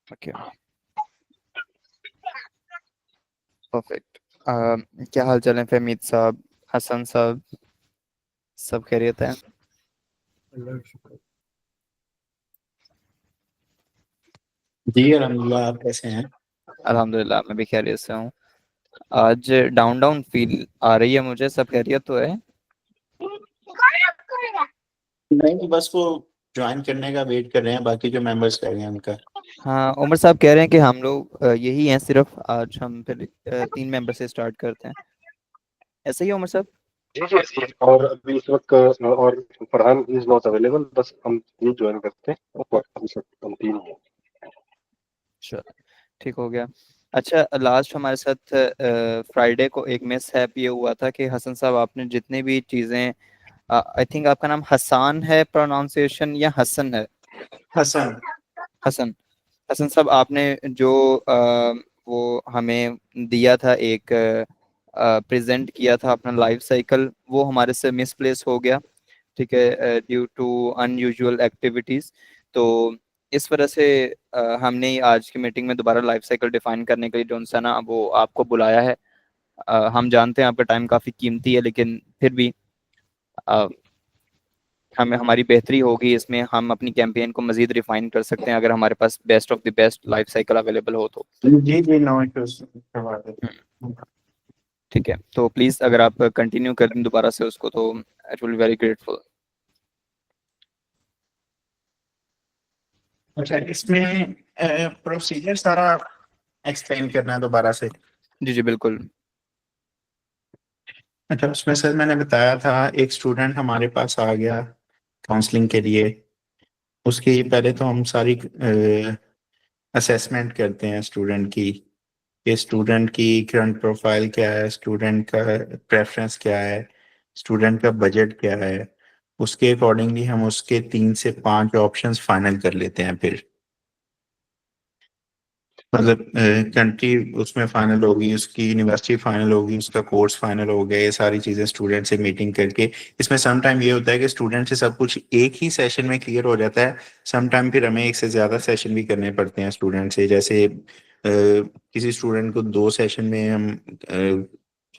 Okay, perfect. क्या हाल चाल है फहमीद साहब, हसन साहब, सब खैरियत है? अल्लाह का शुक्र। जी अल्हम्दुलिल्लाह, आप कैसे हैं? अल्हम्दुलिल्लाह, मैं भी खैरियत से हूँ। आज डाउन डाउन फील आ रही है मुझे, सब खैरियत तो है? नहीं, बस वो ज्वाइन करने का वेट कर रहे हैं, बाकी जो मेंबर्स रह गए हैं उनका। हाँ, उमर साहब कह रहे हैं कि हम लोग यही हैं सिर्फ, आज हम फिर 3 मेंबर से स्टार्ट करते हैं। ऐसा ही है उमर साहब? जी जी जी। और अभी इस वक्त और फरहान इज नॉट अवेलेबल, बस हम ये ज्वाइन करते हैं और हम सब हम तीन ही हैं। चलो, ठीक हो गया। अच्छा, लास्ट हमारे साथ फ्राइडे को एक मिस हैप ये हुआ था कि हसन साहब आपने जितनी भी चीज़ें, आई थिंक आपका नाम हसान है प्रोनाउंसिएशन या हसन है? हसन। हसन। हसन साहब, आपने जो वो हमें दिया था, एक प्रेजेंट किया था अपना लाइफ साइकिल, वो हमारे से मिसप्लेस हो गया। ठीक है, ड्यू टू अनयूजुअल एक्टिविटीज। तो इस वजह से हमने आज की मीटिंग में दोबारा लाइफ साइकिल डिफाइन करने के लिए जो है ना, वो आपको बुलाया है। हम जानते हैं आपका टाइम काफ़ी कीमती है, लेकिन फिर भी अ, हमें हमारी बेहतरी होगी इसमें, हम अपनी कैंपेन को मजीद रिफाइन कर सकते हैं अगर हमारे पास best of the best life cycle available हो तो। जी जी, नो इश्यूज, करवा देते हम्म, हैं। ठीक है, तो प्लीज़ अगर आप कंटिन्यू कर दें दोबारा से उसको, तो इट विल वेरी ग्रेटफुल। अच्छा, इसमें प्रोसीजर सारा एक्सप्लेन करना है दोबारा से? जी जी बिल्कुल। अच्छा, उसमें सर मैंने बताया था, एक स्टूडेंट हमारे पास आ गया काउंसलिंग के लिए। उसकी पहले तो हम सारी असेसमेंट करते हैं स्टूडेंट की, कि स्टूडेंट की करंट प्रोफाइल क्या है, स्टूडेंट का प्रेफरेंस क्या है, स्टूडेंट का बजट क्या है। उसके अकॉर्डिंगली हम उसके 3 से 5 ऑप्शंस फाइनल कर लेते हैं। फिर मतलब कंट्री उसमें फाइनल होगी, उसकी यूनिवर्सिटी फाइनल होगी, उसका कोर्स फाइनल हो गया, ये सारी चीज़ें स्टूडेंट से मीटिंग करके। इसमें सम टाइम ये होता है कि स्टूडेंट से सब कुछ एक ही सेशन में क्लियर हो जाता है। सम टाइम फिर हमें एक से ज़्यादा सेशन भी करने पड़ते हैं स्टूडेंट से। जैसे किसी स्टूडेंट को 2 सेशन में हम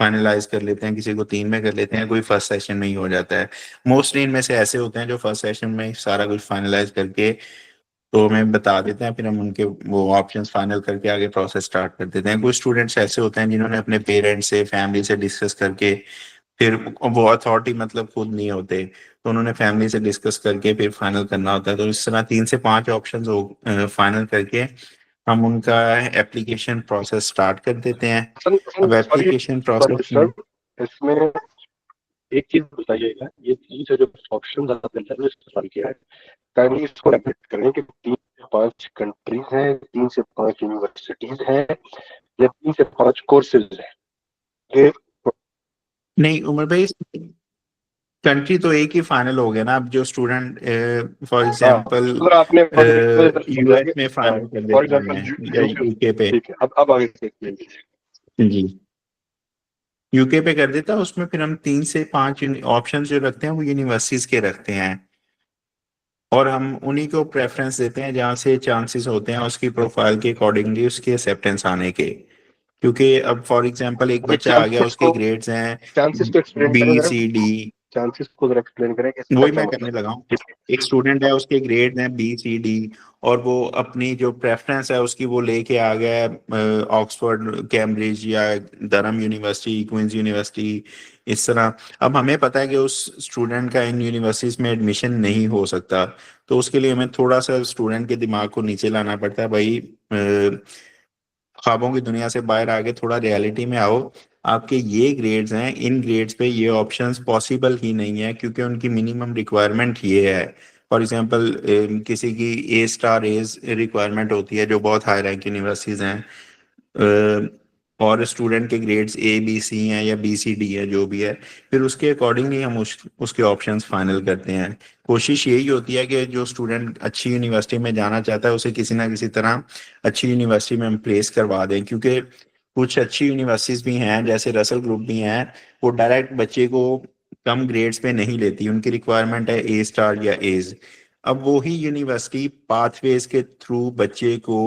फाइनलाइज कर लेते हैं, किसी को 3 में कर लेते हैं, कोई फर्स्ट सेशन में ही हो जाता है। मोस्टली इनमें से ऐसे होते हैं जो फर्स्ट सेशन में ही सारा कुछ फाइनलाइज करके तो हमें बता देते हैं, फिर हम उनके वो ऑप्शंस फाइनल करके आगे प्रोसेस स्टार्ट कर देते हैं। कुछ स्टूडेंट्स ऐसे होते हैं जिन्होंने अपने पेरेंट्स से, फैमिली से डिस्कस करके, फिर वो अथॉरिटी मतलब खुद नहीं होते, तो उन्होंने फैमिली से डिस्कस करके फिर फाइनल करना होता है। तो इस तरह 3 से 5 ऑप्शन फाइनल करके हम उनका एप्लीकेशन प्रोसेस स्टार्ट कर देते हैं। हसन हसन अब सॉरी एप्लीकेशन फॉर प्रोसेस में डिस्टर्ब। इसमें एक चीज बताइएगा, ये 3 से जो ऑप्शन आपने इस्तेमाल किया है, काइंडली इसको एडमिट करें कि 3 से 5 कंट्रीज हैं, 3 से 5 यूनिवर्सिटीज हैं, या 3 से 5 कोर्सेज हैं? ये नहीं उमर भाई, कंट्री तो एक ही फाइनल हो गया ना। अब जो स्टूडेंट फॉर हाँ, एग्जांपल अगर आपने यूएस में फाइनल कर फॉर देता एग्जाम्पल है या यूके, यूके पे। ठीक है, अब आगे से explain कीजिए। जी, यूके पे कर देता है, उसमें फिर हम 3 से 5 ऑप्शन जो रखते हैं वो यूनिवर्सिटीज के रखते हैं, और हम उन्हीं को प्रेफरेंस देते हैं जहाँ से चांसेस होते हैं उसकी प्रोफाइल के अकॉर्डिंगली उसकी एक्सेप्टेंस आने के। क्योंकि अब फॉर एग्जांपल एक ये बच्चा आ गया, चांसेस उसके को ग्रेड्स हैं चांसेस को एक्सप्लेन करें बी जरा, सी डी। चांसेस को जरा एक्सप्लेन करें कि इसका वही क्या मैं मतलब करने लगा हूँ। है। एक स्टूडेंट है, उसके ग्रेड हैं बी सी डी, और वो अपनी जो प्रेफरेंस है उसकी वो लेके आ गया है ऑक्सफोर्ड, कैम्ब्रिज या durham यूनिवर्सिटी, क्वींस यूनिवर्सिटी, इस तरह। अब हमें पता है कि उस स्टूडेंट का इन यूनिवर्सिटीज में एडमिशन नहीं हो सकता, तो उसके लिए हमें थोड़ा सा स्टूडेंट के दिमाग को नीचे लाना पड़ता है। भाई ख्वाबों की दुनिया से बाहर आके थोड़ा रियलिटी में आओ। आपके ये ग्रेड्स हैं, इन ग्रेड्स पे ये ऑप्शंस पॉसिबल ही नहीं है, क्योंकि उनकी मिनिमम रिक्वायरमेंट ये है। फॉर एग्जांपल किसी की ए स्टार एज रिक्वायरमेंट होती है जो बहुत हाई रैंक यूनिवर्सिटीज हैं, और स्टूडेंट के ग्रेड्स ए बी सी हैं या बी सी डी है जो भी है, फिर उसके अकॉर्डिंगली हम उसके ऑप्शंस फाइनल करते हैं। कोशिश यही होती है कि जो स्टूडेंट अच्छी यूनिवर्सिटी में जाना चाहता है उसे किसी ना किसी तरह अच्छी यूनिवर्सिटी में हम प्लेस करवा दें, क्योंकि कुछ अच्छी यूनिवर्सिटीज भी हैं जैसे रसल ग्रुप भी हैं, वो डायरेक्ट बच्चे को कम ग्रेड्स पे नहीं लेती, उनकी रिक्वायरमेंट है ए स्टार या एज। अब वो ही यूनिवर्सिटी पाथवेज के थ्रू बच्चे को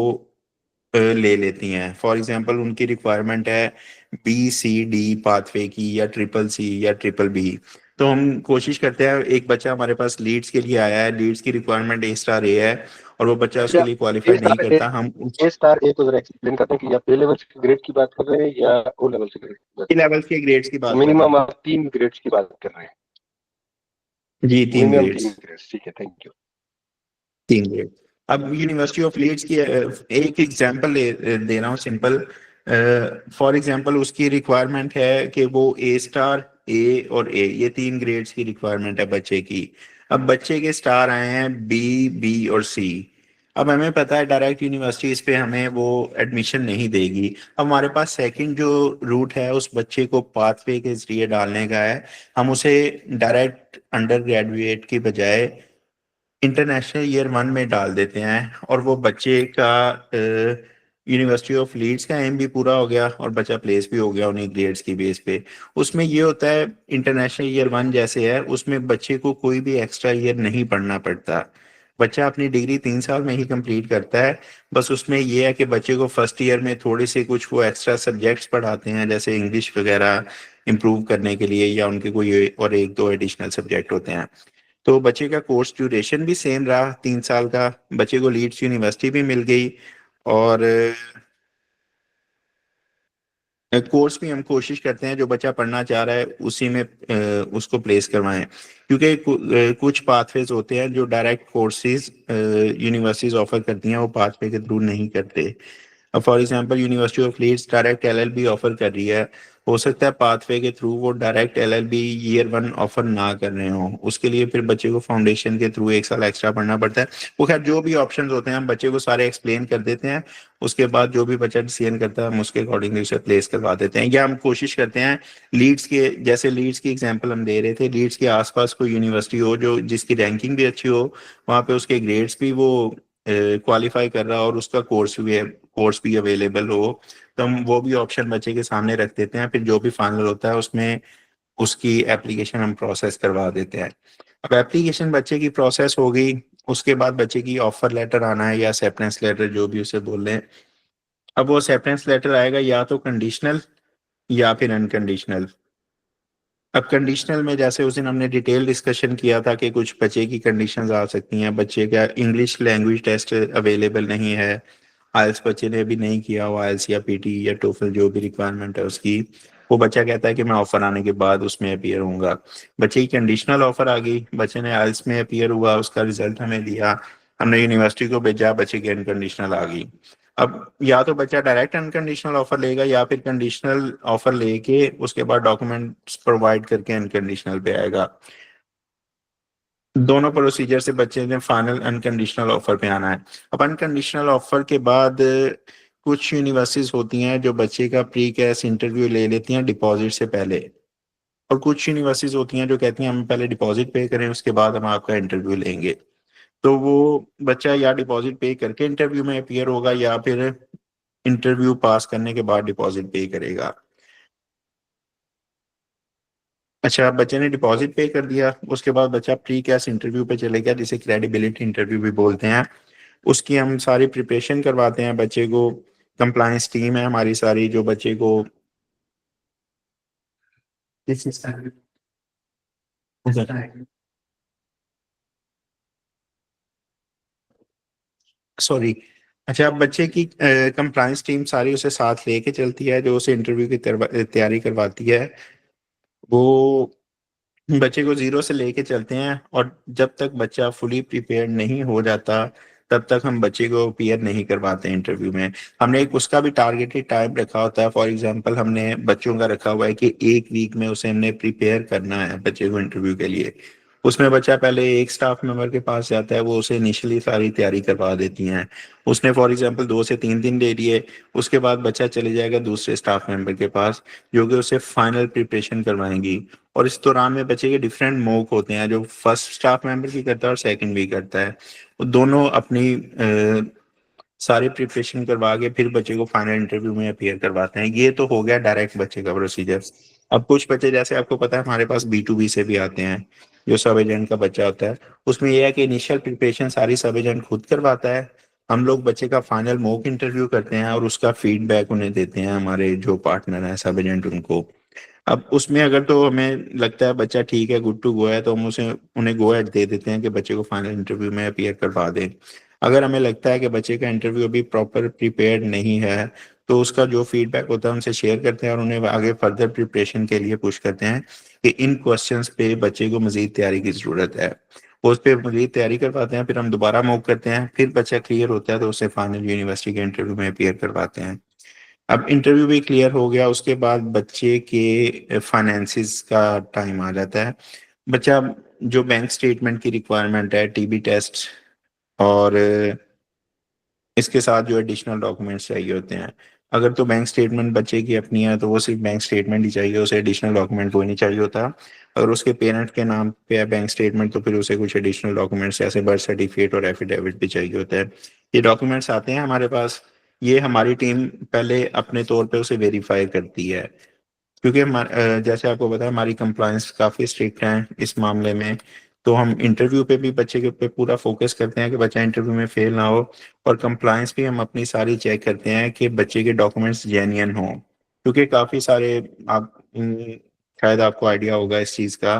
ले लेती हैं। फॉर एग्जांपल उनकी रिक्वायरमेंट है BCD पाथवे की या CCC या BBB, तो हम कोशिश करते हैं, एक बच्चा हमारे पास लीड्स के लिए आया है, लीड्स की रिक्वायरमेंट A*A है और वो बच्चा उसके लिए क्वालिफाई नहीं करता, हम ए स्टार ए को जरा एक्सप्लेन करते हैं कि आप ए लेवल के ग्रेड की बात कर रहे हैं या ओ लेवल से ग्रेड, लेवल के ग्रेड्स की बात कर रहे मिनिमम हैं। आप 3 ग्रेड्स की बात कर रहे हैं। जी, 3 मिनिमम ग्रेड्स। 3 ग्रेड्स, ठीक है, थैंक यू। 3 ग्रेड। अब यूनिवर्सिटी ऑफ लीड्स की एक एग्जांपल दे रहा हूँ सिंपल। फॉर एग्जांपल उसकी रिक्वायरमेंट है कि वो A*A और A, ये 3 ग्रेड्स की रिक्वायरमेंट है बच्चे की। अब बच्चे के स्टार आए हैं B और C। अब हमें पता है डायरेक्ट यूनिवर्सिटी इस पे हमें वो एडमिशन नहीं देगी। अब हमारे पास सेकंड जो रूट है उस बच्चे को पाथवे के जरिए डालने का है। हम उसे डायरेक्ट अंडर ग्रेजुएट की बजाय इंटरनेशनल ईयर 1 में डाल देते हैं और वो बच्चे का यूनिवर्सिटी ऑफ लीड्स का एम भी पूरा हो गया और बच्चा प्लेस भी हो गया उन्हीं ग्रेड्स की बेस पे। उसमें ये होता है इंटरनेशनल ईयर 1 जैसे है, उसमें बच्चे को कोई भी एक्स्ट्रा ईयर नहीं पढ़ना पड़ता। बच्चा अपनी डिग्री 3 साल में ही कंप्लीट करता है। बस उसमें ये है कि बच्चे को फर्स्ट ईयर में थोड़े से कुछ वो एक्स्ट्रा सब्जेक्ट्स पढ़ाते हैं, जैसे इंग्लिश वगैरह इंप्रूव करने के लिए, या उनके कोई और 1-2 एडिशनल सब्जेक्ट होते हैं। तो बच्चे का कोर्स ड्यूरेशन भी सेम रहा 3 साल का, बच्चे को लीड्स यूनिवर्सिटी भी मिल गई और कोर्स भी हम कोशिश करते हैं जो बच्चा पढ़ना चाह रहा है उसी में उसको प्लेस करवाएं, क्योंकि कुछ पाथवेज होते हैं जो डायरेक्ट कोर्सेज यूनिवर्सिटीज ऑफर करती हैं, वो पाथवे के थ्रू नहीं करते। अब for example university of Leeds direct LLB offer कर रही है, हो सकता है पाथवे के थ्रू वो डायरेक्ट LLB ईयर 1 ऑफर ना कर रहे हो, उसके लिए फिर बच्चे को फाउंडेशन के थ्रू 1 साल एक्स्ट्रा पढ़ना पड़ता है। वो खैर जो भी ऑप्शंस होते हैं हम बच्चे को सारे एक्सप्लेन कर देते हैं, उसके बाद जो भी बच्चा डिसीजन करता है हम उसके अकॉर्डिंगली उसे प्लेस करवा देते हैं, या हम कोशिश करते हैं लीड्स के, जैसे लीड्स की एग्जाम्पल हम दे रहे थे, लीड्स के आसपास कोई यूनिवर्सिटी हो जो जिसकी रैंकिंग भी अच्छी हो, वहाँ पे उसके ग्रेड्स भी वो क्वालिफाई कर रहा हो और उसका कोर्स भी अवेलेबल हो, तो हम वो भी ऑप्शन बच्चे के सामने रख देते हैं। फिर जो भी फाइनल होता है उसमें उसकी एप्लीकेशन हम प्रोसेस करवा देते हैं। अब एप्लीकेशन बच्चे की प्रोसेस हो गई, उसके बाद बच्चे की ऑफर लेटर आना है या एक्सेप्टेंस लेटर जो भी उसे बोल रहे हैं। अब वो एक्सेप्टेंस लेटर आएगा या तो कंडीशनल या फिर अनकंडीशनल। अब कंडीशनल में जैसे उस दिन हमने डिटेल डिस्कशन किया था कि कुछ बच्चे की कंडीशंस आ सकती हैं, बच्चे का इंग्लिश लैंग्वेज टेस्ट अवेलेबल नहीं है, आइल्स बच्चे ने अभी नहीं किया हुआ, आइल्स या PT या टोफल जो भी रिक्वायरमेंट है उसकी, वो बच्चा कहता है कि मैं ऑफर आने के बाद उसमें अपीयर होऊंगा। बच्चे की कंडीशनल ऑफर आ गई, बच्चे ने आइल्स में अपीयर हुआ, उसका रिजल्ट हमें दिया, हमने यूनिवर्सिटी को भेजा, बच्चे की अनकंडीशनल आ गई। अब या तो बच्चा डायरेक्ट अनकंडीशनल ऑफर लेगा या फिर कंडीशनल ऑफर लेके उसके बाद डॉक्यूमेंट्स प्रोवाइड करके अनकंडीशनल पे आएगा। दोनों प्रोसीजर से बच्चे ने फाइनल अनकंडीशनल ऑफर पे आना है। अब अनकंडीशनल ऑफर के बाद कुछ यूनिवर्सिटीज होती हैं जो बच्चे का प्री कैश इंटरव्यू ले लेती हैं डिपॉजिट से पहले, और कुछ यूनिवर्सिटीज होती हैं जो कहती हैं हम पहले डिपॉजिट पे करें उसके बाद हम आपका इंटरव्यू लेंगे। तो वो बच्चा या डिपॉजिट पे करके इंटरव्यू में अपीयर होगा या फिर इंटरव्यू पास करने के बाद डिपॉजिट पे करेगा। अच्छा, बच्चे ने डिपॉजिट पे कर दिया, उसके बाद बच्चा प्री कैश इंटरव्यू पे चले गया, जिसे क्रेडिबिलिटी इंटरव्यू भी बोलते हैं। उसकी हम सारी प्रिपरेशन करवाते हैं बच्चे को, कंप्लायंस टीम है हमारी सारी जो बच्चे को सॉरी। अच्छा, अब बच्चे की कंप्लायंस टीम सारी उसे साथ लेके चलती है, जो उसे इंटरव्यू की तैयारी करवाती है। वो बच्चे को जीरो से लेके चलते हैं और जब तक बच्चा फुली प्रिपेयर्ड नहीं हो जाता तब तक हम बच्चे को अपीयर नहीं करवाते इंटरव्यू में। हमने एक उसका भी टारगेटेड टाइम रखा होता है। फॉर एग्जांपल हमने बच्चों का रखा हुआ है कि 1 वीक में उसे हमने प्रिपेयर करना है बच्चे को इंटरव्यू के लिए। उसमें बच्चा पहले एक स्टाफ मेंबर के पास जाता है, वो उसे इनिशियली सारी तैयारी करवा देती हैं। उसने फॉर एग्जांपल 2 से 3 दिन ले लिए, उसके बाद बच्चा चले जाएगा दूसरे स्टाफ मेंबर के पास जो कि उसे फाइनल प्रिपरेशन करवाएंगी। और इस दौरान में बच्चे के डिफरेंट मॉक होते हैं, जो फर्स्ट स्टाफ मेंबर की करता है और सेकंड भी करता है। वो दोनों अपनी सारी प्रिपरेशन करवा के फिर बच्चे को फाइनल इंटरव्यू में अपीयर करवाते हैं। ये तो हो गया डायरेक्ट बच्चे का प्रोसीजर। अब कुछ बच्चे जैसे आपको पता है हमारे पास B2B से भी आते हैं, जो सब एजेंट का बच्चा होता है। उसमें यह है कि इनिशियल प्रिपरेशन सारी सब एजेंट खुद करवाता है, हम लोग बच्चे का फाइनल मॉक इंटरव्यू करते हैं और उसका फीडबैक उन्हें देते हैं, हमारे जो पार्टनर हैं सब एजेंट उनको। अब उसमें अगर तो हमें लगता है बच्चा ठीक है, गुड टू गो है, तो हम उसे उन्हें गो एड दे देते हैं कि बच्चे को फाइनल इंटरव्यू में अपीयर करवा दें। अगर हमें लगता है कि बच्चे का इंटरव्यू अभी प्रॉपर प्रिपेयर्ड नहीं है, तो उसका जो फीडबैक होता है उनसे शेयर करते हैं और उन्हें आगे फर्दर प्रिपरेशन के लिए पुश करते हैं कि इन क्वेश्चंस पे बच्चे को मजीद तैयारी की जरूरत है। वो उस पर मजीद तैयारी करवाते हैं, फिर हम दोबारा मूव करते हैं, फिर बच्चा क्लियर होता है तो उसे फाइनल यूनिवर्सिटी के इंटरव्यू में अपीयर करवाते हैं। अब इंटरव्यू भी क्लियर हो गया, उसके बाद बच्चे के फाइनेंसिस का टाइम आ जाता है। बच्चा जो बैंक स्टेटमेंट की रिक्वायरमेंट है, टीबी टेस्ट और इसके साथ जो एडिशनल डॉक्यूमेंट्स चाहिए होते हैं, अगर तो बैंक स्टेटमेंट बच्चे की अपनी है तो वो सिर्फ बैंक स्टेटमेंट ही चाहिए, उसे एडिशनल डॉक्यूमेंट कोई नहीं चाहिए होता। अगर उसके पेरेंट के नाम पे है बैंक स्टेटमेंट तो फिर उसे कुछ एडिशनल डॉक्यूमेंट्स जैसे बर्थ सर्टिफिकेट और एफिडेविट भी चाहिए होता है। ये डॉक्यूमेंट्स आते हैं हमारे पास, ये हमारी टीम पहले अपने तौर पे उसे वेरीफाई करती है, क्योंकि जैसे आपको पता है हमारी कंप्लायंस काफ़ी स्ट्रिक्ट है इस मामले में। तो हम इंटरव्यू पे भी बच्चे के पे पूरा फोकस करते हैं कि बच्चा इंटरव्यू में फेल ना हो, और कंप्लायंस भी हम अपनी सारी चेक करते हैं कि बच्चे के डॉक्यूमेंट्स जेन्युइन हों, क्योंकि काफ़ी सारे आप शायद आपको आइडिया होगा इस चीज़ का,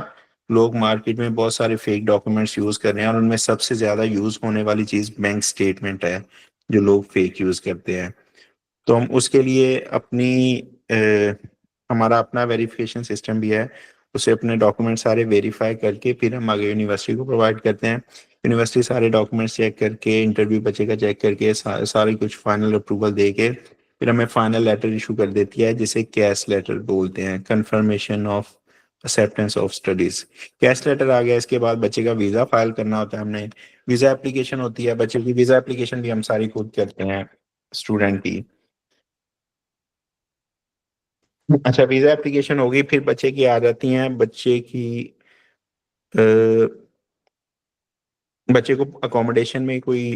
लोग मार्केट में बहुत सारे फेक डॉक्यूमेंट्स यूज़ कर रहे हैं और उनमें सबसे ज़्यादा यूज़ होने वाली चीज़ बैंक स्टेटमेंट है जो लोग फेक यूज़ करते हैं। तो हम उसके लिए हमारा अपना वेरिफिकेशन सिस्टम भी है, उसे अपने डॉक्यूमेंट सारे वेरीफाई करके फिर हम आगे यूनिवर्सिटी को प्रोवाइड करते हैं। यूनिवर्सिटी सारे डॉक्यूमेंट्स चेक करके, इंटरव्यू बच्चे का चेक करके, सारी कुछ फाइनल अप्रूवल दे के फिर हमें फाइनल लेटर इशू कर देती है, जिसे कैश लेटर बोलते हैं, confirmation of acceptance of studies. CAS letter आ गया, इसके बाद बच्चे का वीज़ा फाइल करना होता है हमने, वीज़ा एप्लीकेशन होती है, बच्चे की वीज़ा एप्लीकेशन भी हम सारी खुद करते हैं स्टूडेंट की। अच्छा, वीजा एप्लीकेशन होगी, फिर बच्चे की आ जाती हैं, अ, बच्चे को अकोमोडेशन में कोई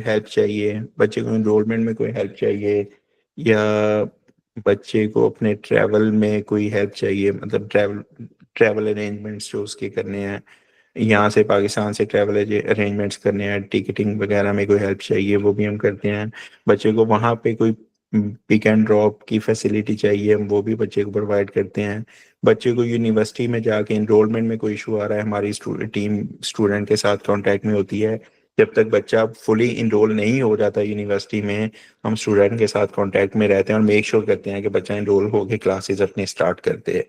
हेल्प चाहिए, बच्चे को एनरोलमेंट में कोई हेल्प चाहिए, या बच्चे को अपने ट्रैवल में कोई हेल्प चाहिए, मतलब ट्रैवल ट्रैवल अरेंजमेंट्स जो उसके करने हैं, यहाँ से पाकिस्तान से ट्रैवल अरेंजमेंट्स करने हैं, टिकटिंग वगैरह में कोई हेल्प चाहिए वो भी हम करते हैं। बच्चे को वहाँ पे कोई पिक एंड ड्रॉप की फैसिलिटी चाहिए, हम वो भी बच्चे को प्रोवाइड करते हैं। बच्चे को यूनिवर्सिटी में जाके इनरोलमेंट में कोई इशू आ रहा है, हमारी टीम स्टूडेंट के साथ कांटेक्ट में होती है। जब तक बच्चा फुली इनरोल नहीं हो जाता यूनिवर्सिटी में, हम स्टूडेंट के साथ कांटेक्ट में रहते हैं और मेक श्योर करते हैं कि बच्चा इनरोल होकर क्लासेस अपने स्टार्ट करते हैं।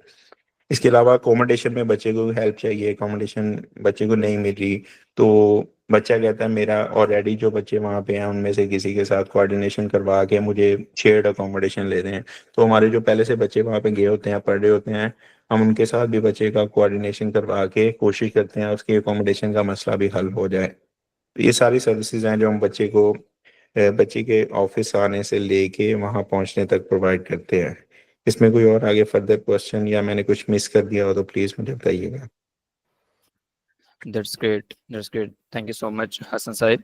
इसके अलावा अकोमोडेशन में बच्चे को हेल्प चाहिए, अकोमोडेशन बच्चे को नहीं मिल रही, तो बच्चा कहता है मेरा ऑलरेडी जो बच्चे वहाँ पे हैं उनमें से किसी के साथ कोऑर्डिनेशन करवा के मुझे शेयर्ड अकोमोडेशन ले दें। तो हमारे जो पहले से बच्चे वहाँ पे गए होते हैं, पढ़ रहे होते हैं, हम उनके साथ भी बच्चे का कोऑर्डिनेशन करवा के कोशिश करते हैं उसके अकोमोडेशन का मसला भी हल हो जाए। तो ये सारी सर्विसेज हैं जो हम बच्चे के ऑफिस आने से लेके वहाँ पहुँचने तक प्रोवाइड करते हैं। इसमें कोई और आगे फर्दर क्वेश्चन या मैंने कुछ मिस कर दिया हो तो प्लीज मुझे बताइएगा। That's great, thank you so much Hasan sahib.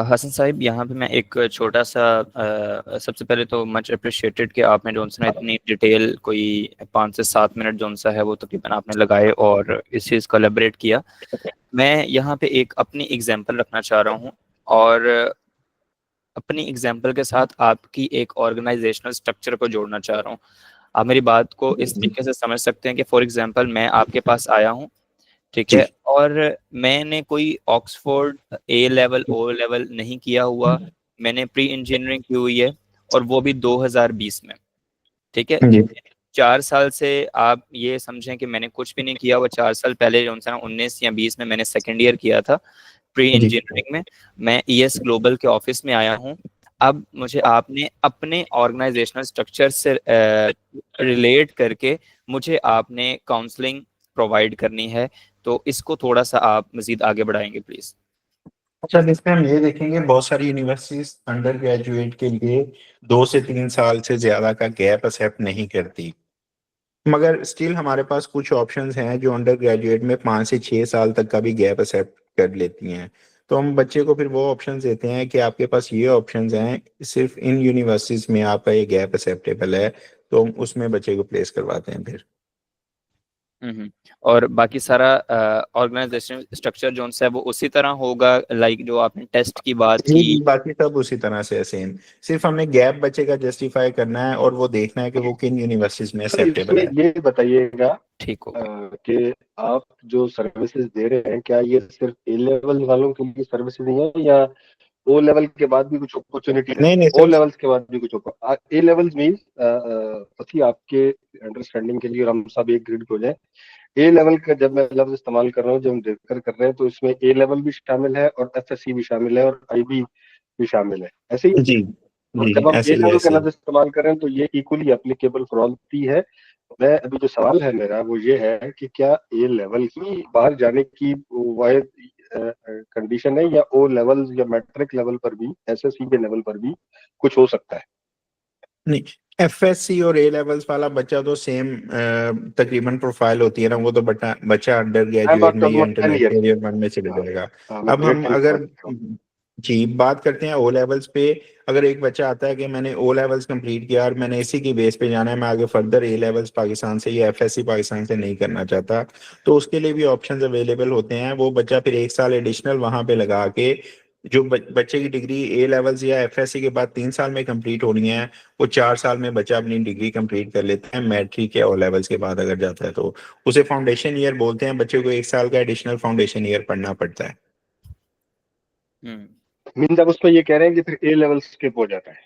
Hasan sahib, यहाँ पे मैं एक छोटा सा सबसे पहले तो मच अप्रिशिएटेड कि आपने जो सा इतनी डिटेल, कोई 5 से 7 मिनट जो सा है वो तकरीबन आपने लगाए और इस चीज़ को एलेबरेट किया। मैं यहाँ पे एक अपनी एग्जांपल रखना चाह रहा हूँ, और अपनी एग्जांपल के साथ आपकी एक ऑर्गेनाइजेशनल स्ट्रक्चर को जोड़ना चाह रहा हूँ। आप मेरी बात को इस तरीके से समझ सकते हैं कि फॉर एग्जांपल मैं आपके पास आया हूँ, ठीक जी है, और मैंने कोई ऑक्सफोर्ड ए लेवल ओ लेवल नहीं किया हुआ, मैंने प्री इंजीनियरिंग की हुई है, और वो भी 2020 में, ठीक है। जी 4 साल से आप ये समझें कि मैंने कुछ भी नहीं किया हुआ। 4 साल पहले जो 19 या 20 में मैंने सेकेंड ईयर किया था प्री जी इंजीनियरिंग में। मैं ईएस ग्लोबल के ऑफिस में आया हूँ। अब मुझे आपने अपने ऑर्गेनाइजेशनल स्ट्रक्चर से रिलेट करके मुझे आपने काउंसलिंग प्रोवाइड करनी है, तो इसको थोड़ा सा आप मजीद आगे बढ़ाएंगे प्लीज। अच्छा, इसमें हम ये देखेंगे बहुत सारी यूनिवर्सिटीज अंडर ग्रेजुएट के लिए 2 से 3 साल से ज्यादा का गैप एक्सेप्ट नहीं करती, मगर स्टिल हमारे पास कुछ ऑप्शंस हैं जो अंडर ग्रेजुएट में 5 से 6 साल तक का भी गैप एक्सेप्ट कर लेती हैं। तो हम बच्चे को फिर वो ऑप्शंस देते हैं कि आपके पास ये ऑप्शंस हैं, सिर्फ इन यूनिवर्सिटीज में आपका ये गैप एक्सेप्टेबल है, तो हम उसमें बच्चे को प्लेस करवाते हैं फिर। और बाकी सारा ऑर्गेनाइजेशन स्ट्रक्चर जो है वो उसी तरह होगा, लाइक जो आपने टेस्ट की बात जी की। जी, बाकी सब उसी तरह से है सेम। सिर्फ हमने गैप बच्चे का जस्टिफाई करना है और वो देखना है कि वो किन यूनिवर्सिटीज में तो एक्सेप्टेबल इसमें है। ये बताइएगा ठीक हो गया। कि आप जो सर्विसेज दे रहे हैं, क्या ये सिर्फ ए लेवल वालों के लिए सर्विसेज है या ओ लेवल के बाद भी कुछ अपॉर्चुनिटी है? नहीं नहीं ओ सर। लेवल्स के बाद भी कुछ ए लेवल्स मींस पति आपके अंडरस्टैंडिंग के लिए, और हम सब एक ग्रिड हो जाए। ए लेवल का जब मैं लफ्ज इस्तेमाल कर रहा हूँ, जब हम डिस्कस कर रहे हैं, तो इसमें ए लेवल भी शामिल है और एफएससी भी शामिल है और आईबी भी शामिल है, ऐसे ही। जी और जी जब हम ए ऐसे ही लेवल का ऐसे ही। लफ्ज इस्तेमाल कर रहे हैं तो ये इक्वली एप्लीकेबल फॉर ऑल है। मैं अभी जो सवाल है मेरा वो ये है कि क्या ए लेवल ही बाहर जाने की वाहिद कंडीशन है, या ओ लेवल या मैट्रिक लेवल पर भी, एसएससी के लेवल पर भी कुछ हो सकता है? नहीं, एफएससी और ए लेवल्स वाला बच्चा तो सेम तकरीबन प्रोफाइल होती है ना, वो तो बच्चा बच्चा अंडर आई एम ग्रेजुएट में टॉकिंग या अबाउट 10 ईयर। इंटरमीडिएट वन में चले जाएगा। मैं अब ग्रेड हम 10 की अगर बात कर रहा हूँ। जी बात करते हैं ओ लेवल्स पे, अगर एक बच्चा आता है कि मैंने ओ लेवल्स कंप्लीट किया और मैंने इसी की बेस पे जाना है, मैं आगे फर्दर ए लेवल्स पाकिस्तान से या एफएससी पाकिस्तान से नहीं करना चाहता, तो उसके लिए भी ऑप्शंस अवेलेबल होते हैं। वो बच्चा फिर एक साल एडिशनल वहां पे लगा के, जो बच्चे की डिग्री ए लेवल्स या एफएससी के बाद 3 साल में कंप्लीट होनी है, वो 4 साल में बच्चा अपनी डिग्री कंप्लीट कर लेता है मैट्रिक या ओ लेवल्स के बाद अगर जाता है तो। उसे फाउंडेशन ईयर बोलते हैं, बच्चे को 1 साल का एडिशनल फाउंडेशन ईयर पढ़ना पड़ता है। मीन आप उस पर ये कह रहे हैं कि फिर ए लेवल स्किप हो जाता है?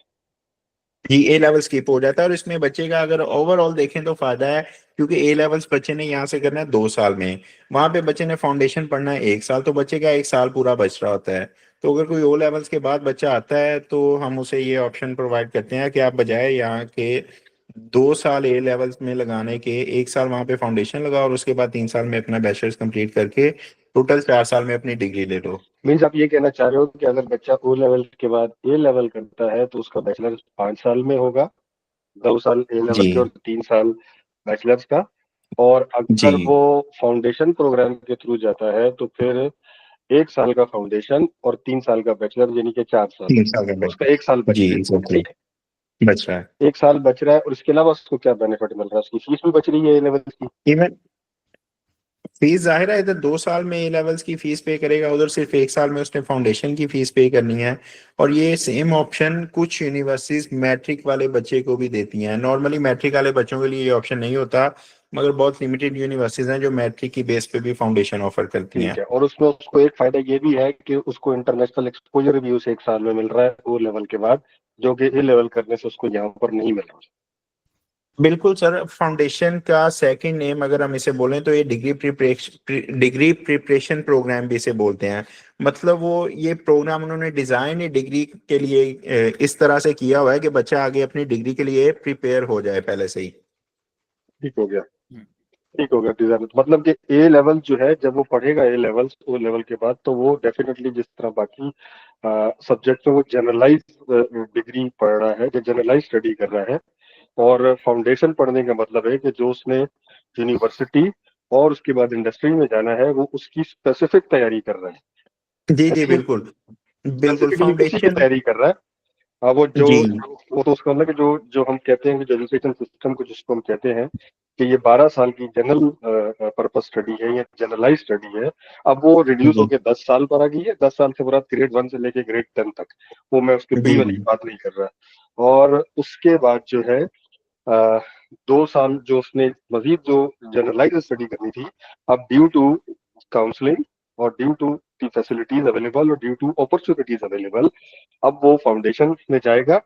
जी ए लेवल स्किप हो जाता है, और इसमें बच्चे का अगर ओवरऑल देखें तो फायदा है, क्योंकि ए लेवल्स बच्चे ने यहाँ से करना है 2 साल में, वहां पे बच्चे ने फाउंडेशन पढ़ना है 1 साल, तो बच्चे का 1 साल पूरा बच रहा होता है। तो अगर कोई ओ लेवल्स के बाद बच्चा आता है तो हम उसे ये ऑप्शन प्रोवाइड करते हैं कि आप बजाय यहाँ के 2 साल ए लेवल्स में लगाने के 1 साल वहां पे फाउंडेशन लगाओ और उसके बाद 3 साल में अपना बैचलर्स कंप्लीट करके टोटल 4 साल में अपनी डिग्री ले लो। मीन्स आप ये कहना चाह रहे हो कि अगर बच्चा ओ लेवल के बाद ए लेवल करता है तो उसका बैचलर 5 साल में होगा, 2 साल ए लेवल जी के और 3 साल बैचलर्स का। और जी अगर वो फाउंडेशन प्रोग्राम के थ्रू जाता है तो फिर 1 साल का फाउंडेशन और 3 साल का बैचलर, यानी कि 4 साल। 3 साल का उसका बैचलर। 1 साल बच जी रहा है, एग्जैक्टली सही है? बच रहा है। 1 साल बच रहा है, और इसके अलावा उसको क्या बेनिफिट मिल रहा है? उसकी फीस भी बच रही है ए लेवल की? इवन फीस जाहिर है, इधर 2 साल में ए लेवल्स की फीस पे करेगा, उधर सिर्फ 1 साल में उसने फाउंडेशन की फीस पे करनी है। और ये सेम ऑप्शन कुछ यूनिवर्सिटीज मैट्रिक वाले बच्चे को भी देती हैं। नॉर्मली मैट्रिक वाले बच्चों के लिए ये ऑप्शन नहीं होता, मगर बहुत लिमिटेड यूनिवर्सिटीज हैं जो मैट्रिक की बेस पे भी फाउंडेशन ऑफर करती हैं। ठीक है, और उसमें उसको एक फायदा ये भी है कि उसको इंटरनेशनल एक्सपोजर भी उसे 1 साल में मिल रहा है ओ लेवल के बाद, जो कि ए लेवल करने से उसको यहाँ पर नहीं मिल रहा। बिल्कुल सर, फाउंडेशन का सेकंड नेम अगर हम इसे बोलें तो ये डिग्री प्रिपरेशन प्रोग्राम भी इसे बोलते हैं। मतलब वो ये प्रोग्राम उन्होंने डिजाइन ही डिग्री के लिए इस तरह से किया हुआ है कि बच्चा आगे अपनी डिग्री के लिए प्रिपेयर हो जाए पहले से ही। ठीक हो गया, ठीक हो गया डिजाइन। मतलब कि ए लेवल जो है, जब वो पढ़ेगा ए लेवल ओ लेवल के बाद, तो वो डेफिनेटली जिस तरह बाकी सब्जेक्ट में वो जनरलाइज डिग्री पढ़ रहा है, जो जनरलाइज स्टडी कर रहा है। और फाउंडेशन पढ़ने का मतलब है कि जो उसने यूनिवर्सिटी और उसके बाद इंडस्ट्री में जाना है, वो उसकी स्पेसिफिक तैयारी कर रहा है। जी जी ऐसी बिल्कुल। बिल्कुल स्पेसिफिकली उसी की फाउंडेशन। तैयारी कर रहा है। वो जो जी वो तो उसका मतलब कि जो जो हम कहते हैं कि जो एजुकेशन सिस्टम को जिसको हम कहते हैं कि ये 12 साल की जनरल पर्पस स्टडी है या जनरलाइज स्टडी है, अब वो रिड्यूस जी होकर 10 साल पर आ गई है। 10 साल से मुराद ग्रेड 1 से लेके ग्रेड 10 तक, वो मैं उसके जी प्री वाली जी बात नहीं कर रहा। और उसके बाद जो है 2 साल जो उसने मजीद जो जनरलाइज स्टडी करनी थी, अब ड्यू टू काउंसलिंग और due to the facilities available और ड्यू टू अपॉर्चुनिटीज अवेलेबल, अब वो फाउंडेशन में जाएगा,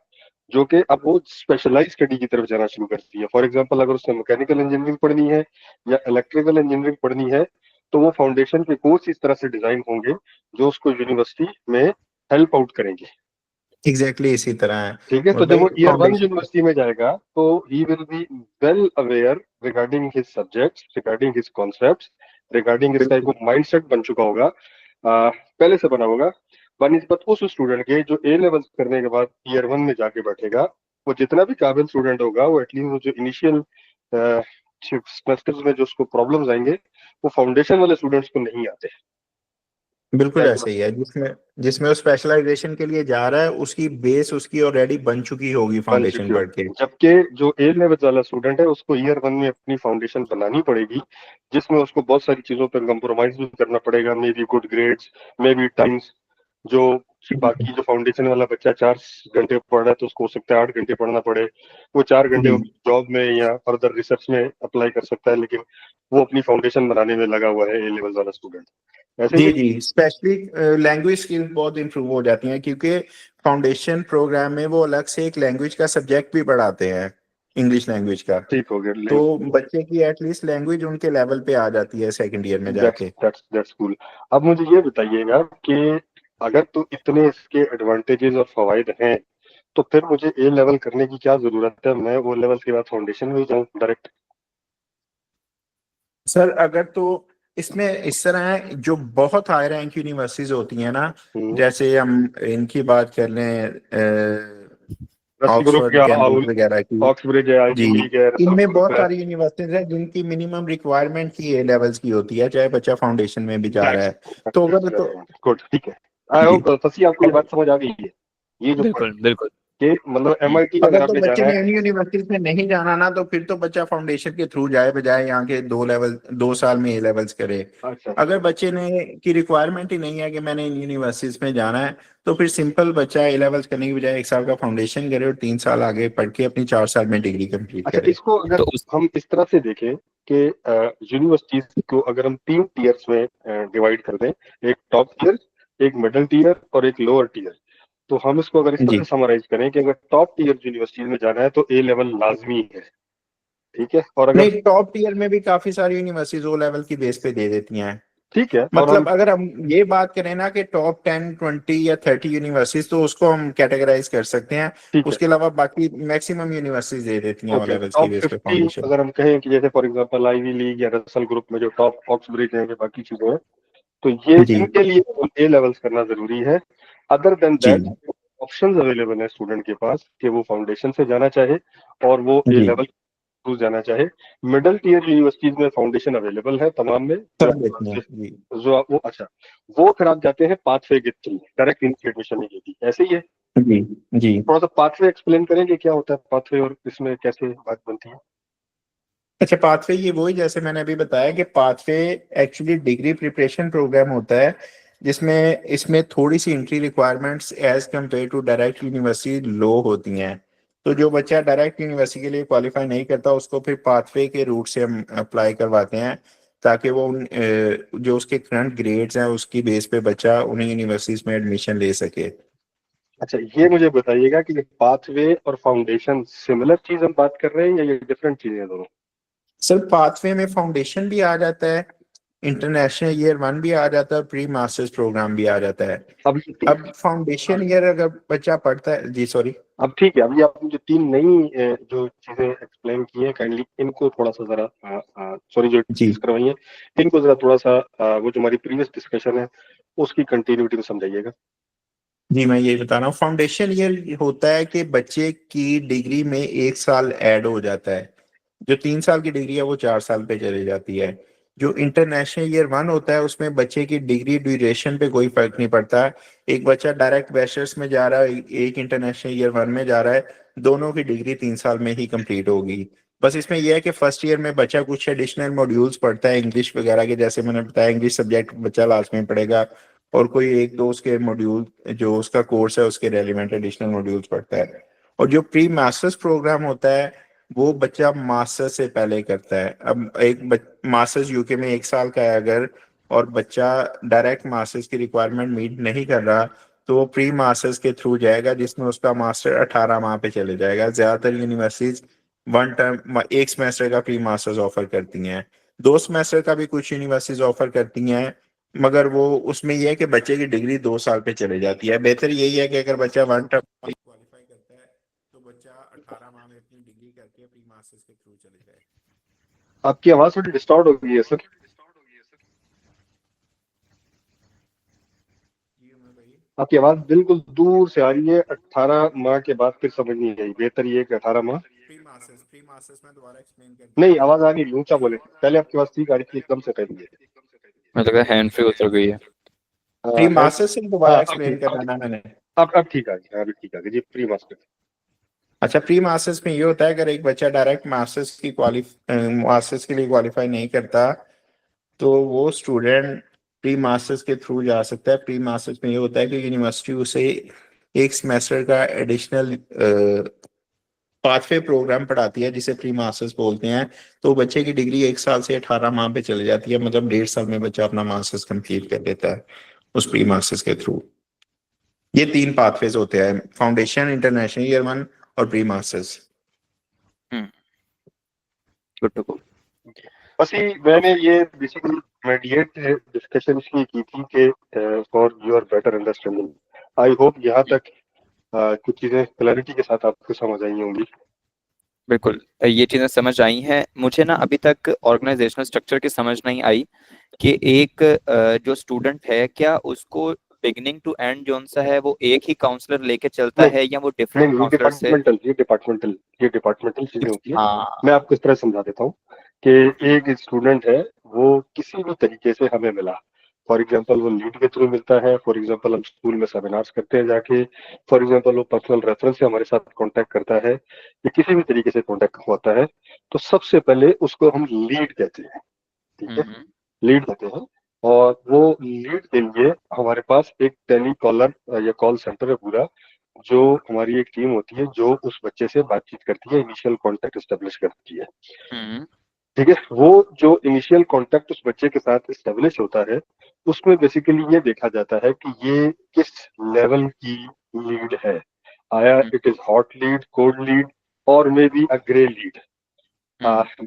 जो कि अब वो स्पेशलाइज स्टडी की तरफ जाना शुरू करती है। फॉर एग्जांपल, अगर उसने मैकेनिकल इंजीनियरिंग पढ़नी है या इलेक्ट्रिकल इंजीनियरिंग पढ़नी है, तो वो फाउंडेशन के कोर्स इस तरह से डिजाइन होंगे जो उसको यूनिवर्सिटी में हेल्प आउट करेंगे। एग्जैक्टली इसी तरह है। ठीक है, और तो जब भाई वो ईयर 1 फाउंडेशन। यूनिवर्सिटी में जाएगा तो he will be well aware regarding his subjects, regarding his concepts, regarding इसका एक माइंड सेट बन चुका होगा, पहले से बना होगा। बनिस्बत उस स्टूडेंट के जो ए लेवल करने के बाद ईयर 1 में जाके बैठेगा, वो जितना भी काबिल स्टूडेंट होगा, वो एटलीस्ट जो इनिशियल सेमेस्टर्स में जो उसको प्रॉब्लम्स आएंगे, वो फाउंडेशन वाले स्टूडेंट्स को नहीं आते। बिल्कुल ऐसे ही है, जिसमें जिसमें वो स्पेशलाइजेशन के लिए जा रहा है उसकी बेस उसकी ऑलरेडी बन चुकी होगी बन फाउंडेशन चुकी हो। पढ़ के। जबकि जो ए लेवल वाला स्टूडेंट है उसको ईयर वन में अपनी फाउंडेशन बनानी पड़ेगी, जिसमें उसको बहुत सारी चीजों पर कंप्रोमाइज भी करना पड़ेगा, may be good grades, may be times. जो बाकी जो फाउंडेशन वाला बच्चा 4 घंटे पढ़ रहा है तो उसको हो सकता है 8 घंटे पढ़ना पड़े, वो 4 घंटे जी जॉब में या फर्दर रिसर्च में अप्लाई कर सकता है, लेकिन वो अपनी फाउंडेशन बनाने में लगा हुआ है ए लेवल वाला स्टूडेंट। ऐसे जी ही जी, स्पेशली लैंग्वेज स्किल्स बहुत इंप्रूव हो जाती हैं, क्योंकि फाउंडेशन प्रोग्राम में वो अलग से एक लैंग्वेज का सब्जेक्ट भी पढ़ाते हैं, इंग्लिश लैंग्वेज का। ठीक हो गया। तो बच्चे की एटलीस्ट लैंग्वेज उनके लेवल पे आ जाती है सेकंड ईयर में दैट्स जाके। That's cool. अब मुझे ये बताइएगा कि अगर तो इतने इसके एडवांटेजेस और फवाइद हैं, तो फिर मुझे ए लेवल करने की क्या जरूरत है? मैं ओ लेवल के बाद फाउंडेशन में ही जाऊँ डायरेक्ट? सर अगर तो इसमें इस तरह है, जो बहुत हाई रैंक यूनिवर्सिटीज होती हैं ना, जैसे हम इनकी बात कर लें रसल ग्रुप ऑक्सफोर्ड या कैम्ब्रिज वगैरह की। ऑक्सब्रिज है, जी, आईवी लीग है, रसल इनमें ग्रुप बहुत है। सारी यूनिवर्सिटीज हैं जिनकी मिनिमम रिक्वायरमेंट की ए लेवल्स की होती है, चाहे बच्चा फाउंडेशन में भी जा रहा है। तो अगर तो गुड, ठीक है। आई जी, होप फसी आपको ये बात समझ आ गई है। ये जो बिल्कुल बिल्कुल। कि मतलब हम्म। एमआईटी में अगर अगर तो आपने बच्चे जाना ने है। इन यूनिवर्सिटीज में नहीं जाना ना, तो फिर तो बच्चा फाउंडेशन के थ्रू जाए, बजाय यहाँ के 2 साल में ए लेवल्स करे। अच्छा अच्छा। अगर बच्चे ने की रिक्वायरमेंट ही नहीं है कि मैंने इन यूनिवर्सिटीज में जाना है, तो फिर सिंपल बच्चा ए लेवल्स करने की बजाय 1 साल का फाउंडेशन करे और 3 साल आगे पढ़ के अपनी 4 साल में डिग्री कंप्लीट अच्छा, करे। इसको अगर तो उस हम इस तरह से देखें कि यूनिवर्सिटीज को अगर हम 3 टीयर्स में डिवाइड कर दें, एक टॉप टीयर, एक मिडिल टीयर और एक लोअर टीयर, तो हम इसको अगर इस तरह जी से समराइज करें कि अगर टॉप टीयर यूनिवर्सिटीज में जाना है तो ए लेवल लाजमी है, ठीक है? और अगर नहीं, टॉप टीयर में भी काफी सारी यूनिवर्सिटीज ओ लेवल की बेस पे दे देती हैं। ठीक है और हम मतलब अगर हम ये बात करें ना कि टॉप 10, 20 या 30 यूनिवर्सिटीज, तो उसको हम कैटेगराइज कर सकते हैं। ठीक है। उसके अलावा बाकी मैक्सिमम यूनिवर्सिटीज दे देती हैं ओ ओके, लेवल्स की टॉप बेस पे 50 फाउंडेशन। अगर हम कहें कि जैसे फॉर एग्जांपल आईवी लीग या रसल ग्रुप में जो टॉप ऑक्सब्रिज है, बाकी चीजें हैं, तो ये जी इनके लिए ए लेवल्स करना जरूरी है। अदर देन जी दैट ऑप्शंस अवेलेबल है स्टूडेंट के पास कि वो फाउंडेशन से जाना चाहे और वो ए जी, लेवल थ्रू जाना चाहे। मिडिल टीयर यूनिवर्सिटीज में फाउंडेशन अवेलेबल है तमाम में, जो सब देती हैं जी। वो अच्छा, वो फिर आप जाते हैं पाथवे के थ्रू, डायरेक्ट इनकी एडमिशन नहीं होती, ऐसे ही है? जी जी। थोड़ा सा पाथवे एक्सप्लेन करेंगे क्या होता है पाथवे और इसमें कैसे बात बनती है? अच्छा, पाथवे ये वही जैसे मैंने अभी बताया कि pathway actually degree preparation programme होता है, जिसमें इसमें थोड़ी सी entry requirements as compare to direct university low होती हैं। तो जो बच्चा डायरेक्ट यूनिवर्सिटी के लिए क्वालिफाई नहीं करता, उसको फिर पाथवे के रूट से हम अप्लाई करवाते हैं, ताकि वो जो उसके करंट ग्रेड्स हैं उसकी बेस पे बच्चा उन्हीं यूनिवर्सिटीज में एडमिशन ले सके। अच्छा, ये मुझे बताइएगा कि ये पाथवे और फाउंडेशन सिमिलर चीज हम बात कर रहे हैं या ये डिफरेंट चीजें हैं दोनों? सर पाथवे में फाउंडेशन भी आ जाता है, इंटरनेशनल ईयर 1 भी आ जाता है, प्री मास्टर्स प्रोग्राम भी आ जाता है। अब ये तीन, अब फाउंडेशन ईयर अगर बच्चा पढ़ता है, जी सॉरी। अब ठीक है, अभी आपने जो तीन नई जो चीजें एक्सप्लेन की हैं, काइंडली इनको थोड़ा सा जरा सॉरी जो जी डिस्कस करवाई हैं, इनको जरा थोड़ा सा वो जो हमारी प्रीवियस डिस्कशन है उसकी कंटिन्यूटी में समझाइएगा। जी, मैं यही बता रहा हूँ, फाउंडेशन ईयर होता है कि बच्चे की डिग्री में 1 साल ऐड हो जाता है। जो 3 साल की डिग्री है वो 4 साल पे चली जाती है। जो इंटरनेशनल ईयर 1 होता है उसमें बच्चे की डिग्री ड्यूरेशन पे कोई फर्क नहीं पड़ता। एक बच्चा डायरेक्ट बैचलर्स में जा रहा है, एक इंटरनेशनल ईयर 1 में जा रहा है, दोनों की डिग्री 3 साल में ही कंप्लीट होगी। बस इसमें यह है कि फर्स्ट ईयर में बच्चा कुछ एडिशनल मॉड्यूल्स पढ़ता है इंग्लिश वगैरह के, जैसे मैंने बताया इंग्लिश सब्जेक्ट बच्चा लास्ट में पढ़ेगा, और कोई एक दो उसके मॉड्यूल जो उसका कोर्स है उसके रेलिवेंट एडिशनल मॉड्यूल्स पढ़ता है। और जो प्री मास्टर्स प्रोग्राम होता है वो बच्चा मास्टर्स से पहले करता है। अब मास्टर्स यूके में 1 साल का है अगर, और बच्चा डायरेक्ट मास्टर्स की रिक्वायरमेंट मीट नहीं कर रहा, तो वो प्री मास्टर्स के थ्रू जाएगा, जिसमें उसका मास्टर 18 माह पे चले जाएगा। ज्यादातर यूनिवर्सिटीज 1 टर्म 1 सेमेस्टर का प्री मास्टर्स ऑफर करती हैं, 2 सेमेस्टर का भी कुछ यूनिवर्सिटीज ऑफर करती हैं, मगर वो उसमें यह है कि बच्चे की डिग्री 2 साल पे चले जाती है। बेहतर यही है कि अगर बच्चा 1 टर्म क्वालिफाई करता है, तो बच्चा 18 माह में अपनी डिग्री करके प्री मास्टर्स के थ्रू चले जाए। आपकी आवाज थोड़ी डिस्टॉर्ट हो गई है सर। जी मैं भाई, आपकी आवाज बिल्कुल दूर से आ रही है, 18 माह के बाद फिर समझ नहीं आई। बेहतर ये कि 18 माह। प्री मास्टर्स में दोबारा एक्सप्लेन कर दिया नहीं, क्या? आवाज आ गई, ऊंचा बोले, पहले आपकी आवाज ठीक आ रही थी, एकदम से कह दी है। मतलब हैंड फ्री उतर गई है। प्री मास्टर्स से दोबारा हाँ, एक्सप्लेन करना ना मैंने। अब ठीक आ गया, अभी ठीक आ गया जी, प्री मास्टर। अच्छा, प्री मास्टर्स में ये होता है अगर एक बच्चा डायरेक्ट मास्टर्स के लिए क्वालिफाई नहीं करता तो वो स्टूडेंट प्री मास्टर्स के थ्रू जा सकता है। प्री मास्टर्स में ये होता है कि यूनिवर्सिटी उसे एक सेमेस्टर का एडिशनल पाथवे प्रोग्राम पढ़ाती है जिसे प्री मास्टर्स बोलते हैं। तो बच्चे की डिग्री 1 साल से 18 माह पे चली जाती है, मतलब 1.5 साल में बच्चा अपना मास्टर्स कंप्लीट कर लेता है उस प्री मास्टर्स के थ्रू। ये 3 पाथवेज होते हैं, फाउंडेशन, इंटरनेशनल ईयर 1 और pre masters. Good to go. बस ही मैंने ये बेसिकली मीडिएट डिस्कशन इसलिए की थी कि for your better understanding. I hope यहाँ तक कुछ चीजें क्लैरिटी के साथ आपको समझ आई होंगी। बिल्कुल, ये चीज़ें समझ आई हैं मुझे ना। अभी तक ऑर्गेनाइजेशनल स्ट्रक्चर की समझ नहीं आई कि एक जो स्टूडेंट है क्या उसको बिगिनिंग टू एंड जो सा है वो एक ही काउंसलर लेके चलता नहीं है या वो नहीं, डिफरेंट ये काउंसलर से? डिपार्टमेंटल चीजें होती है। हाँ। मैं आपको इस तरह समझा देता हूँ कि एक स्टूडेंट है, वो किसी भी तरीके से हमें मिला, फॉर एग्जांपल वो लीड के थ्रू मिलता है, फॉर एग्जांपल हम स्कूल में सेमिनार्स करते हैं जाके, फॉर एग्जांपल वो पर्सनल रेफरेंस से हमारे साथ कांटेक्ट करता है, या किसी भी तरीके से कांटेक्ट होता है, तो सबसे पहले उसको हम लीड कहते हैं। ठीक है, लीड कहते हैं। और वो लीड के लिए हमारे पास एक टेली कॉलर या कॉल सेंटर है पूरा, जो हमारी एक टीम होती है जो उस बच्चे से बातचीत करती है, इनिशियल कांटेक्ट एस्टेब्लिश करती है। ठीक है, वो जो इनिशियल कांटेक्ट उस बच्चे के साथ एस्टेब्लिश होता है, उसमें बेसिकली ये देखा जाता है कि ये किस लेवल की लीड है। आया it is hot lead, cold lead, और may be a grey lead.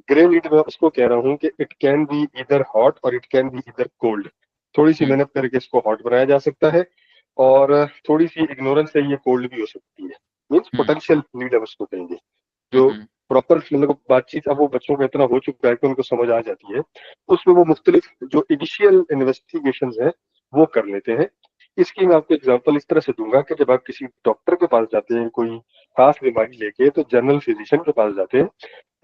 Grey lead में उसको कह रहा हूँ कि इट कैन बी इधर हॉट और इट कैन बी इधर कोल्ड। थोड़ी सी मेहनत करके इसको हॉट बनाया जा सकता है, और थोड़ी सी इग्नोरेंस से ये कोल्ड भी हो सकती है। मीन्स पोटेंशियल लीड हम उसको कहेंगे, जो प्रॉपर मतलब बातचीत अब वो बच्चों का इतना हो चुका है कि उनको समझ आ जाती है, उसमें वो मुख्तलिफ जो इनिशियल इन्वेस्टिगेशन है वो कर लेते हैं। इसकी मैं आपको एग्जांपल इस तरह से दूंगा कि जब आप किसी डॉक्टर के पास जाते हैं कोई खास बीमारी लेके, तो जनरल फिजिशियन के पास जाते हैं,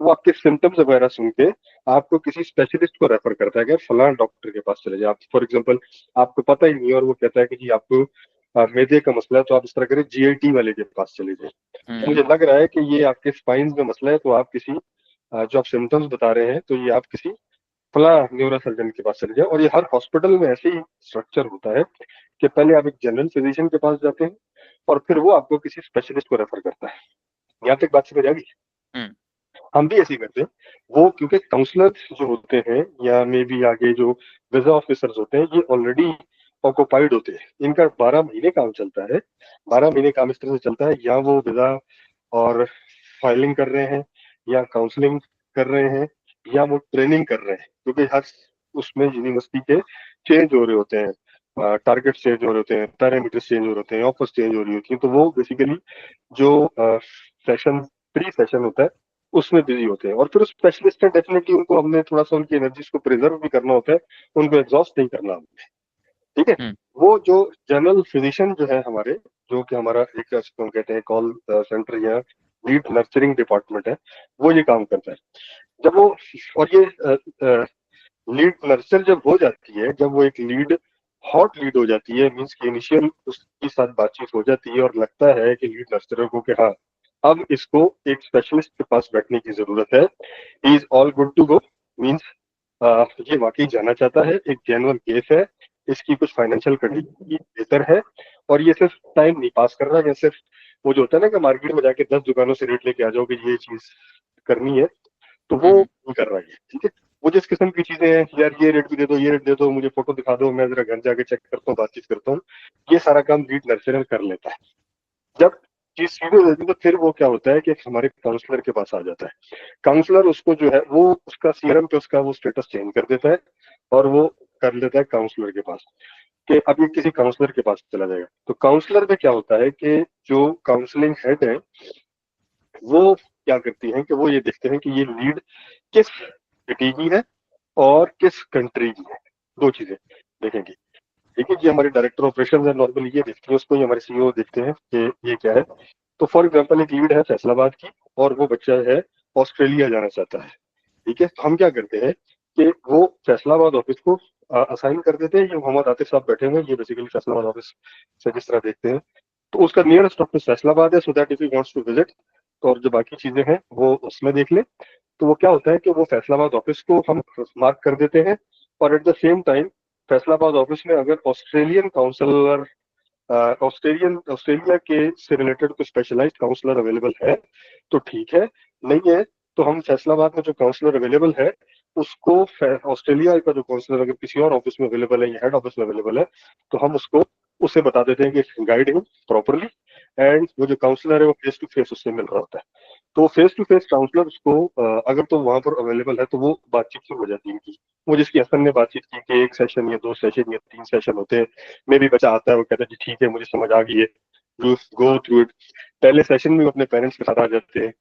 वो आपके सिम्टम्स वगैरह सुन के आपको किसी स्पेशलिस्ट को रेफर करता है कि फलां डॉक्टर के पास चले जाए। आप फॉर एग्जांपल आपको पता ही नहीं और वो कहता है कि जी आपको मैदे का मसला है, तो आप इस तरह करें जीआईटी वाले के पास चले जाए। मुझे लग रहा है कि ये आपके स्पाइन में मसला है, तो आप किसी जो आप सिम्टम्स बता रहे हैं, तो ये आप किसी फला न्यूरो सर्जन के पास चले जाए। और ये हर हॉस्पिटल में ऐसे ही स्ट्रक्चर होता है कि पहले आप एक जनरल फिजिशियन के पास जाते हैं और फिर वो आपको किसी स्पेशलिस्ट को रेफर करता है। यहाँ तक बात समझ आ गई? हम भी ऐसे ही करते हैं। वो क्योंकि काउंसलर जो होते हैं या मे बी आगे जो वीजा ऑफिसर्स होते हैं, ये ऑलरेडी ऑक्युपाइड होते हैं, इनका 12 महीने काम चलता है। 12 महीने काम इस तरह से चलता है, या वो वीजा और फाइलिंग कर रहे हैं, या काउंसलिंग कर रहे हैं, या वो ट्रेनिंग कर रहे हैं, क्योंकि हर उसमें यूनिवर्सिटी के चेंज हो रहे होते हैं, टारगेट चेंज हो रहे होते हैं, पैरामीटर्स चेंज हो रहे होते हैं, ऑफर्स चेंज हो रही होती हैं। तो वो बेसिकली जो सेशन प्री सेशन होता है उसमें बिजी होते हैं। और फिर उस स्पेशलिस्ट है, डेफिनेटली उनको हमने थोड़ा सा उनकी एनर्जीज को प्रिजर्व भी करना होता है, उनको एग्जॉस्ट नहीं करना हमने। ठीक है, वो जो जनरल फिजिशियन जो है हमारे, जो कि हमारा एक हम कहते हैं कॉल सेंटर या लीड नर्चरिंग डिपार्टमेंट है, वो ये काम करता है। जब वो और ये लीड नर्चर जब हो जाती है, जब वो एक लीड हॉट लीड हो जाती है, मीन्स की इनिशियल उसके साथ बातचीत हो जाती है और लगता है कि लीड नर्चर को कि हाँ अब इसको एक स्पेशलिस्ट के पास बैठने की जरूरत है, he is all good to go, means ये वाकई जाना चाहता है, एक जेन्युइन केस है, इसकी कुछ फाइनेंशियल कंडीशन बेहतर है, और ये सिर्फ टाइम नहीं पास कर रहा है, या सिर्फ वो जो होता है ना कि मार्केट में जाके 10 दुकानों से रेट लेके आ जाओ कि ये चीज करनी है, तो वो नहीं कर रहा है। ठीक है, वो जिस किस्म की चीजें हैं, यार ये रेट भी दे दो, ये रेट दे दो, मुझे फोटो दिखा दो, मैं जरा घर जाके चेक करता हूँ, बातचीत करता हूँ, ये सारा काम लीड नर्चरर कर लेता है। जब चीज सीरियस होती है तो फिर वो क्या होता है कि हमारे काउंसलर के पास आ जाता है। काउंसलर उसको जो है वो उसका सीरम पे उसका वो स्टेटस चेंज कर देता है, और वो कर लेता है काउंसलर के पास, कि अब ये किसी काउंसलर के पास चला जाएगा। तो काउंसलर में क्या होता है कि जो काउंसलिंग हेड है वो क्या करती हैं कि वो ये देखते हैं कि ये लीड किस सिटी की है और किस कंट्री की है। दो चीजें देखेंगे। ठीक है जी, हमारे डायरेक्टर ऑपरेशन है नॉर्मली ये देखते हैं उसको, ही हमारे सीईओ देखते हैं कि ये क्या है। तो फॉर एग्जांपल एक लीड है फैसलाबाद की, और वो बच्चा है ऑस्ट्रेलिया जाना चाहता है। ठीक है, तो हम क्या करते हैं कि वो फैसलाबाद ऑफिस को असाइन कर देते हैं। ये मोहम्मद आतिफ साहब बैठे हुए हैं, ये बेसिकली फैसलाबाद ऑफिस से जिस तरह देखते हैं, तो उसका नियरेस्ट ऑफिस फैसलाबाद है, so that if he wants to visit तो और जो बाकी चीजें हैं वो उसमें देख ले। तो वो क्या होता है कि वो फैसलाबाद ऑफिस को हम मार्क कर देते हैं, और at the same time Faisalabad office में अगर ऑस्ट्रेलियन काउंसलर ऑस्ट्रेलिया के से रिलेटेड कोई स्पेशलाइज्ड काउंसलर अवेलेबल है तो ठीक है, नहीं है तो हम फैसलाबाद में जो काउंसलर अवेलेबल है उसको ऑस्ट्रेलिया का जो काउंसलर अगर किसी और ऑफिस में अवेलेबल है या हेड ऑफिस में अवेलेबल है तो हम उसको उसे बता देते हैं कि गाइड हिम प्रॉपरली, एंड वो जो काउंसलर है वो फेस टू फेस उससे मिल रहा होता है। तो फेस टू फेस काउंसलर उसको अगर तो वहां पर अवेलेबल है तो वो बातचीत शुरू हो जाती है इनकी। वो जिसकी हसन ने बातचीत की कि 1 सेशन या 2 सेशन या 3 सेशन होते हैं, मे भी बच्चा आता है वो कहता है जी ठीक है मुझे समझ आ गई है, यू गो थ्रू इट। पहले सेशन में अपने पेरेंट्स के साथ आ जाते हैं,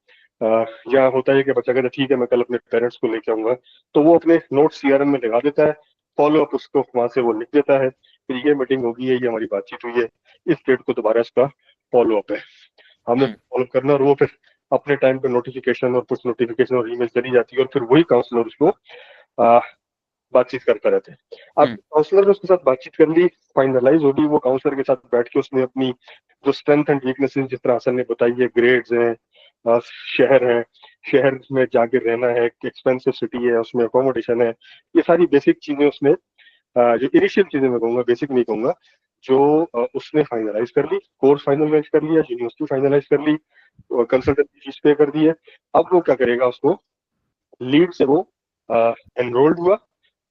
या होता है कि बच्चा कहता है ठीक है मैं कल अपने पेरेंट्स को लेके आऊंगा, तो वो अपने नोट सीआरएम में लगा देता है, फॉलो अप उसको वहां से वो लिख देता है, फिर ये मीटिंग होगी है, ये हमारी बातचीत हुई है, इस डेट को दोबारा इसका फॉलो अप है, हमने फॉलो करना, और वो फिर अपने टाइम पे नोटिफिकेशन और पुश नोटिफिकेशन और ईमेल चली जाती है, और फिर वही काउंसलर उसको बातचीत करता रहते हैं। अब काउंसलर ने उसके साथ बातचीत कर ली, फाइनलाइज होगी, वो काउंसलर के साथ बैठ के उसने अपनी जो स्ट्रेंथ एंड वीकनेसेस जिस तरह हसन ने बताई है, ग्रेड्स हैं, शहर है, शहर में जाके रहना है, एक्सपेंसिव सिटी है, उसमें अकोमोडेशन है, ये सारी बेसिक चीजें उसने जो इनिशियल चीजें मैं कहूंगा, बेसिक नहीं कहूंगा, जो उसने फाइनलाइज कर ली, कोर्स फाइनलाइज कर लिया, यूनिवर्सिटी फाइनलाइज कर ली, कंसल्टेंसी फीस पे कर दी है। अब वो क्या करेगा, उसको लीड से वो एनरोल्ड हुआ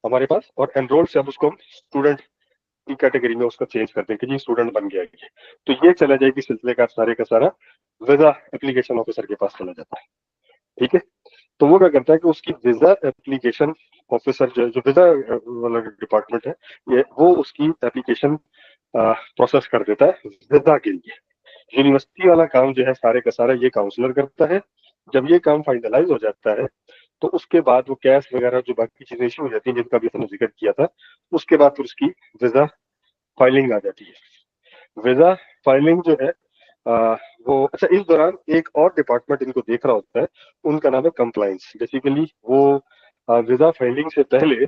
हमारे पास, और एनरोल्ड से अब उसको हम स्टूडेंट की कैटेगरी में उसका चेंज करते हैं कि जी स्टूडेंट बन गया ये, तो ये चला जाएगी सिलसिले का सारा वीजा एप्लीकेशन ऑफिसर के पास चला जाता है। ठीक है, तो वो क्या करता है कि उसकी वीजा एप्लीकेशन ऑफिसर जो वीजा वाला डिपार्टमेंट है, ये वो उसकी एप्लीकेशन प्रोसेस कर देता है वीजा के लिए। यूनिवर्सिटी वाला काम जो है सारे का सारा ये काउंसलर करता है। जब ये काम फाइनलाइज हो जाता है तो उसके बाद वो कैश वगैरह जो बाकी चीजें इशू हो जाती हैं जिनका भी हमने जिक्र किया था, उसके बाद फिर उसकी वीजा फाइलिंग आ जाती है। वीजा फाइलिंग जो है वो अच्छा, इस दौरान एक और डिपार्टमेंट इनको देख रहा होता है, उनका नाम है कंप्लाइंस। बेसिकली वो वीजा फाइलिंग से पहले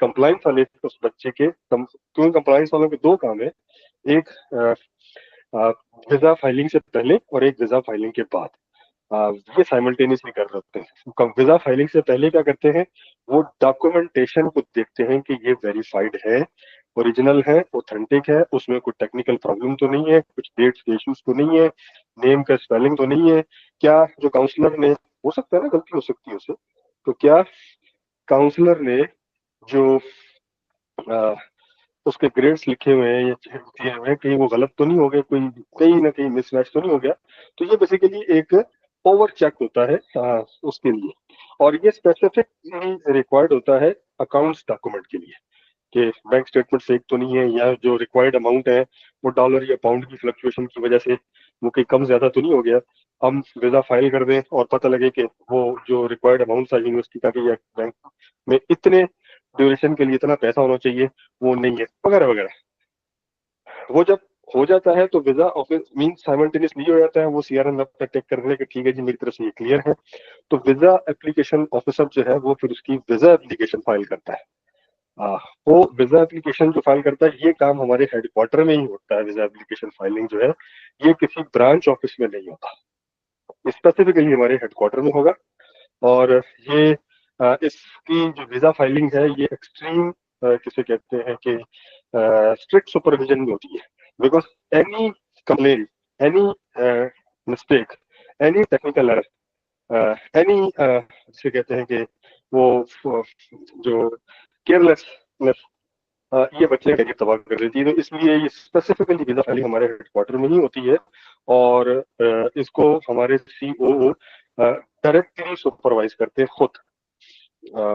कंप्लाइंस वाले उस बच्चे के क्योंकि कंप्लाइंस वालों के दो काम है, एक वीजा फाइलिंग से पहले और एक वीजा फाइलिंग के बाद, ये साइमल्टेनियसली कर सकते हैं। वीजा फाइलिंग से पहले क्या करते हैं, वो डॉक्यूमेंटेशन को देखते हैं कि ये वेरीफाइड है, ओरिजिनल है, ऑथेंटिक है, उसमें कोई टेक्निकल प्रॉब्लम तो नहीं है, कुछ डेट्स के इश्यूज तो नहीं है, नेम का स्पेलिंग तो नहीं है, क्या जो काउंसलर ने, हो सकता है ना गलती हो सकती है उससे, तो क्या काउंसलर ने जो उसके ग्रेड्स लिखे हुए हैं या दिए हुए हैं कहीं वो गलत तो नहीं हो गए, कोई कहीं ना कहीं मिसमैच तो नहीं हो गया। तो ये बेसिकली एक ओवर चेक होता है उसके लिए, और ये स्पेसिफिकली रिक्वायर्ड होता है अकाउंट्स डॉक्यूमेंट के लिए कि बैंक स्टेटमेंट फेक तो नहीं है, या जो रिक्वायर्ड अमाउंट है वो डॉलर या पाउंड की फ्लक्चुएशन की वजह से वो कहीं कम ज्यादा तो नहीं हो गया। हम वीजा फाइल कर दें और पता लगे कि वो जो रिक्वायर्ड अमाउंट था यूनिवर्सिटी का कि बैंक में इतने ड्यूरेशन के लिए इतना पैसा होना चाहिए, वो नहीं है, वगैरह वगैरह। वो जब हो जाता है तो वीजा ऑफिस मीन साइमल्टेनियसली हो जाता है, वो सीआरएम टेक कर रहे हैं कि ठीक है जी मेरी तरफ से ये क्लियर है, तो वीजा एप्लीकेशन ऑफिसर जो है वो फिर उसकी वीजा एप्लीकेशन फाइल करता है। वो वीजा एप्लीकेशन जो फाइल करता है ये काम हमारे हेडक्वार्टर में ही होता है। वीजा एप्लीकेशन फाइलिंग जो है ये किसी ब्रांच ऑफिस में नहीं होता, स्पेसिफिकली हमारे हेडक्वार्टर में होगा। और ये इसकी जो वीजा फाइलिंग है ये एक्सट्रीम किसे कहते हैं कि स्ट्रिक्ट सुपरविजन में होती है, because any complaint, any mistake, any technical error, any जिसे कहते हैं कि वो जो केयरलेसनेस, ये बच्चे का तबाह कर देती है। तो इसलिए ये स्पेसिफिकली वीजा फाइलिंग हमारे हेडक्वार्टर में ही होती है, और इसको हमारे सीओओ डायरेक्टली सुपरवाइज करते हैं खुद।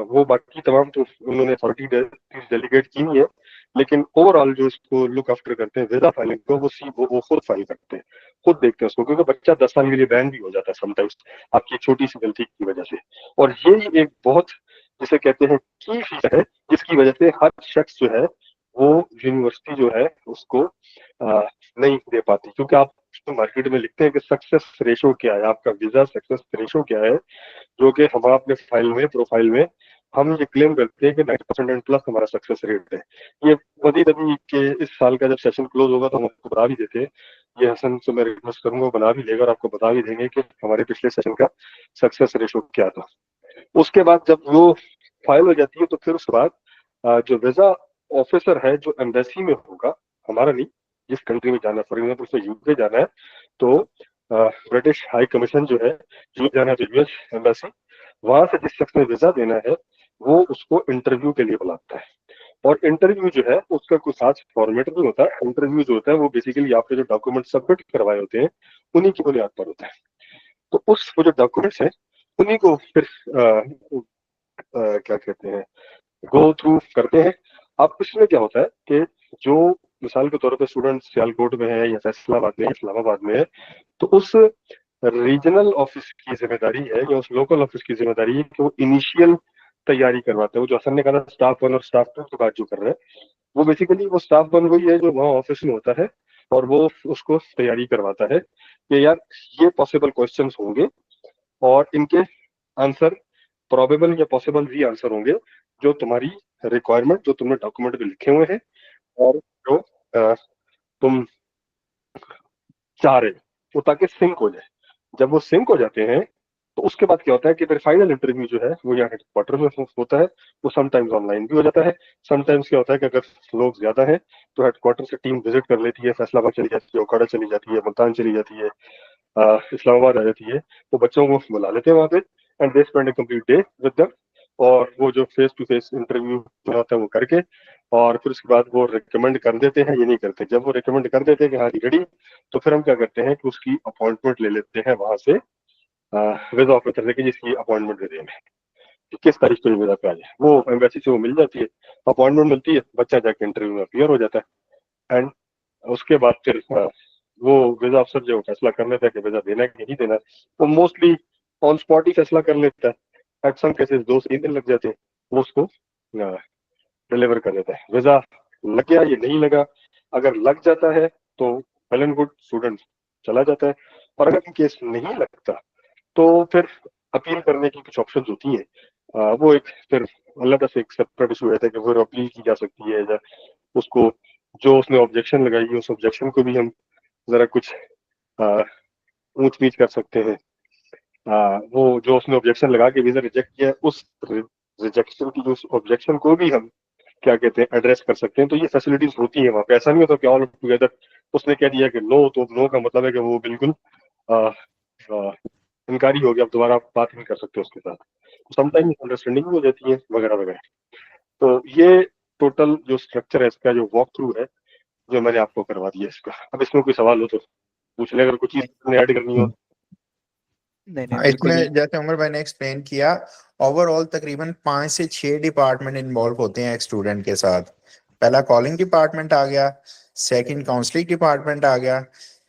वो बाकी तमाम तो उन्होंने अथॉरिटी डेलीगेट की हुई है, लेकिन ओवरऑल जो इसको लुक आफ्टर करते हैं वीजा फाइलिंग को, वो खुद फाइल करते हैं, खुद देखते हैं उसको, क्योंकि बच्चा 10 साल के लिए बैन भी हो जाता है समटाइम्स आपकी छोटी सी गलती की वजह से। और ये एक बहुत जिसे कहते हैं की फीचर है जिसकी वजह से हर शख्स जो है वो यूनिवर्सिटी जो है उसको नहीं दे पाती, क्योंकि आप मार्केट में लिखते हैं कि सक्सेस रेशो क्या है, आपका वीजा सक्सेस रेशो क्या है, जो कि हम अपने फाइल में प्रोफाइल में हम ये क्लेम करते हैं कि 90% एंड प्लस हमारा सक्सेस रेट है। ये मजीद अभी के इस साल का जब सेशन क्लोज होगा तो हम आपको बता भी देते हैं, ये हसन से मैं रिक्वेस्ट करूंगा बना भी लेगा और आपको बता भी देंगे कि हमारे पिछले सेशन का सक्सेस रेशो क्या था। उसके बाद जब वो फाइल हो जाती है तो फिर उसके बाद जो वीजा ऑफिसर है जो एम्बेसी में होगा, हमारा नहीं, जिस कंट्री में जाना है, फॉर एग्जाम्पल उसमें यूके जाना है तो ब्रिटिश हाई कमीशन जो है, यूएस जाना है तो यूएस एम्बेसी, वहां से जिस शख्स ने वीजा देना है वो उसको इंटरव्यू के लिए बुलाता है। और इंटरव्यू जो है उसका कोई खास फॉर्मेट नहीं होता। इंटरव्यू जो होता है वो बेसिकली आपके जो डॉक्यूमेंट सबमिट करवाए होते हैं उन्हीं की बुनियाद पर होता है। तो उस वो जो डॉक्यूमेंट्स हैं उन्हीं को फिर क्या कहते हैं, गो थ्रू करते हैं। अब इसमें क्या होता है कि जो मिसाल के तौर पर स्टूडेंट सियालकोट में है या फैसलाबाद में, इस्लामाबाद में है, तो उस रीजनल ऑफिस की जिम्मेदारी है या उस लोकल ऑफिस की जिम्मेदारी है कि वो इनिशियल तैयारी करवाते हैं। वो जो हसन ने कहा था स्टाफ 1 और स्टाफ 2 की बात जो कर रहे हैं, वो बेसिकली वो स्टाफ 1 वही है जो वहाँ ऑफिस में होता है और वो उसको तैयारी करवाता है कि यार ये पॉसिबल क्वेश्चंस होंगे और इनके आंसर प्रोबेबल या पॉसिबल भी आंसर होंगे जो तुम्हारी रिक्वायरमेंट जो तुमने डॉक्यूमेंट में लिखे हुए हैं और जो तुम चाह रहे हो वो ताकि सिंक हो जाए। जब वो सिंक हो जाते हैं तो उसके बाद क्या होता है कि फिर फाइनल इंटरव्यू जो है वो यहाँ हेडक्वार्टर में होता है। वो समटाइम्स ऑनलाइन भी हो जाता है। समटाइम्स क्या होता है कि अगर लोग ज्यादा हैं तो हेडक्वार्टर से टीम विजिट कर लेती है, फैसलाबाद चली जाती है, ओकाड़ा चली जाती है, मुल्तान चली जाती है, इस्लामाबाद आ जाती है। तो बच्चों को बुला लेते हैं वहाँ पे and they spend A complete day with them. और वो जो फेस टू फेस इंटरव्यू होता है वो करके और फिर उसके बाद वो रिकमेंड कर देते हैं, ये नहीं करते। जब वो रिकमेंड कर देते हैं कि हाँ रेडी, तो फिर हम क्या करते हैं कि उसकी अपॉइंटमेंट ले लेते हैं वहां से वीजा ऑफिसर से कि जिसकी अपॉइंटमेंट दे दें कि किस तारीख को वीजा पे आ जाए। वो एम्बेसी से वो मिल जाती है, अपॉइंटमेंट मिलती है, बच्चा जाके इंटरव्यू में अपीयर हो जाता है एंड उसके बाद फिर वो वीजा अफसर जो फैसला कर लेता है कि वीजा देना है कि नहीं देना, वो मोस्टली ऑन स्पॉट ही फैसला कर लेता है। एट सम केसेस 2 से 3 दिन लग जाते हैं, वो उसको डिलीवर कर देता है। वीजा लग गया ये नहीं लगा, अगर लग जाता है तो वेल एंड गुड, स्टूडेंट चला जाता है। और अगर केस नहीं लगता तो फिर अपील करने की कुछ ऑप्शंस होती हैं। वो एक फिर अलग से एक सेपरेट इशू रहता है कि फिर अपील की जा सकती है या उसको जो उसने ऑब्जेक्शन लगाई है उस ऑब्जेक्शन को भी हम जरा कुछ ऊंच नीच कर सकते हैं। वो जो उसने ऑब्जेक्शन लगा के वीजा रिजेक्ट किया है उस रिजेक्शन की जो ऑब्जेक्शन को भी हम क्या कहते हैं एड्रेस कर सकते हैं। तो ये फैसिलिटीज होती है वहाँ पे। ऐसा नहीं होता कि ऑल टुगेदर उसने कह दिया कि नो तो नो का मतलब है कि वो बिल्कुल इनकारी हो गया, अब दोबारा आप बात नहीं कर सकते उसके साथ। समटाइम अंडरस्टैंडिंग हो जाती है वगैरह वगैरह। तो ये टोटल जो स्ट्रक्चर है इसका जो वॉक थ्रू है जो मैंने आपको करवा दिया इसका। अब इसमें कोई सवाल हो तो पूछ ले, अगर कुछ चीज ऐड करनी हो। नहीं नहीं हाँ, बिल्कुल ही। इसमें जैसे उमर भाई ने एक्सप्लेन किया, ओवरऑल तकरीबन 5 से 6 डिपार्टमेंट इन्वॉल्व होते हैं एक स्टूडेंट के साथ। पहला कॉलिंग डिपार्टमेंट आ गया, सेकंड काउंसलिंग डिपार्टमेंट आ गया,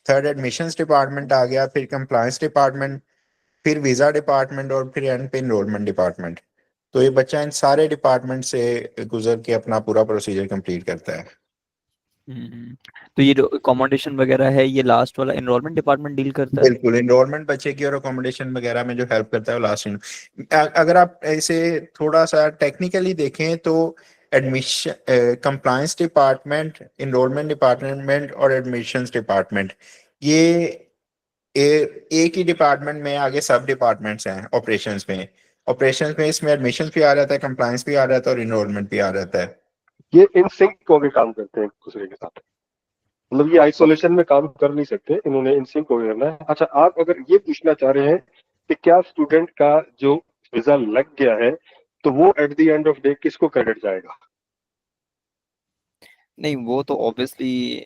थर्ड एडमिशंस डिपार्टमेंट आ गया, फिर कंप्लायंस डिपार्टमेंट, फिर वीजा डिपार्टमेंट और फिर एंड पे एनरोलमेंट डिपार्टमेंट। तो ये बच्चा इन सारे डिपार्टमेंट से गुजर के अपना पूरा प्रोसीजर कंप्लीट करता है। हम्म। तो ये जो अकोमोडेशन वगैरह है ये लास्ट वाला एनरोलमेंट डिपार्टमेंट डील करता है। बिल्कुल, एनरोलमेंट बच्चे की और अकोमोडेशन वगैरह में जो हेल्प करता है वो लास्ट इन। अगर आप ऐसे थोड़ा सा टेक्निकली देखें तो admission, compliance department, enrolment department और एडमिशंस डिपार्टमेंट, ये एक ही डिपार्टमेंट में आगे सब डिपार्टमेंट्स हैं ऑपरेशंस में। ऑपरेशंस में इसमें एडमिशंस भी आ जाता है, कंप्लायंस भी आ जाता है और एनरोलमेंट भी आ जाता है। ये इन सिंक होकर काम करते हैं एक दूसरे के साथ, मतलब ये आइसोलेशन में काम कर नहीं सकते, इन्होंने इन सिंक होकर करना है। अच्छा, आप अगर ये पूछना चाह रहे हैं कि क्या स्टूडेंट का जो वीजा लग गया है तो वो at the end of day किसको क्रेडिट जाएगा? नहीं वो तो ऑब्वियसली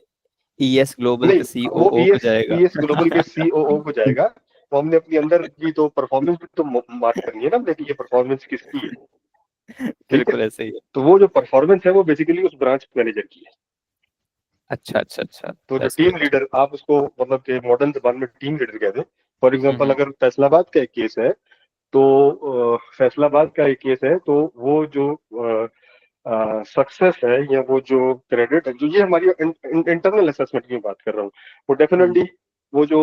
ईएस ग्लोबल नहीं, के वो सीओओ को जाएगा। ईएस ग्लोबल के सीओओ को जाएगा। वो हमने अपनी अंदर की तो परफॉर्मेंस भी तो मार्क करनी है ना हमने कि ये परफॉर्मेंस किसकी है। ठीक है, बिल्कुल ऐसे ही है। तो वो जो परफॉर्मेंस है वो बेसिकली उस ब्रांच मैनेजर की है। अच्छा अच्छा अच्छा। तो जो दैट्स टीम ग्रेट। लीडर आप उसको मतलब के मॉडर्न जबान में टीम लीडर कहते हैं। फॉर एग्जांपल अगर फैसलाबाद का एक केस है तो फैसलाबाद का एक केस है तो वो जो सक्सेस है या वो जो क्रेडिट है, जो ये हमारी इंटरनल असेसमेंट की बात कर रहा हूँ, वो डेफिनेटली वो जो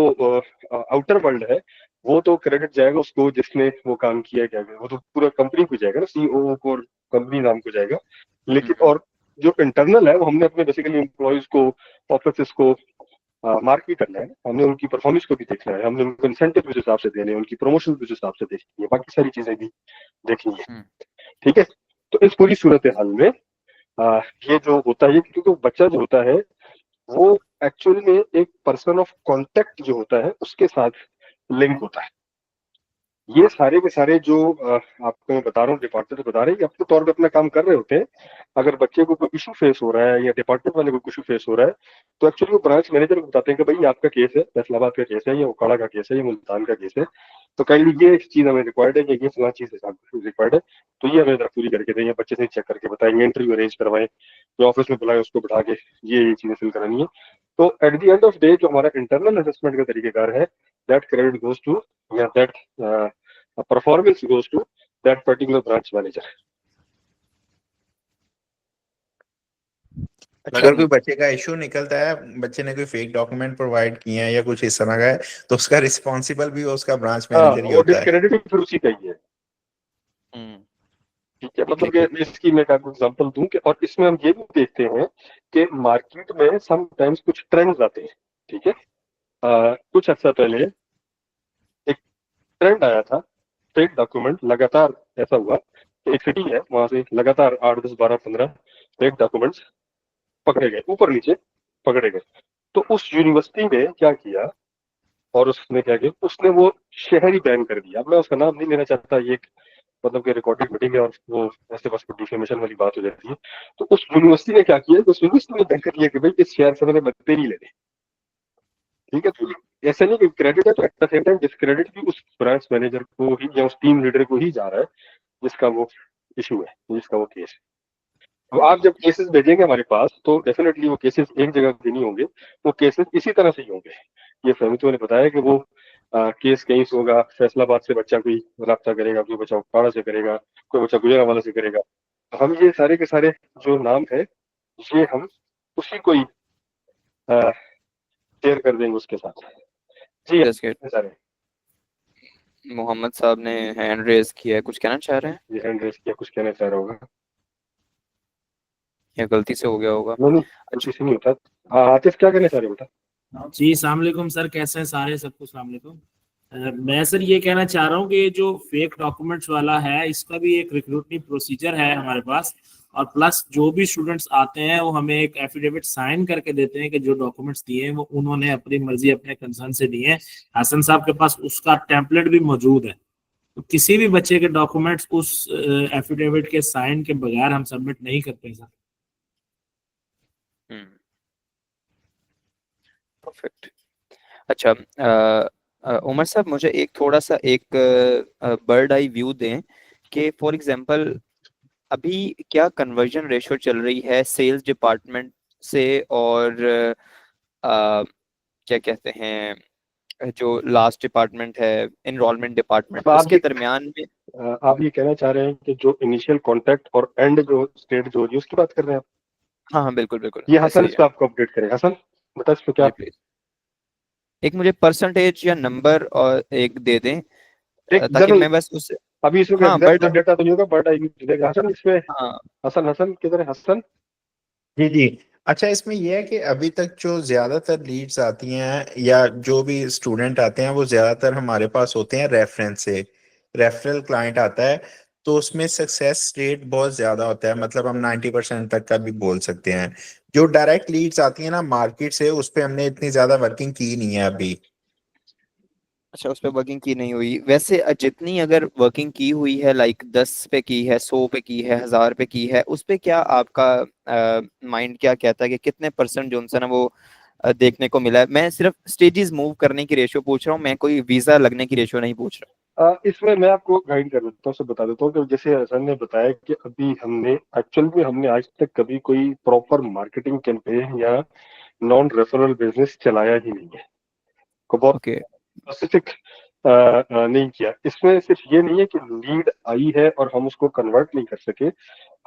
आउटर वर्ल्ड है वो तो क्रेडिट जाएगा उसको जिसने वो काम किया, क्या वो तो पूरा कंपनी को जाएगा ना, सीईओ को और कंपनी नाम को जाएगा। लेकिन और जो इंटरनल है वो हमने अपने बेसिकली एम्प्लॉयज को, ऑफिस को मार्क भी करना है, हमने उनकी परफॉर्मेंस को भी देखना है, हमने उनको इंसेंटिव उस हिसाब से देने हैं, उनकी प्रमोशन उस हिसाब से देखनी है, बाकी सारी चीजें भी देखनी है। ठीक है, तो इस पूरी सूरत हाल में ये जो होता है, क्योंकि बच्चा जो होता है वो एक्चुअल में एक पर्सन ऑफ कांटेक्ट जो होता है उसके साथ लिंक होता है। ये सारे के सारे जो आपको मैं बता रहा हूँ, डिपार्टमेंट बता रहे हैं कि अपने तौर पे अपना काम कर रहे होते हैं। अगर बच्चे को कोई इशू फेस हो रहा है या डिपार्टमेंट वाले को कुछ इशू फेस हो रहा है, तो एक्चुअली वो ब्रांच मैनेजर को बताते हैं कि भाई आपका केस है, फैसलाबाद का केस है, या उकाड़ा का केस है, या मुल्तान का केस है, तो काइंडली ये चीज हमें रिक्वायर्ड है, ये फला चीज रिक्वायर्ड है, तो ये हमें जरा पूरी करके दें, या बच्चे से चेक करके बताएंगे, इंटरव्यू अरेंज करवाएं, या ऑफिस में बुलाएं उसको बिठा के ये चीजें फिल करानी है। तो at the end of day जो हमारा इंटरनल असेसमेंट का तरीकेकार है, दैट क्रेडिट गोज टू, या that performance goes to that particular branch manager. अगर कोई बच्चे का इशू निकलता है, बच्चे ने कोई फेक डॉक्यूमेंट प्रोवाइड किए हैं या कुछ इस तरह का है, तो उसका रिस्पॉन्सिबल भी उसका ब्रांच मैनेजर ही और होता है। डिस्क्रेडिट फिर उसी का ही है। ठीक है, मतलब कि इसकी मैं आपको एग्जांपल दूं कि, और इसमें हम ये भी देखते हैं कि मार्केट में समटाइम्स कुछ ट्रेंड्स आते हैं। ठीक है, कुछ अर्सा पहले एक ट्रेंड आया था फेक डॉक्यूमेंट, लगातार ऐसा हुआ कि एक सिटी है वहां से लगातार 8, 10, 12, 15 फेक डॉक्यूमेंट्स पकड़े गए, ऊपर नीचे पकड़े गए। तो उस यूनिवर्सिटी ने क्या किया, और उसने क्या किया, उसने वो शहर ही बैन कर दिया। अब मैं उसका नाम नहीं लेना चाहता, ये मतलब कि रिकॉर्डेड मीटिंग है और वो ऐसे बस डिफेमेशन वाली बात हो जाती है। तो उस यूनिवर्सिटी ने क्या किया, उस यूनिवर्सिटी ने बैन कर दिया कि भाई इस शहर से मैंने बच्चे नहीं लेने। ठीक है, तो ऐसा नहीं कि क्रेडिट है, तो at the same time discredit भी उस ब्रांच मैनेजर को ही या उस टीम लीडर को ही जा रहा है जिसका वो इशू है, जिसका वो केस है। तो आप जब केसेस भेजेंगे हमारे पास, तो डेफिनेटली वो केसेस एक जगह के नहीं होंगे, वो केसेस इसी तरह से ही होंगे। ये फहमित ने बताया कि वो केस कहीं से होगा, फैसलाबाद से बच्चा कोई रब्ता करेगा, कोई बच्चा उपाड़ा से करेगा, कोई बच्चा गुजरांवाला से करेगा। तो हम ये सारे के सारे जो नाम है, ये हम उसी को ही शेयर कर देंगे उसके साथ। जी सारे मोहम्मद साहब ने हैंड रेज किया है, कुछ कहना चाह रहे हैं ये हैंड रेस किया, कुछ कहना चाह रहा होगा। या गलती से हो गया होगा? नहीं, अच्छा, गलती से नहीं होता। आतिफ क्या कहना चाह रहे हो बेटा? जी अस्सलाम वालेकुम सर, कैसे हैं सारे, सबको अस्सलाम वालेकुम। मैं सर ये कहना चाह रहा हूँ कि जो फेक डॉक्यूमेंट्स वाला है, इसका भी एक रिक्रूटिंग प्रोसीजर है हमारे पास। और प्लस जो भी स्टूडेंट्स आते हैं वो हमें एक एफिडेविट साइन करके देते हैं कि जो डॉक्यूमेंट्स दिए हैं वो उन्होंने अपनी मर्जी, अपने कंसर्न से दिए हैं। हसन साहब के पास उसका टेम्पलेट भी मौजूद है। तो किसी भी बच्चे के डॉक्यूमेंट्स उस एफिडेविट के साइन के बगैर हम सबमिट नहीं करते सर। परफेक्ट। अच्छा, उमर साहब मुझे एक थोड़ा सा एक बर्ड आई व्यू दें कि फॉर एग्जांपल अभी क्या कन्वर्जन रेशो चल रही है सेल्स डिपार्टमेंट से और क्या कहते हैं जो लास्ट डिपार्टमेंट है इनरोलमेंट डिपार्टमेंट, उसके दरमियान में आप ये कहना चाह रहे हैं कि जो इनिशियल कांटेक्ट और एंड जो स्टेट जो होगी उसकी बात कर रहे हैं आप? हाँ हाँ बिल्कुल बिल्कुल, ये ऐसे हसन ही इस है। पे आपको अपडेट करें। हसन बता इस पे क्या। जी प्लीज, एक मुझे परसेंटेज या नंबर और एक दे दें एक ताकि जनरल, मैं बस उससे, अभी इसमें हाँ बट, एग्जैक्ट डेटा तो नहीं होगा, बट आई हसन इसमें। हाँ हसन, हसन किधर है हसन? जी जी। अच्छा, इसमें यह है कि अभी तक जो ज्यादातर लीड्स आती हैं या जो भी स्टूडेंट आते हैं वो ज्यादातर हमारे पास होते हैं रेफरेंस से। रेफरल क्लाइंट आता है तो उसमें सक्सेस रेट बहुत ज्यादा होता है, मतलब हम 90% तक का भी बोल सकते हैं। जो डायरेक्ट लीड्स आती है ना मार्केट से, उस पे हमने इतनी ज्यादा वर्किंग की नहीं है अभी। अच्छा, उस पर वर्किंग की नहीं हुई वैसे, जितनी अगर वर्किंग की हुई है लाइक 10 पे की है, 100 पे की है, 1000 पे की है, उस पे क्या आपका माइंड क्या कहता है कि कितने परसेंट जो उनसे ना वो देखने को मिला है? मैं सिर्फ स्टेजेस मूव करने की रेशियो पूछ रहा हूँ, मैं कोई वीजा लगने की रेशियो नहीं पूछ रहा। इसमें मैं आपको गाइड कर देता हूँ, सब बता देता हूँ कि जैसे हसन ने बताया कि अभी हमने एक्चुअल में हमने आज तक कभी कोई प्रॉपर मार्केटिंग कैंपेन या नॉन रेफरल बिजनेस चलाया ही नहीं है, को बहुत ओके, स्पेसिफिक नहीं किया। इसमें सिर्फ ये नहीं है कि लीड आई है और हम उसको कन्वर्ट नहीं कर सके,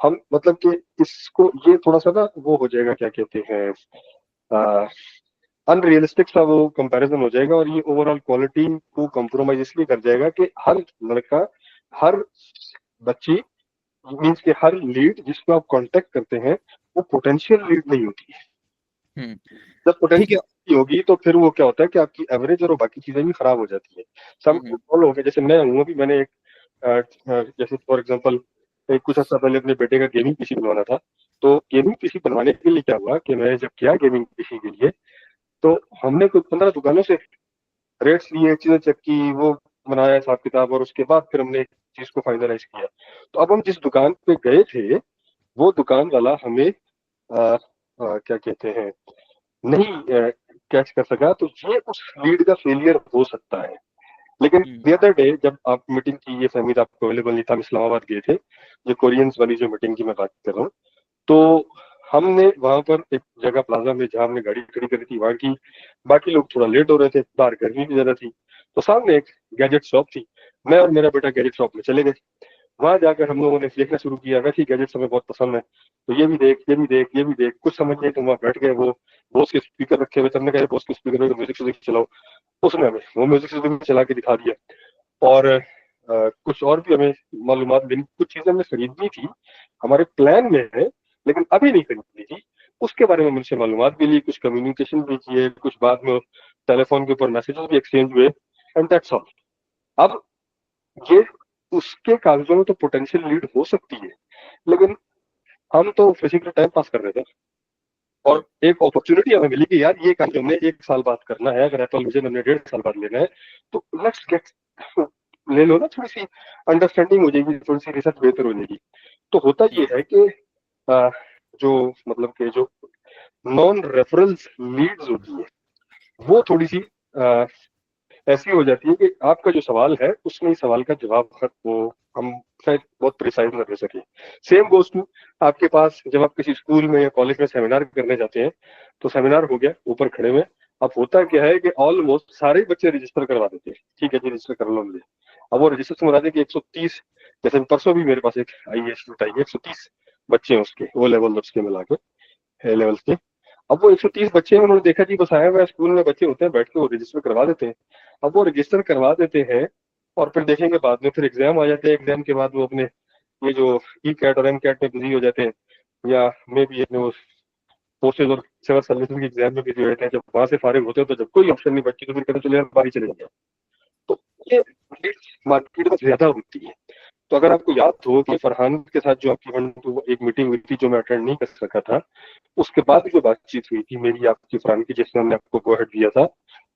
हम मतलब कि इसको ये थोड़ा सा ना वो हो जाएगा, क्या कहते हैं, अनरियलिस्टिक सा वो कंपैरिजन हो जाएगा और ये ओवरऑल क्वालिटी को कंप्रोमाइज इसलिए कर जाएगा कि हर लड़का, हर बच्ची, मींस के हर लीड जिसको आप कांटेक्ट करते हैं वो पोटेंशियल लीड नहीं होती है। जब ठीक है। पोटेंशियल होगी तो फिर वो क्या होता है कि आपकी एवरेज और बाकी चीजें भी खराब हो जाती है। सब फॉलो हो गए, जैसे मैं हूँ अभी, मैंने एक जैसे फॉर एग्जांपल एक कुछ अर्सा पहले अपने बेटे का गेमिंग पीसी बनवाना था, तो गेमिंग पीसी बनवाने के लिए क्या हुआ कि मैं जब गया गेमिंग पीसी के लिए तो हमने कुछ 15 दुकानों से रेट्स लिए, चीजें चेक की, वो बनाया हिसाब किताब, और उसके बाद फिर हमने एक चीज को फाइनलाइज किया। तो अब हम जिस दुकान पे गए थे वो दुकान वाला हमें क्या कहते हैं नहीं कैच कर सका, तो ये उस लीड का फेलियर हो सकता है। लेकिन द अदर डे जब आप मीटिंग की, ये फहमीद आपको अवेलेबल नहीं था, हम इस्लामाबाद गए थे, जो कोरियंस वाली जो मीटिंग की मैं बात कर रहा हूँ, तो हमने वहां पर एक जगह प्लाजा में जहां हमने गाड़ी खड़ी करी थी वहां की, बाकी लोग थोड़ा लेट हो रहे थे, बाहर गर्मी भी ज्यादा थी, तो सामने एक गैजेट शॉप थी, मैं और मेरा बेटा गैजेट शॉप में चले गए। वहां जाकर हम लोगों ने देखना शुरू किया, वैसे गैजेट्स हमें बहुत पसंद है, तो ये भी देख, ये भी देख, ये भी देख, कुछ समझ नहीं तो वहां बैठ गए। वो बोस के स्पीकर रखे हुए थे, हमने कहा बोस के स्पीकर में म्यूजिक म्यूजिक चलाओ, उसने हमें वो म्यूजिक म्यूजिक चला के दिखा दिया। और कुछ और भी हमें मालूमात लेनी, कुछ चीजें हमने खरीदनी थी, हमारे प्लान में है लेकिन अभी नहीं खरीदनी थी, उसके बारे में मुझसे मालूमात भी ली, कुछ कम्युनिकेशन भी किए, कुछ बाद में टेलीफोन के ऊपर मैसेजेस भी एक्सचेंज हुए, एंड दैट्स ऑल। अब ये उसके कागजों में तो पोटेंशियल लीड हो सकती है, लेकिन हम तो फिजिकली टाइम पास कर रहे थे और एक अपॉर्चुनिटी हमें मिली कि यार ये काम हमने 1 साल बाद करना है, अगर एप्पल विजन हमने 1.5 साल बाद लेना है तो लेट्स गेट, ले लो ना, थोड़ी सी अंडरस्टैंडिंग हो जाएगी, थोड़ी सी रिसर्च बेहतर हो जाएगी। तो होता ये है कि जो मतलब कि जो नॉन रेफरेंस लीड्स होती है वो थोड़ी सी ऐसी हो जाती है कि आपका जो सवाल है उसमें सवाल का जवाब वो हम शायद बहुत प्रिसाइज न दे सके। सेम गोज टू आपके पास जब आप किसी स्कूल में या कॉलेज में सेमिनार करने जाते हैं, तो सेमिनार हो गया ऊपर खड़े हुए, अब होता क्या है कि ऑलमोस्ट सारे बच्चे रजिस्टर करवा देते हैं, ठीक है जी रजिस्टर कर लो मुझे। अब वो रजिस्टर से मुराद है कि 130, जैसे परसों भी मेरे पास एक IAS स्टूडेंट आई है, 130 बच्चे हैं उसके, वो लेवल के मिला के लेवल के। अब वो 130 बच्चे हैं, उन्होंने देखा जी बस आया हुआ स्कूल में बच्चे होते हैं, बैठ के वो रजिस्टर करवा देते हैं। अब वो रजिस्टर करवा देते हैं और फिर देखेंगे बाद में, फिर एग्जाम आ जाते हैं, एग्जाम के बाद वो अपने ये जो E-CAT और M-CAT में बिजी हो जाते हैं, या मे भी अपने वो फोर्सेज और सिविल सर्विसेज के एग्जाम में बिजी हो जाते हैं। जब वहां से फारिग होते हैं तो जब कोई ऑप्शन नहीं बची तो फिर कहते चले यार बाहर ही चले जाएंगे। तो ये मार्केट में ज्यादा होती है। तो अगर आपको याद हो कि फरहान के साथ जो आपकी एक मीटिंग हुई थी जो मैं अटेंड नहीं कर सका था, उसके बाद जो बातचीत हुई थी मेरी आपकी फरहान की, जिसमें हमने आपको गो अहेड दिया था,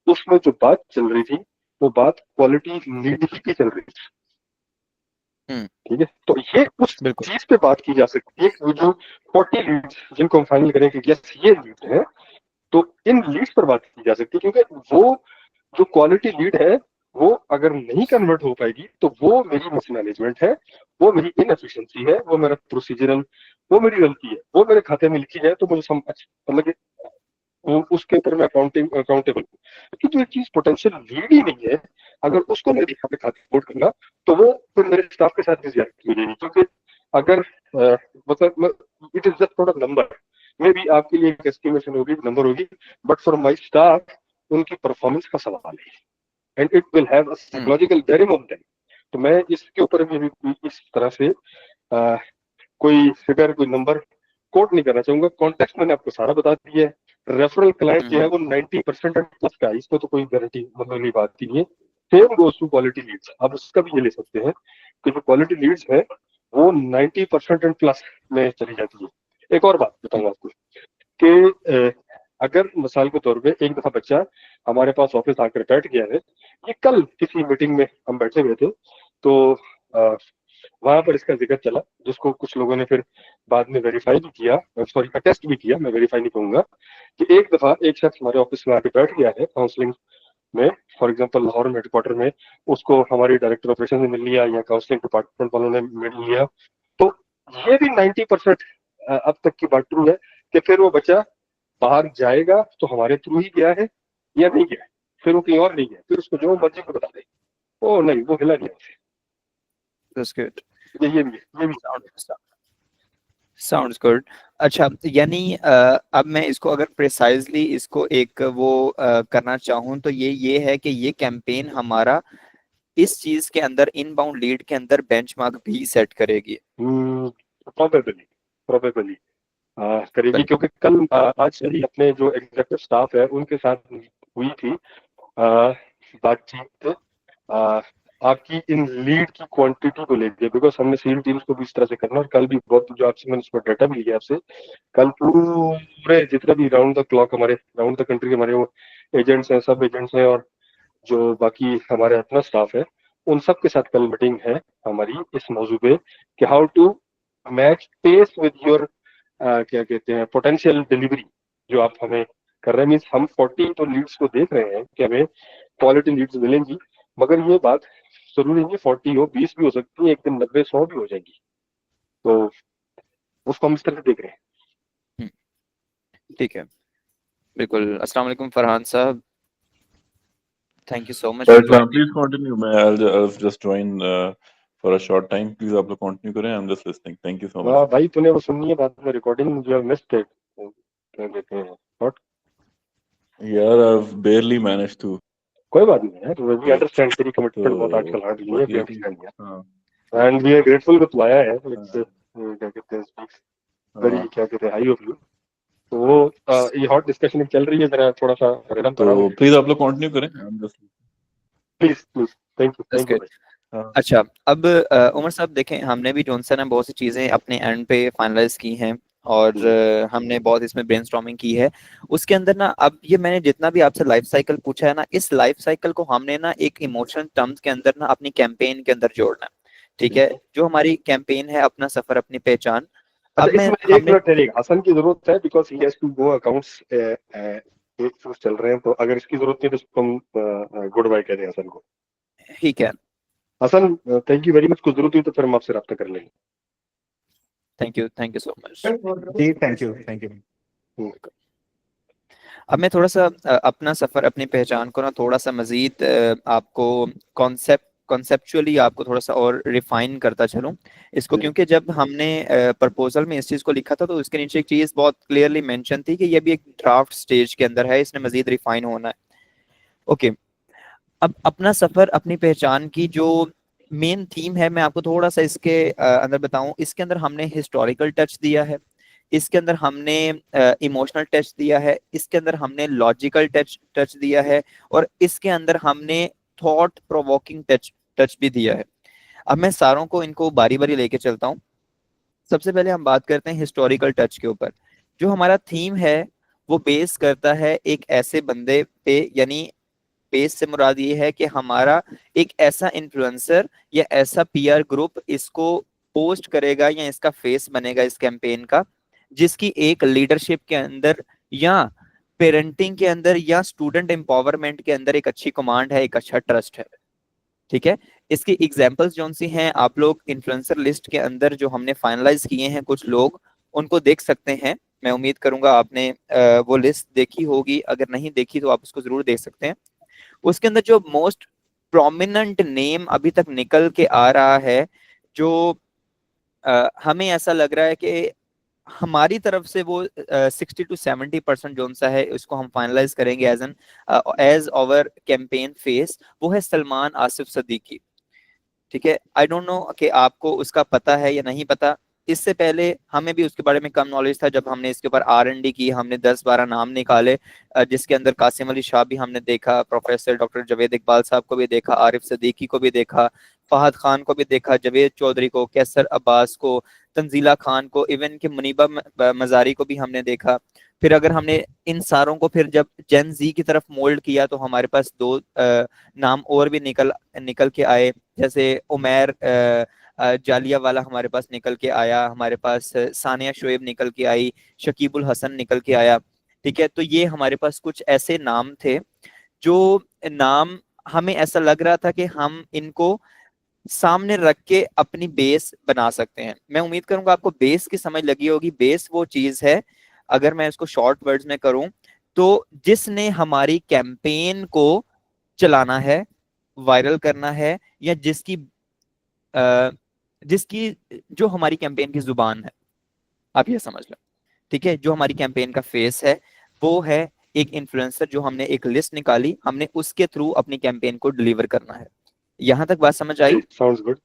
उसमें जो बात चल रही थी वो बात क्वालिटी लीड की चल रही थी। ठीक है, तो ये उस चीज पे बात की जा सकती है कि जो 40 लीड्स जिनको हम फाइनल करें कि यस ये लीड है, तो इन लीड्स पर बात की जा सकती है, क्योंकि वो जो क्वालिटी लीड है वो अगर नहीं कन्वर्ट हो पाएगी तो वो मेरी मिसमैनेजमेंट है, वो मेरी इनएफिशिएंसी है, वो मेरा प्रोसीजरल, वो मेरी गलती है, वो मेरे खाते में लिखी है, तो मुझे मतलब कि उसके ऊपर मैं अकाउंटेबल हूँ। क्योंकि जो एक चीज पोटेंशियल लीड ही नहीं है, अगर उसको मेरे खाते रिपोर्ट करना तो वो फिर मेरे स्टाफ के साथ भी ज्यादा हो जाएगी, क्योंकि अगर मतलब it is just not a number, may be आपके लिए एक एस्टिमेशन होगी, नंबर होगी, बट फॉर माई स्टाफ उनकी परफॉर्मेंस का सवाल है, and it will have a psychological bearing on them. तो मैं इसके ऊपर भी इस तरह से कोई फिगर, कोई नंबर कोट नहीं करना चाहूंगा। कॉन्टेक्स्ट मैंने आपको सारा बता दिया है। रेफरल क्लाइंट जो है वो 90% प्लस का है, इसमें तो कोई गारंटी मतलब नहीं, बात ही नहीं है। Same goes to quality Leeds, आप उसका भी ये ले सकते हैं कि जो क्वालिटी लीड्स है वो 90% एंड प्लस में चली जाती है। एक और बात बताऊंगा आपको कि अगर मिसाल के तौर पे एक दफा बच्चा हमारे पास ऑफिस आकर बैठ गया है, ये कल किसी मीटिंग में हम बैठे हुए थे, तो वहां पर इसका जिक्र चला, जिसको कुछ लोगों ने फिर बाद में वेरीफाई भी किया, सॉरी अटेस्ट भी किया, मैं वेरीफाई नहीं कहूंगा, कि एक दफा एक शख्स हमारे ऑफिस में आके बैठ गया है काउंसलिंग में, फॉर एग्जांपल लाहौर में हेडक्वार्टर में, उसको हमारी डायरेक्टर ऑपरेशन ने मिल लिया या काउंसलिंग डिपार्टमेंट वालों ने मिल लिया, तो ये भी 90% अब तक की बात ट्रू है कि फिर वो बच्चा बाहर जाएगा तो हमारे थ्रू ही गया है या नहीं गया, फिर वो कहीं और नहीं गया, फिर उसको जो मर्जी को बता दे, ओ नहीं वो हिला नहीं। That's good. ये भी साउंड्स गुड। अच्छा, यानी अब मैं इसको अगर प्रिसाइजली इसको एक वो करना चाहूँ तो ये है कि ये कैंपेन हमारा इस चीज के अंदर इनबाउंड लीड के अंदर बेंचमार्क भी सेट करेगी। प्रोबेबली प्रोबेबली करेगी, बिल्कुल। क्योंकि कल आज ही अपने जो एग्जीक्यूटिव स्टाफ है उनके साथ हुई थी बातचीत आपकी इन लीड की क्वांटिटी को लेके, बिकॉज हमने सेल टीम्स को भी इस तरह से करना, और कल भी बहुत जो आपसे मैंने उस पर डाटा भी लिया आपसे, कल पूरे जितने भी राउंड द क्लॉक हमारे राउंड द कंट्री के हमारे वो एजेंट्स हैं, सब एजेंट्स हैं, और जो बाकी हमारे अपना स्टाफ है, उन सब के साथ कल मीटिंग है हमारी इस मौजू पे कि how to match pace with your क्या कहते हैं पोटेंशियल डिलीवरी जो आप हमें कर रहे हैं। मीन्स हम 40 तो लीड्स को देख रहे हैं कि हमें क्वालिटी लीड्स मिलेंगी, मगर ये बात जरूरी नहीं है 40 हो, 20 भी हो सकती है, एक दिन 90 100 भी हो जाएगी, तो उसको हम इस तरह से देख रहे हैं। ठीक है, बिल्कुल। अस्सलाम वालेकुम फरहान साहब, thank you so much Sir, for joining. please continue. I'll just join for a short time. Please, आप लोग continue करें. I'm just listening. Thank you so much. वाह भाई, तूने वो सुननी है बात में रिकॉर्डिंग, जो मिस्ड इट, क्या कहते हैं व्हाट, यार, I've barely managed to. कोई बात नहीं है, वी अंडरस्टैंड, तेरी कमिटमेंट बहुत तो आजकल हार्ड नहीं है, बट वी ये कि अंडरस्टैंड यार, हाँ एंड वी आर ग्रेटफुल कि तू आया है, इट्स हाँ क्या कहते हैं स्पीक्स वेरी हाँ क्या कहते हैं हाई ऑफ यू। तो वो ये हॉट डिस्कशन चल रही है, जरा थोड़ा सा रिदम बनाओ, तो प्लीज आप लोग कंटिन्यू करें. I'm just please please, thank that's you good. भाई। हाँ अच्छा, अब उमर साहब देखें, हमने भी जॉनसन है बहुत सी चीज़ें अपने एंड पे फाइनलाइज की हैं, और हमने बहुत इसमें ब्रेनस्टॉर्मिंग की है। उसके अंदर ना, अब ये मैंने जितना भी आपसे लाइफ साइकिल पूछा है ना, इस लाइफ साइकिल को हमने ना एक इमोशन टर्म्स के अंदर ना अपनी कैंपेन के अंदर जोड़ना है। ठीक है, जो हमारी कैंपेन है, अपना सफर अपनी पहचान। अच्छा, अब मैं इसमें एक हमने मिनट ठहरिएगा, हसन की जरूरत है, because he has to go accounts issues चल रहे हैं, तो अगर इसकी जरूरत नहीं तो इसको हम गुड बाय कह दें हसन को। ठीक है, Hasan, thank you very much, कुछ जरूरत हुई तो फिर हम आपसे रब्ता कर लेंगे। Thank you so much. जी, थैंक यू। अब मैं थोड़ा सा अपना सफर अपनी पहचान को ना थोड़ा सा मजीद आपको कॉन्सेप्चुअली आपको थोड़ा सा और रिफाइन करता चलूं इसको, क्योंकि जब हमने प्रपोजल में इस चीज को लिखा था तो उसके नीचे एक चीज बहुत क्लियरली मेंशन थी कि ये भी एक ड्राफ्ट स्टेज के अंदर है, इसने मजीद रिफाइन होना है। ओके, अब अपना सफर अपनी पहचान की जो मेन थीम है, मैं आपको थोड़ा सा इसके अंदर बताऊं। इसके अंदर हमने हिस्टोरिकल टच दिया है, इसके अंदर हमने इमोशनल टच दिया है, इसके अंदर हमने लॉजिकल टच दिया है, और इसके अंदर हमने थॉट प्रोवोकिंग टच भी दिया है। अब मैं सारों को इनको बारी बारी लेके चलता हूँ। सबसे पहले हम बात करते हैं हिस्टोरिकल टच के ऊपर। जो हमारा थीम है वो बेस करता है एक ऐसे बंदे पे, यानी बेस से मुराद ये है कि हमारा एक ऐसा इन्फ्लुएंसर या ऐसा पीआर ग्रुप इसको पोस्ट करेगा या इसका फेस बनेगा इस कैंपेन का, जिसकी एक लीडरशिप के अंदर या पेरेंटिंग के अंदर या स्टूडेंट एम्पावरमेंट के अंदर एक अच्छी कमांड है, एक अच्छा ट्रस्ट है। ठीक है, इसकी एग्जांपल्स जो सी हैं, आप लोग इन्फ्लुएंसर लिस्ट के अंदर जो हमने फाइनलाइज किए हैं कुछ लोग, उनको देख सकते हैं। मैं उम्मीद करूंगा आपने वो लिस्ट देखी होगी, अगर नहीं देखी तो आप उसको जरूर देख सकते हैं। उसके अंदर जो मोस्ट प्रोमिनेंट नेम अभी तक निकल के आ रहा है, जो हमें ऐसा लग रहा है कि हमारी तरफ से वो 60 to 70% जो सा है उसको हम फाइनलाइज करेंगे एज आवर कैंपेन फेस, वो है सलमान आसिफ सदीकी। ठीक है, आई डोंट नो कि आपको उसका पता है या नहीं पता। इससे पहले हमें भी उसके बारे में कम नॉलेज था। जब हमने इसके ऊपर R&D की, हमने 10-12 नाम निकाले, जिसके अंदर कासिम अली शाह भी हमने देखा, प्रोफेसर डॉक्टर जावेद इकबाल साहब को भी देखा, आरिफ सदीकी को भी देखा, फहद खान को भी देखा, जावेद चौधरी को, कैसर अब्बास को, तंजीला खान को, इवन के मुनीबा मजारी को भी हमने देखा। फिर अगर हमने इन सारों को फिर जब जेन जी की तरफ मोल्ड किया तो हमारे पास दो नाम और भी निकल निकल के आए, जैसे उमैर जालिया वाला हमारे पास निकल के आया, हमारे पास सानिया शोएब निकल के आई, शकीबुल हसन निकल के आया। ठीक है, तो ये हमारे पास कुछ ऐसे नाम थे जो नाम हमें ऐसा लग रहा था कि हम इनको सामने रख के अपनी बेस बना सकते हैं। मैं उम्मीद करूंगा आपको बेस की समझ लगी होगी। बेस वो चीज है, अगर मैं इसको शॉर्ट वर्ड्स में करूं, तो जिसने हमारी कैंपेन को चलाना है, वायरल करना है, या जिसकी जिसकी जो हमारी कैंपेन की जुबान है। आप ये समझ लो, ठीक है। जो हमारी कैंपेन का फेस है वो है एक इन्फ्लुएंसर, जो हमने एक लिस्ट निकाली, हमने उसके थ्रू अपनी कैंपेन को डिलीवर करना है। यहाँ तक बात समझ आई? Sounds good.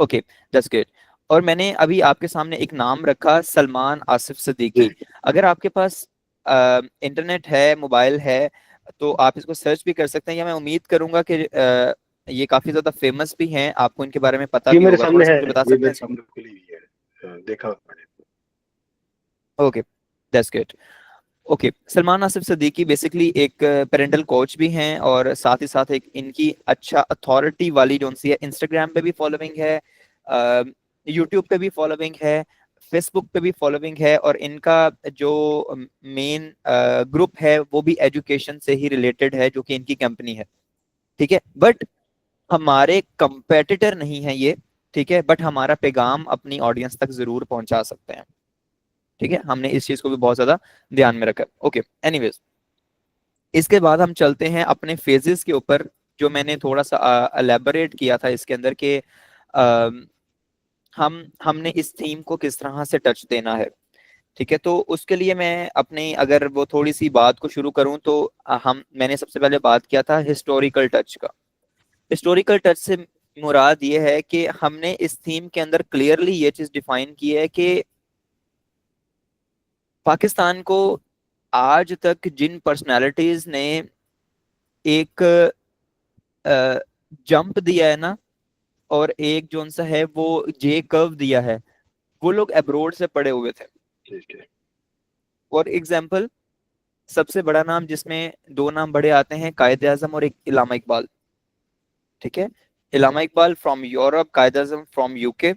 Okay, that's good. और मैंने अभी आपके सामने एक नाम रखा, सलमान आसिफ सिद्दीकी। अगर आपके पास इंटरनेट है, मोबाइल है, तो आप इसको सर्च भी कर सकते हैं, या मैं उम्मीद करूंगा कि ये काफी ज्यादा फेमस भी हैं, आपको इनके बारे में पता ये भी मेरे होगा। सामने थोड़ा सा है, मुझे बता ये सकते मेरे हैं? सामने खुली हुई है, देखा मैंने। Okay, that's good. Okay, Salman Asif Siddiqui basically एक पेरेंटल कोच भी हैं, और साथ ही साथ एक इनकी अच्छा अथॉरिटी वाली जो सी है, इंस्टाग्राम पे भी फॉलोइंग है, यूट्यूब पे भी फॉलोइंग है, फेसबुक पे भी फॉलोइंग है, और इनका जो मेन ग्रुप है वो भी एजुकेशन से ही रिलेटेड है, जो कि इनकी कंपनी है, ठीक है। बट हमारे कंपेटिटर नहीं है ये, ठीक है, बट हमारा पैगाम अपनी ऑडियंस तक जरूर पहुंचा सकते हैं, ठीक है। हमने इस चीज को भी बहुत ज्यादा ध्यान में रखा। ओके, एनीवेज, इसके बाद हम चलते हैं अपने फेजेस के ऊपर, जो मैंने थोड़ा सा एलेबोरेट किया था इसके अंदर के हमने इस थीम को किस तरह से टच देना है, ठीक है। तो उसके लिए मैं अपनी अगर वो थोड़ी सी बात को शुरू करूं, तो मैंने सबसे पहले बात किया था हिस्टोरिकल टच का। हिस्टोरिकल टच से मुराद ये है कि हमने इस थीम के अंदर क्लियरली ये चीज डिफाइन की है कि पाकिस्तान को आज तक जिन पर्सनालिटीज ने एक जंप दिया है ना, और एक जोन सा है वो जे कर्व दिया है, वो लोग अब्रोड से पढ़े हुए थे। ठीक है। फॉर एग्जाम्पल, सबसे बड़ा नाम जिसमें दो नाम बड़े आते हैं, कायद आजम और एक इलामा इकबाल, ठीक है। Allama Iqbal from Europe, Quaid Azam from UK,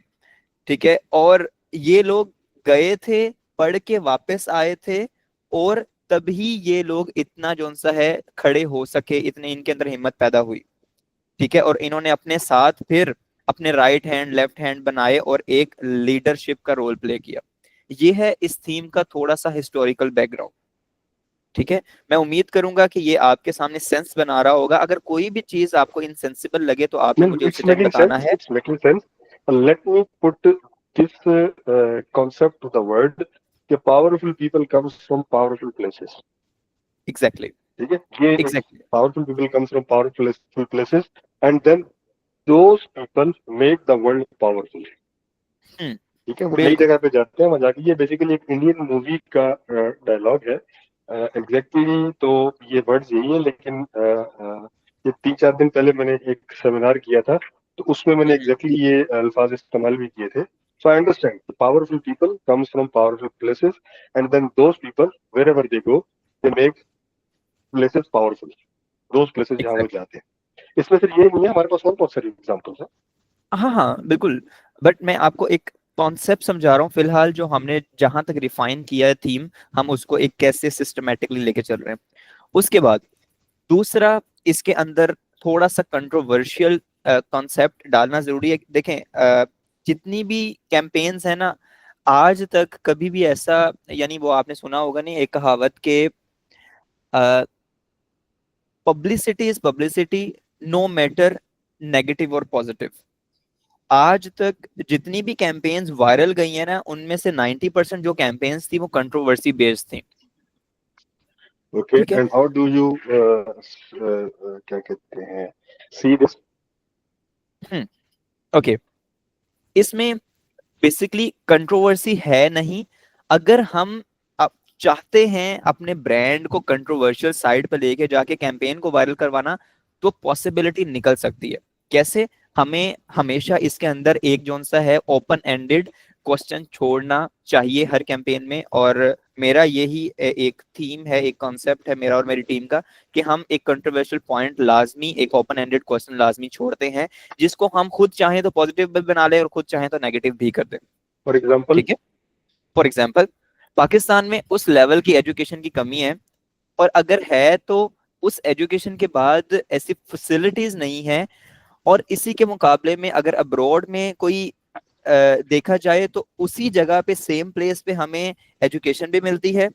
ठीक है। और ये लोग गए थे, पढ़ के वापस आए थे, और तभी ये लोग इतना जोन सा है खड़े हो सके, इतने इनके अंदर हिम्मत पैदा हुई, ठीक है। और इन्होंने अपने साथ फिर अपने राइट हैंड लेफ्ट हैंड बनाए और एक लीडरशिप का रोल प्ले किया। ये है इस थीम का थोड़ा सा हिस्टोरिकल बैकग्राउंड, ठीक है। मैं उम्मीद करूंगा कि ये आपके सामने सेंस बना रहा होगा। अगर कोई भी चीज आपको इनसेंसिबल लगे तो आपने मुझे It's उसी टाइम making बताना sense. है। It's making sense. Let me put this concept to the word. कि powerful people comes from powerful places. Exactly, ठीक है, ये exactly. powerful people comes from powerful places, and then those people make the world powerful. ठीक है, वो नई बिल्कुल। जगह पे जाते हैं, वहां जाके, ये बेसिकली एक इंडियन मूवी का डायलॉग है। एग्जैक्टली तो ये वर्ड्स यही है, लेकिन ये 3-4 दिन पहले मैंने एक सेमिनार किया था, तो उसमें मैंने एग्जैक्टली ये अल्फाज इस्तेमाल भी किए थे। So I understand powerful people comes from powerful places, and then those people wherever they go they make places powerful, those places जहाँ वो एग्जैक्टली, जाते हैं। इसमें सिर्फ ये नहीं है, हमारे पास और बहुत सारी एग्जाम्पल्स हैं। हाँ हाँ बिल्कुल। बट मैं आपको एक कॉन्सेप्ट समझा रहा हूँ फिलहाल, जो हमने जहां तक रिफाइन किया है थीम, हम उसको एक कैसे सिस्टमेटिकली लेके चल रहे हैं। उसके बाद दूसरा, इसके अंदर थोड़ा सा कंट्रोवर्शियल कॉन्सेप्ट डालना जरूरी है। देखें, जितनी भी कैंपेन्स है ना, आज तक कभी भी ऐसा, यानी वो आपने सुना होगा नहीं, एक कहावत के publicity is publicity, no matter negative और पॉजिटिव। आज तक जितनी भी कैंपेन्स वायरल गई है ना, उनमें से 90% जो कैंपेन्स थी वो कंट्रोवर्सी बेस्ड थी, ओके, ठीक है। एंड हाउ डू यू क्या कहते हैं, सी दिस? ओके, इसमें बेसिकली कंट्रोवर्सी है नहीं। अगर हम चाहते हैं अपने ब्रांड को कंट्रोवर्शियल साइड पर लेके जाके कैंपेन को वायरल करवाना, तो पॉसिबिलिटी निकल सकती है। कैसे? हमें हमेशा इसके अंदर एक जोन सा है ओपन एंडेड क्वेश्चन छोड़ना चाहिए हर कैंपेन में, और मेरा यही एक थीम है, एक कॉन्सेप्ट है मेरा और मेरी टीम का, कि हम एक कंट्रोवर्शियल पॉइंट लाजमी, एक ओपन एंडेड क्वेश्चन लाजमी छोड़ते हैं, जिसको हम खुद चाहें तो पॉजिटिव भी बना ले और खुद चाहें तो नेगेटिव भी कर दें, फॉर एग्जाम्पल? ठीक है। फॉर एग्जाम्पल, पाकिस्तान में उस लेवल की एजुकेशन की कमी है, और अगर है तो उस एजुकेशन के बाद ऐसी फैसिलिटीज नहीं है। और इसी के मुकाबले में अगर अब्रॉड में कोई देखा जाए, तो उसी जगह पे सेम प्लेस पे हमें एजुकेशन भी मिलती है,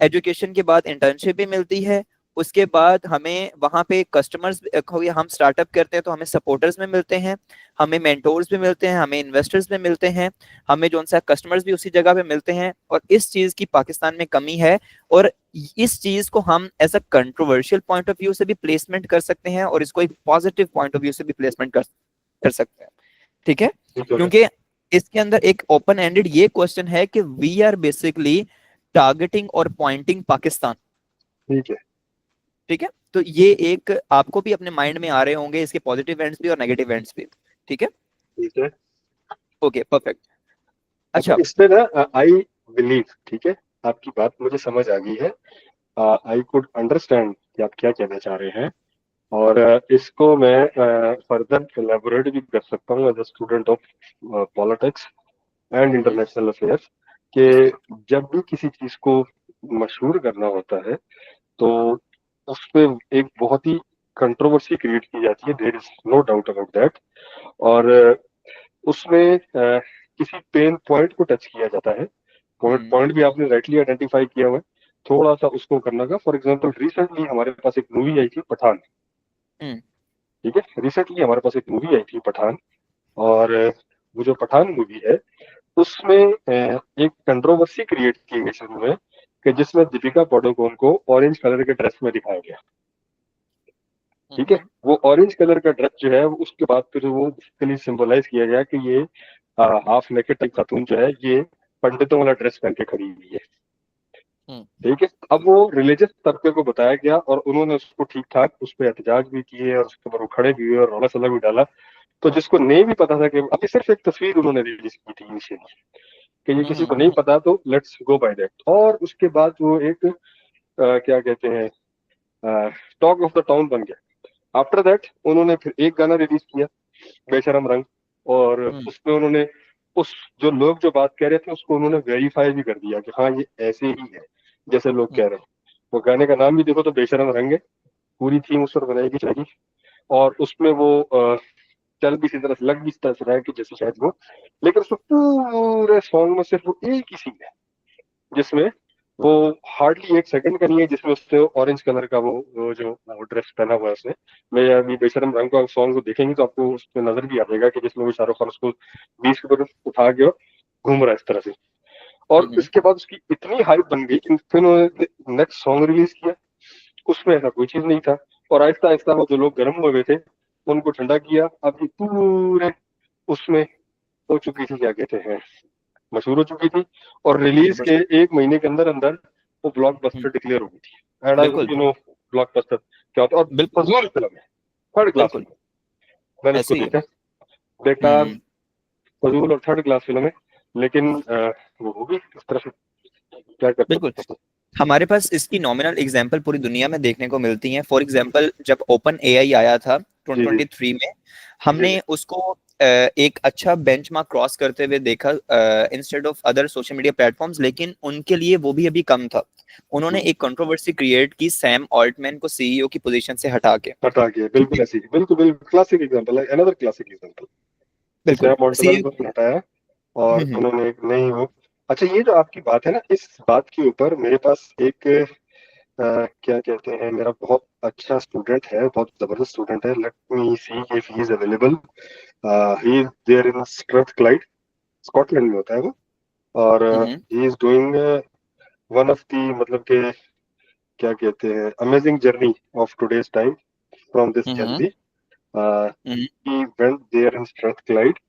एजुकेशन के बाद इंटर्नशिप भी मिलती है, उसके बाद हमें वहां पे कस्टमर्स, हम स्टार्टअप करते हैं तो हमें सपोर्टर्स में मिलते हैं, हमें मेंटोर्स भी मिलते हैं, हमें इन्वेस्टर्स भी मिलते हैं, हमें जो सा कस्टमर्स भी उसी जगह पे मिलते हैं। और इस चीज की पाकिस्तान में कमी है, और इस चीज को हम as a controversial point of view से भी प्लेसमेंट कर सकते हैं, और इसको एक पॉजिटिव पॉइंट ऑफ व्यू से भी प्लेसमेंट कर सकते हैं। ठीक है, ठीक है। क्योंकि इसके अंदर एक ओपन एंडेड ये क्वेश्चन है कि वी आर बेसिकली टारगेटिंग और पॉइंटिंग पाकिस्तान। ठीक है। ठीक है, तो ये एक आपको भी अपने माइंड में आ रहे होंगे इसके पॉजिटिव एंड्स भी और नेगेटिव एंड्स भी। ठीक है, ठीक है। Okay perfect. अच्छा, अच्छा, इसमें ना आई बिलीव, ठीक है, आपकी बात मुझे समझ आ गई है। आई कुड अंडरस्टैंड कि आप क्या कहना चाह रहे हैं, और इसको मैं फर्दर एलेबोरेट भी कर सकता हूँ as a student of politics and international affairs, कि जब भी किसी चीज को मशहूर करना होता है तो उस पे एक बहुत ही कंट्रोवर्सी क्रिएट की जाती है, there is no doubt about that. और उसमें किसी पेन पॉइंट को टच किया जाता है। पॉइंट भी आपने राइटली आइडेंटिफाई किया हुआ है, थोड़ा सा उसको करना का। फॉर एग्जांपल रिसेंटली हमारे पास एक मूवी आई थी पठान, ठीक है, रिसेंटली हमारे पास एक मूवी आई थी पठान, और वो जो पठान मूवी है उसमें एक कंट्रोवर्सी क्रिएट की गई शुरू में, कि जिसमें दीपिका पादुकोण को ऑरेंज कलर के ड्रेस में दिखाया गया। ठीक है, वो ऑरेंज कलर का ड्रेस जो है उसके बाद फिर वो बेसिकली सिंबलाइज किया गया कि ये हाफ नेकेड टाइप खातून जो है ये पंडितों वाला ड्रेस पहन के खड़ी हुई है। ठीक है, अब वो रिलीजियस तबके को बताया गया और उन्होंने उसको ठीक ठाक उस पर एहतजाज भी किए और उसके ऊपर वो खड़े भी हुए और रौला सला भी डाला। तो जिसको नहीं भी पता था कि अभी सिर्फ एक तस्वीर उन्होंने रिलीज की थी इनिशियली, कि ये किसी को नहीं पता तो लेट्स गो बाय दैट। और उसके बाद वो एक क्या कहते हैं टॉक ऑफ द टाउन बन गया। आफ्टर दैट उन्होंने फिर एक गाना रिलीज किया, बेशरम रंग, और उसमें उन्होंने उस जो लोग जो बात कह रहे थे उसको उन्होंने वेरीफाई भी कर दिया कि हाँ ये ऐसे ही है जैसे लोग कह रहे हैं। वो गाने का नाम भी देखो तो बेशरम रंग है, पूरी थीम उस पर बनाई जाएगी, और उसमें वो चल भी इसी तरह से, लग भी इस तरह से रहा है कि जैसे शायद वो, लेकिन उसमें पूरे सॉन्ग में सिर्फ वो एक ही सीन है जिसमें वो हार्डली एक सेकंड का नहीं है जिसमें उसने ऑरेंज कलर का वो जो वो ड्रेस पहना हुआ है उसने। मैं अभी बेशरम रंग का सॉन्ग को देखेंगे तो आपको उसमें नजर भी आ जाएगा कि जिसमें वो शाहरुख खान उसको बीच की तरफ उठा के और घूम रहा है इस तरह से। और इसके बाद उसकी इतनी हाइप बन गई कि फिर उन्होंने नेक्स्ट सॉन्ग रिलीज किया, उसमें ऐसा कोई चीज नहीं था। और आहिस्ता आहिस्ता वो जो लोग गर्म हुए थे उनको ठंडा किया। अब ये पूरे उसमें हो चुकी थी, क्या कहते हैं, मशहूर हो चुकी थी, और रिलीज के एक महीने के अंदर अंदर वो ब्लॉकबस्टर डिक्लेयर हो गई थी। एंड आई होप बिल्कुल यू नो ब्लॉकबस्टर क्या होता है। और बिल्कुल फजूल फिल्म है, थर्ड क्लास बिल्कुल फिल्म, मैंने उसको ऐसे ही है। देखा, बेकार, फजूल और थर्ड क्लास फिल्म है, लेकिन वो होगी इस तरह से, क्या कर बिल्कुल, सकते हैं। हमारे पास इसकी नॉमिनल एग्जांपल पूरी दुनिया में देखने को मिलती हैं। फॉर एग्जांपल जब ओपन एआई आया था जी जी 2023 में, हमने उसको एक अच्छा बेंचमार्क क्रॉस करते हुए देखा instead of other social media platforms, लेकिन उनके लिए वो भी अभी कम था। उन्होंने एक कंट्रोवर्सी क्रिएट की सैम ऑल्टमैन को सीईओ की पोजीशन से हटा के। हटा के, बिल्कुल ऐसी, बिल्कुल बिल्कुल क्लासिक एग्जांपल है, अनदर क्लासिक एग्जांपल। बिल्कुल सैम ऑल्टमैन को सीईओ। हटाया और उन्होंने एक नई वो। अच्छा, ये जो आपकी बात है ना, इस बात के ऊपर मेरे पास एक क्या कहते हैं, मेरा बहुत अच्छा स्टूडेंट है, बहुत जबरदस्त स्टूडेंट है। Let me see if he is available. He is there in Strathclyde, Scotland में होता है वो, और he is doing one of the, मतलब के क्या कहते हैं, amazing journey of today's time from this journey. He went there in Strathclyde.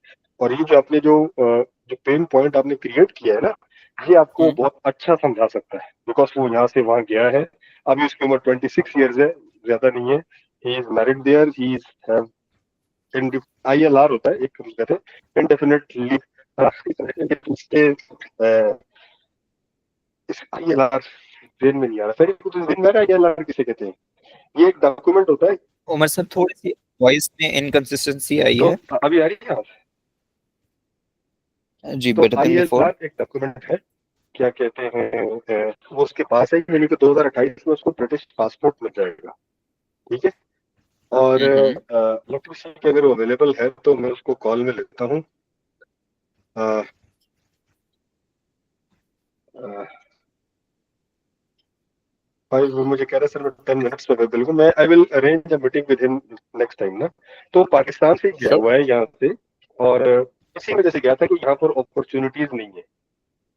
और ये जो आपने जो पेन पॉइंट आपने क्रिएट किया है ना, ये आपको बहुत अच्छा समझा सकता है, बिकॉज वो यहाँ से वहां गया है। अभी उसकी उम्र 26 ईयर्स है, ज्यादा नहीं है। He is married there, he is ILR होता है एक, कहते हैं इंडेफिनेट लीव स्टे। इस ILR ब्रेन में नहीं आ रहा, फिर कुछ दिन में ILR किसे कहते हैं, ये एक डॉक्यूमेंट होता है। उमर साहब थोड़ी सी वॉइस में इनकंसिस्टेंसी आई तो है। अभी आ रही है आवाज? जी, तो बेटर देन बिफोर। ILR एक डॉक्यूमेंट है, क्या कहते हैं, वो उसके पास है, यानी कि 2028 में उसको ब्रिटिश पासपोर्ट मिल जाएगा। ठीक है, और इलेक्ट्रिसिटी के अगर वो अवेलेबल है तो मैं उसको कॉल में लेता हूँ। अ, अ, भाई वो मुझे कह रहा है सर मैं 10 मिनट्स में अवेलेबल हूँ, मैं I will arrange a meeting with him next time ना। तो पाकिस्तान से गया हुआ है यहाँ से, और इसी वजह से गया था कि यहाँ पर अपॉर्चुनिटीज नहीं है,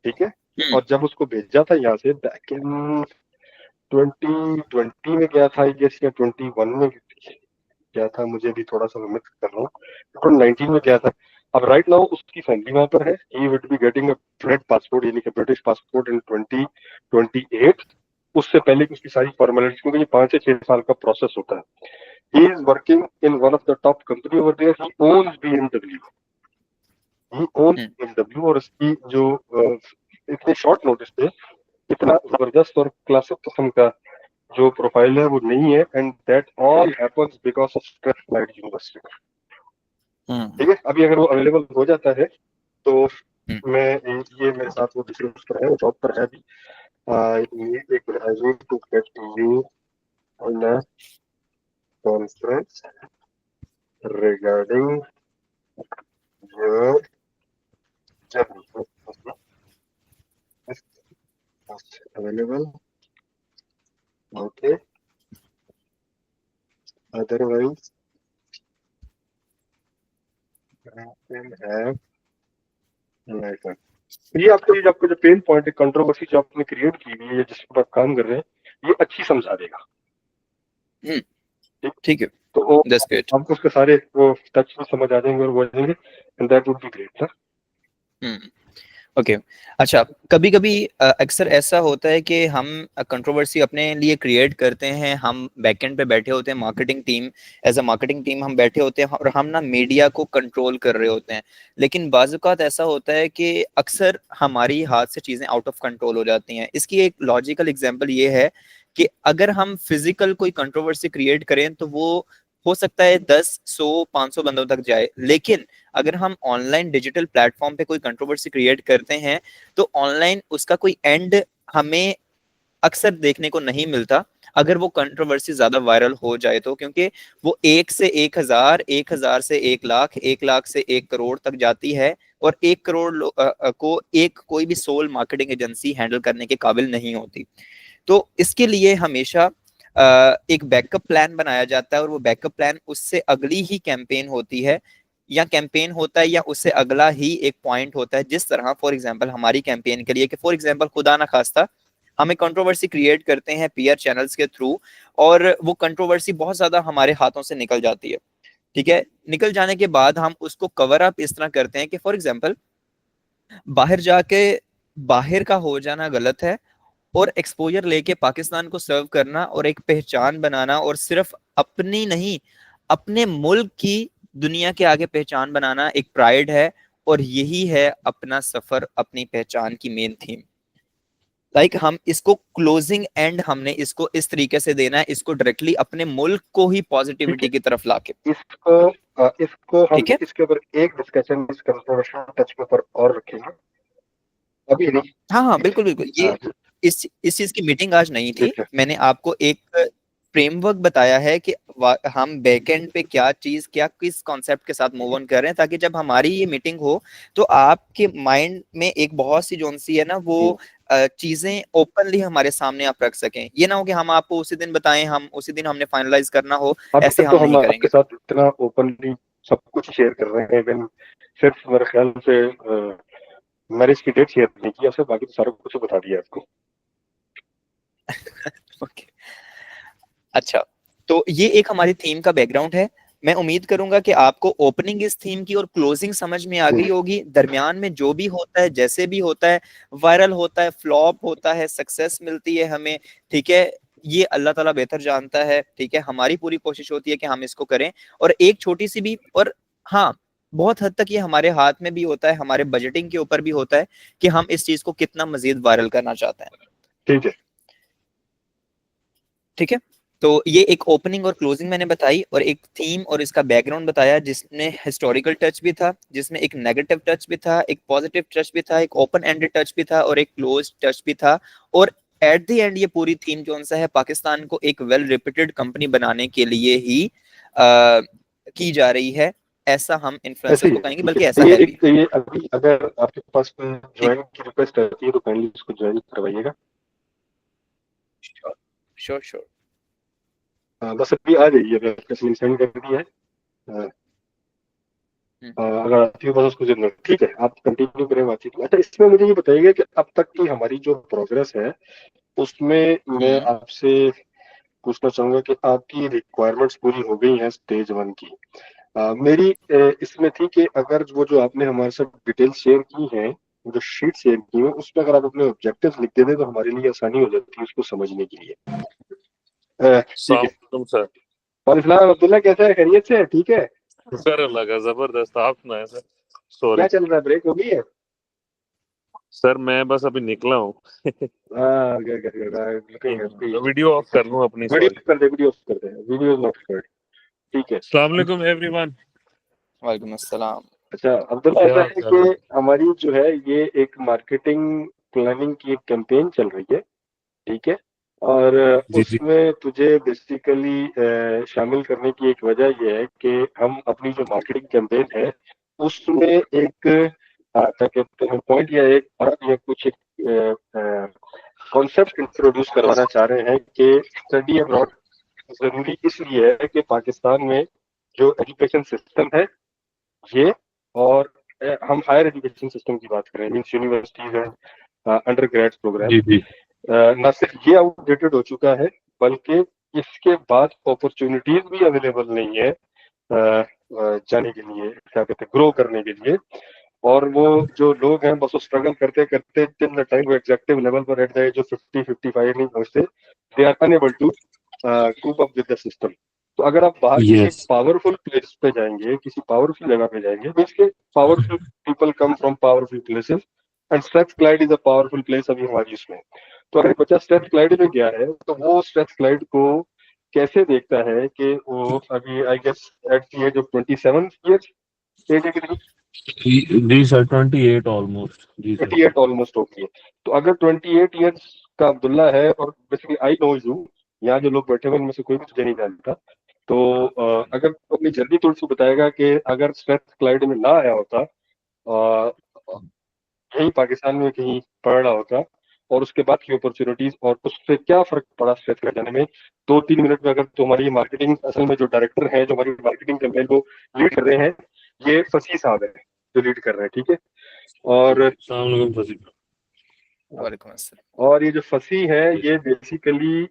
ठीक है। और जब उसको भेजा था यहाँ से बैक इन 2020 में गया था आई गेस, या 21 में गया था, मुझे भी थोड़ा सा मैं मिक्स कर रहा हूँ, 2019 में गया था। अब राइट नाउ उसकी फैमिली वहां पर है, he would be getting a bread passport यानी कि ब्रिटिश पासपोर्ट इन 2028। उससे पहले की उसकी सारी फॉर्मेलिटीज, क्योंकि ये 5 से 6 साल का प्रोसेस होता है। He is working in one of the top company over there, he owns BMW, he owns BMW। और इसकी जो इतने शॉर्ट नोटिस पे इतना जबरदस्त और क्लासिक किस्म का जो प्रोफाइल है वो नहीं है, and that all happens because of Strathclyde university. ठीक है, अभी अगर वो अवेलेबल हो जाता है तो मैं, ये मेरे साथ वो दूसरे उस पर है, वो जॉब पर है अभी। I need to get you on a conference regarding your journey, available, okay, otherwise ये आपको जो पेन पॉइंट है, कंट्रोवर्सी जो आपने क्रिएट की हुई है, जिस पर काम कर रहे हैं, ये अच्छी समझा देगा। ठीक है, तो दैट्स ग्रेट। आपको उसके सारे वो टच में समझ आ जाएंगे और वो जाएंगे, and that would be great sir. Okay अच्छा, कभी कभी अक्सर ऐसा होता है कि हम कंट्रोवर्सी अपने लिए क्रिएट करते हैं, हम बैकएंड पे बैठे होते हैं, marketing team, as a marketing team हम बैठे होते हैं और हम ना मीडिया को कंट्रोल कर रहे होते हैं। लेकिन बाज़-औक़ात ऐसा होता है कि अक्सर हमारी हाथ से चीज़ें आउट ऑफ कंट्रोल हो जाती हैं। इसकी एक लॉजिकल एग्जांपल ये है कि अगर हम फिजिकल कोई कंट्रोवर्सी क्रिएट करें तो वो हो सकता है 10, 100, 500 बंदों तक जाए, लेकिन अगर हम ऑनलाइन डिजिटल प्लेटफॉर्म पे कोई कंट्रोवर्सी क्रिएट करते हैं तो ऑनलाइन उसका कोई एंड हमें अक्सर देखने को नहीं मिलता अगर वो कंट्रोवर्सी ज्यादा वायरल हो जाए तो, क्योंकि वो 1 से 1000, 1000 से 1 लाख, 1 लाख से 1 करोड़ तक जाती है और 1 करोड़ को एक कोई भी सोल मार्केटिंग एजेंसी हैंडल करने के काबिल नहीं होती। तो इसके लिए हमेशा एक बैकअप प्लान बनाया जाता है और वो बैकअप प्लान उससे अगली ही कैंपेन होती है, या कैंपेन होता है या उससे अगला ही एक पॉइंट होता है। जिस तरह फॉर एग्जांपल हमारी कैंपेन के लिए कि फॉर एग्जांपल खुदा ना खास्ता हम एक कंट्रोवर्सी क्रिएट करते हैं पीआर चैनल्स के थ्रू और वो कंट्रोवर्सी बहुत ज्यादा हमारे हाथों से निकल जाती है, ठीक है। निकल जाने के बाद हम उसको कवर अप इस तरह करते हैं कि फॉर एग्जांपल बाहर जाके बाहर का हो जाना गलत है और एक्सपोजर लेके पाकिस्तान को सर्व करना और एक पहचान बनाना, और सिर्फ अपनी नहीं अपने मुल्क की दुनिया के आगे पहचान बनाना एक प्राइड है, और यही है अपना सफर अपनी पहचान की मेन थीम। लाइक हम इसको क्लोजिंग एंड हमने इसको इस तरीके से देना है, इसको डायरेक्टली अपने मुल्क को ही पॉजिटिविटी की तरफ लाके। इसको हम ठीक है, इसके ऊपर एक डिस्कशन इस कंट्रोवर्शियल टच के ऊपर और रखेंगे, अभी नहीं। हाँ हाँ बिल्कुल बिल्कुल, ये हाँ, इस चीज की मीटिंग आज नहीं थी, ठीक है, मैंने आपको एक फ्रेमवर्क बताया है कि हम बैकएंड पे क्या चीज क्या किस कॉन्सेप्ट के साथ मूव ऑन कर रहे हैं, ताकि जब हमारी ये मीटिंग हो तो आपके माइंड में एक बहुत सी जोन सी है ना वो चीजें ओपनली हमारे सामने आप रख सकें। ये ना हो कि हम आपको उसी दिन बताएं, हम उसी दिन हमने फाइनलाइज करना हो, अभी ऐसे तक तो हम हम नहीं आपके करेंगे। साथ इतना ओपनली सब कुछ शेयर कर रहे हैं, इवन सिर्फ मेरे ख्याल से मैरिज की डेट शेयर नहीं की आपसे, बाकी तो सारा कुछ बता दिया आपको। ओके अच्छा, तो ये एक हमारी थीम का बैकग्राउंड है। मैं उम्मीद करूंगा कि आपको ओपनिंग इस थीम की और क्लोजिंग समझ में आ गई होगी। दरमियान में जो भी होता है, जैसे भी होता है, वायरल होता है, फ्लॉप होता है, सक्सेस मिलती है हमें, ठीक है, ये अल्लाह ताला बेहतर जानता है, ठीक है। हमारी पूरी कोशिश होती है कि हम इसको करें, और एक छोटी सी भी, और हाँ बहुत हद तक ये हमारे हाथ में भी होता है, हमारे बजटिंग के ऊपर भी होता है कि हम इस चीज को कितना मजीद वायरल करना चाहते हैं। ठीक है, ठीक है, तो ये एक ओपनिंग और क्लोजिंग मैंने बताई, और एक थीम और इसका बैकग्राउंड बताया जिसमें हिस्टोरिकल टच भी था, जिसमें एक नेगेटिव टच भी था, एक पॉजिटिव टच भी था, एक ओपन एंडेड टच भी था और एक क्लोज टच भी था। और एट द एंड ये पूरी थीम जो सा है पाकिस्तान को एक वेल रिप्यूटेड कंपनी बनाने के लिए ही की जा रही है, ऐसा हम ऐसे इन्फ्लुएंसर ही को है, कहेंगे, ठीक बल्कि है। ऐसा है भी। ये अभी अगर आपके पास ठीक, ज्वाइन की रिक्वेस्ट आती है तो काइंडली इसको ज्वाइन करवाइएगा। Sure sure. बस अभी आ जाइए, मैं आपको लिंक सेंड कर दिया है। अगर आती हो बस उसको जरूर, ठीक है आप कंटिन्यू करें बातचीत। अच्छा इसमें मुझे ये बताइएगा कि अब तक की हमारी जो प्रोग्रेस है उसमें मैं आपसे पूछना चाहूंगा कि आपकी रिक्वायरमेंट्स पूरी हो गई हैं स्टेज 1 की। मेरी इसमें थी कि अगर वो जो आपने हमारे साथ डिटेल शेयर की है, वो जो शीट शेयर की है, उसमें अगर आप अपने ऑब्जेक्टिव्स लिख देते तो हमारे लिए आसानी हो जाती है उसको समझने के लिए। ठीक है सर। वालेकुम अब्दुल्ला, कैसा है, खैरियत से है? ठीक है सर अल्लाह का जबरदस्त, आप सुनाए सर। क्या सॉरी चल रहा है, ब्रेक हो गई है? सर, मैं बस अभी निकला हूँ। वीडियो ऑफ कर लूँ अपनी, वीडियो सॉरी। कर दे, वीडियो कर दे, वीडियो नॉट कर। ठीक है अस्सलाम वालेकुम एवरीवन। वालेकुम अस्सलाम। अच्छा अब्दुल्ला, क्या ऐसा हाल है चाल है? कि हमारी जो है ये एक मार्केटिंग प्लानिंग की एक कैंपेन चल रही है, ठीक है, और जी जी उसमें तुझे बेसिकली शामिल करने की एक वजह यह है कि हम अपनी जो मार्केटिंग कैंपेन है उसमें एक क्या कहते हैं पॉइंट या एक या कुछ कॉन्सेप्ट इंट्रोड्यूस करवाना चाह रहे हैं कि स्टडी अब्रॉड जरूरी इसलिए है कि पाकिस्तान में जो एजुकेशन सिस्टम है ये, और हम हायर एजुकेशन सिस्टम की बात करें, means universities and undergrad programme, जी जी न सिर्फ ये आउटडेटेड हो चुका है बल्कि इसके बाद अपॉर्चुनिटीज भी अवेलेबल नहीं है जाने के लिए, क्या कहते हैं, ग्रो करने के लिए। और वो जो लोग हैं बस वो स्ट्रगल करते करते टिल द टाइम वो एग्जेक्टिव लेवल पर एट द एज ऑफ 50-55 नहीं पहुंचते, they are unable to cope up with the system. तो अगर आप बाहर किसी यस पावरफुल प्लेस पे जाएंगे, किसी पावरफुल जगह पे जाएंगे, मीन्स के powerful people come from powerful places and Strathclyde is a powerful place अभी हमारी उसमें। तो अगर बच्चा स्ट्रेथक्लाइड में गया है तो वो स्ट्रेथक्लाइड को कैसे देखता है कि वो अभी I guess at the age of 27 years age है, जी सर, 28 ऑलमोस्ट। जी सर 28 ऑलमोस्ट होती है। तो अगर 28 ईयर्स का अब्दुल्ला है, और बेसिकली आई नो यू, यहाँ जो लोग बैठे हुए उनमें से कोई भी तुझे नहीं जानता, तो अगर तो अपनी जल्दी थोड़ी सी बताएगा कि अगर स्ट्रेथ क्लाइड में ना आया होता, यही पाकिस्तान में कहीं पढ़ रहा होता, और उसके बाद की अपॉर्चुनिटीज और उससे क्या फर्क पड़ा स्ट्रेथ क्लाइड जाने में, 2-3 मिनट में अगर तुम्हारी मार्केटिंग, असल में जो डायरेक्टर है जो हमारी मार्केटिंग कैंपेन को लीड कर रहे हैं, ये फसी साहब है जो लीड कर रहे हैं, ठीक है। और अस्सलाम वालेकुम फसील। वालेकुम अस्सलाम। और ये जो फसी है ये बेसिकली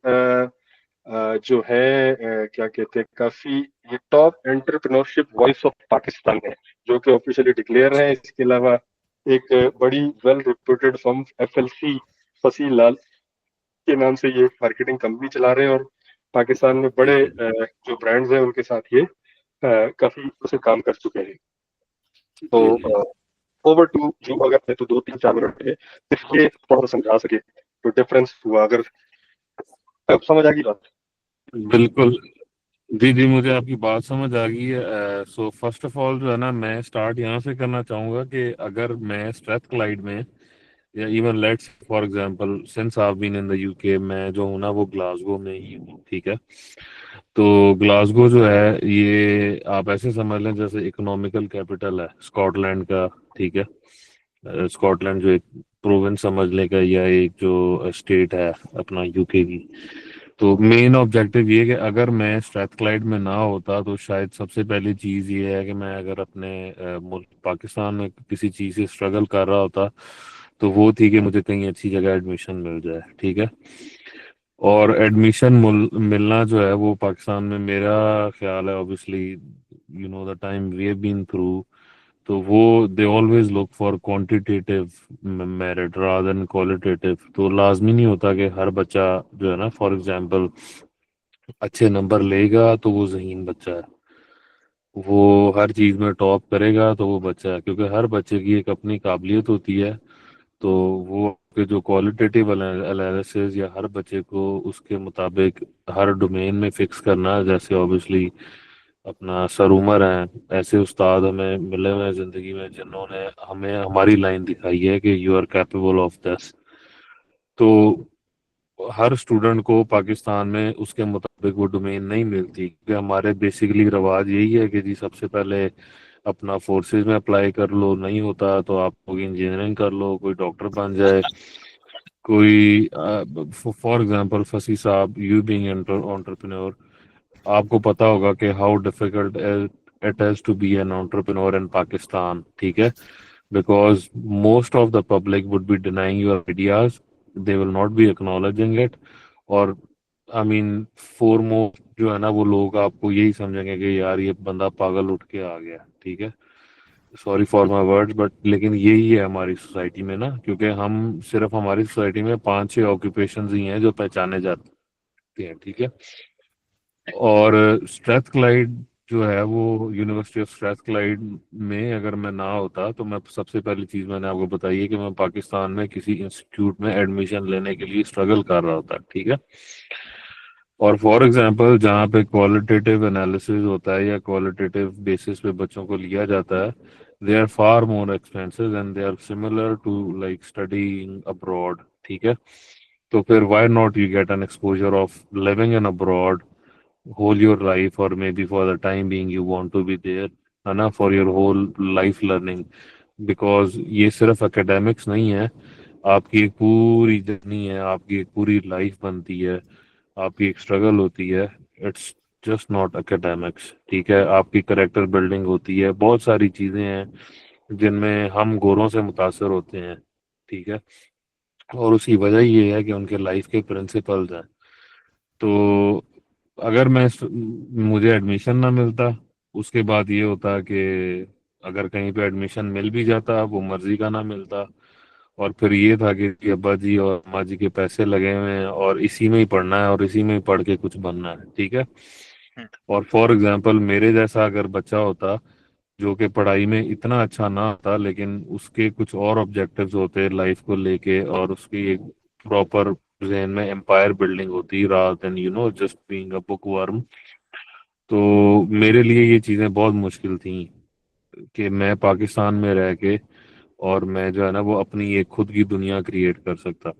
जो है क्या कहते हैं, काफी ये top entrepreneurship voice of Pakistan है जो कि ऑफिशियली डिक्लेयर है। इसके अलावा एक बड़ी वेल रिप्यूटेड फर्म एफएलसी फसी लाल के नाम से ये मार्केटिंग कंपनी चला रहे हैं, और पाकिस्तान में बड़े जो ब्रांड्स हैं उनके साथ ये काफी उसे काम कर चुके हैं। तो ओवर टू यू, अगर है तो 2-3-4 मिनट है सिर्फ ये थोड़ा सा समझा सके तो डिफरेंस हुआ, अगर अब समझ आ गई बात। बिल्कुल। जी जी, मुझे आपकी बात समझ आ गई है। सो फर्स्ट ऑफ ऑल जो है ना, मैं स्टार्ट यहाँ से करना चाहूँगा कि अगर मैं स्ट्रेथक्लाइड में, या even let's for example since I have been in the UK, मैं जो हूँ ना वो ग्लासगो में ही हूँ, ठीक है। तो ग्लासगो जो है ये आप ऐसे समझ लें जैसे इकोनॉमिकल कैपिटल है स्कॉटलैंड का, ठीक है। स्कॉटलैंड जो एक प्रोविंस समझ लें का, या एक जो स्टेट है अपना यूके की। तो मेन ऑब्जेक्टिव ये है कि अगर मैं स्ट्रेथक्लाइड में ना होता तो शायद सबसे पहली चीज़ ये है कि मैं अगर अपने मुल्क पाकिस्तान में किसी चीज़ से स्ट्रगल कर रहा होता तो वो थी कि मुझे कहीं अच्छी जगह एडमिशन मिल जाए, ठीक है। और एडमिशन मिलना जो है वो पाकिस्तान में, मेरा ख्याल है obviously you know the time we have been through, तो वो they always look for quantitative merit rather than qualitative. तो लाजमी नहीं होता कि हर बच्चा जो है ना, फॉर एग्जांपल अच्छे नंबर लेगा तो वो ज़हीन बच्चा है, वो हर चीज़ में टॉप करेगा तो वो बच्चा है, क्योंकि हर बच्चे की एक अपनी काबिलियत होती है। तो वो के जो क्वालिटेटिव एनालिसिस या हर बच्चे को उसके मुताबिक हर डोमेन में फिक्स करना, जैसे ऑब्वियसली अपना सर उमर है, ऐसे उस्ताद हमें मिले हुए हैं जिंदगी में जिन्होंने हमें हमारी लाइन दिखाई है कि you are capable of this. तो हर स्टूडेंट को पाकिस्तान में उसके मुताबिक वो डोमेन नहीं मिलती, कि हमारे बेसिकली रवाज यही है कि जी सबसे पहले अपना फोर्सेस में अप्लाई कर लो, नहीं होता तो आप लोग इंजीनियरिंग कर लो, कोई डॉक्टर बन जाए, कोई फॉर एग्जांपल फसी साहब, यू बीइंग एंटरप्रेन्योर, आपको पता होगा कि how difficult it is to be an entrepreneur in Pakistan, ठीक है, because most of the public would be denying your ideas, they will not be acknowledging it, और आई मीन फोरमोस्ट जो है ना वो लोग आपको यही समझेंगे कि यार ये बंदा पागल उठ के आ गया, ठीक है, sorry for my words, but लेकिन यही है हमारी सोसाइटी में ना, क्योंकि हम सिर्फ हमारी सोसाइटी में 5-6 ऑक्यूपेशंस ही हैं जो पहचाने जाते हैं, ठीक है। और स्ट्रेथक्लाइड जो है वो यूनिवर्सिटी ऑफ स्ट्रेथक्लाइड में अगर मैं ना होता तो मैं सबसे पहली चीज मैंने आपको बताई है कि मैं पाकिस्तान में किसी इंस्टीट्यूट में एडमिशन लेने के लिए स्ट्रगल कर रहा होता, ठीक है। और फॉर एग्जांपल जहाँ पे क्वालिटेटिव एनालिसिस होता है या क्वालिटेटिव बेसिस पे बच्चों को लिया जाता है, they are far more expensive and they are similar to like studying abroad, ठीक है। तो फिर why not you get an exposure of living in abroad whole your life, or maybe for the time being you want to be there, है ना, for your whole life learning, because ये सिर्फ academics नहीं है, आपकी एक पूरी journey है, आपकी एक पूरी लाइफ बनती है, आपकी एक स्ट्रगल होती है, इट्स जस्ट नॉट एकेडमिक्स, ठीक है। आपकी करेक्टर बिल्डिंग होती है, बहुत सारी चीज़ें हैं जिनमें हम गोरों से मुतासर होते हैं, ठीक है, और उसकी वजह ये है कि उनके लाइफ के प्रिंसिपल्स हैं। तो अगर मुझे एडमिशन ना मिलता, उसके बाद ये होता कि अगर कहीं पे एडमिशन मिल भी जाता वो मर्जी का ना मिलता, और फिर ये था कि अब्बा जी और अम्मा जी के पैसे लगे हुए हैं और इसी में ही पढ़ना है और इसी में ही पढ़ के कुछ बनना है, ठीक है। और फॉर एग्जांपल मेरे जैसा अगर बच्चा होता जो कि पढ़ाई में इतना अच्छा ना होता लेकिन उसके कुछ और ऑब्जेक्टिव्स होते लाइफ को लेके, और उसकी एक प्रॉपर जहन में एम्पायर बिल्डिंग होती rather than just being a book worm, तो मेरे लिए ये चीज़ें बहुत मुश्किल थी कि मैं पाकिस्तान में रह के और मैं जो है ना वो अपनी एक खुद की दुनिया क्रिएट कर सकता।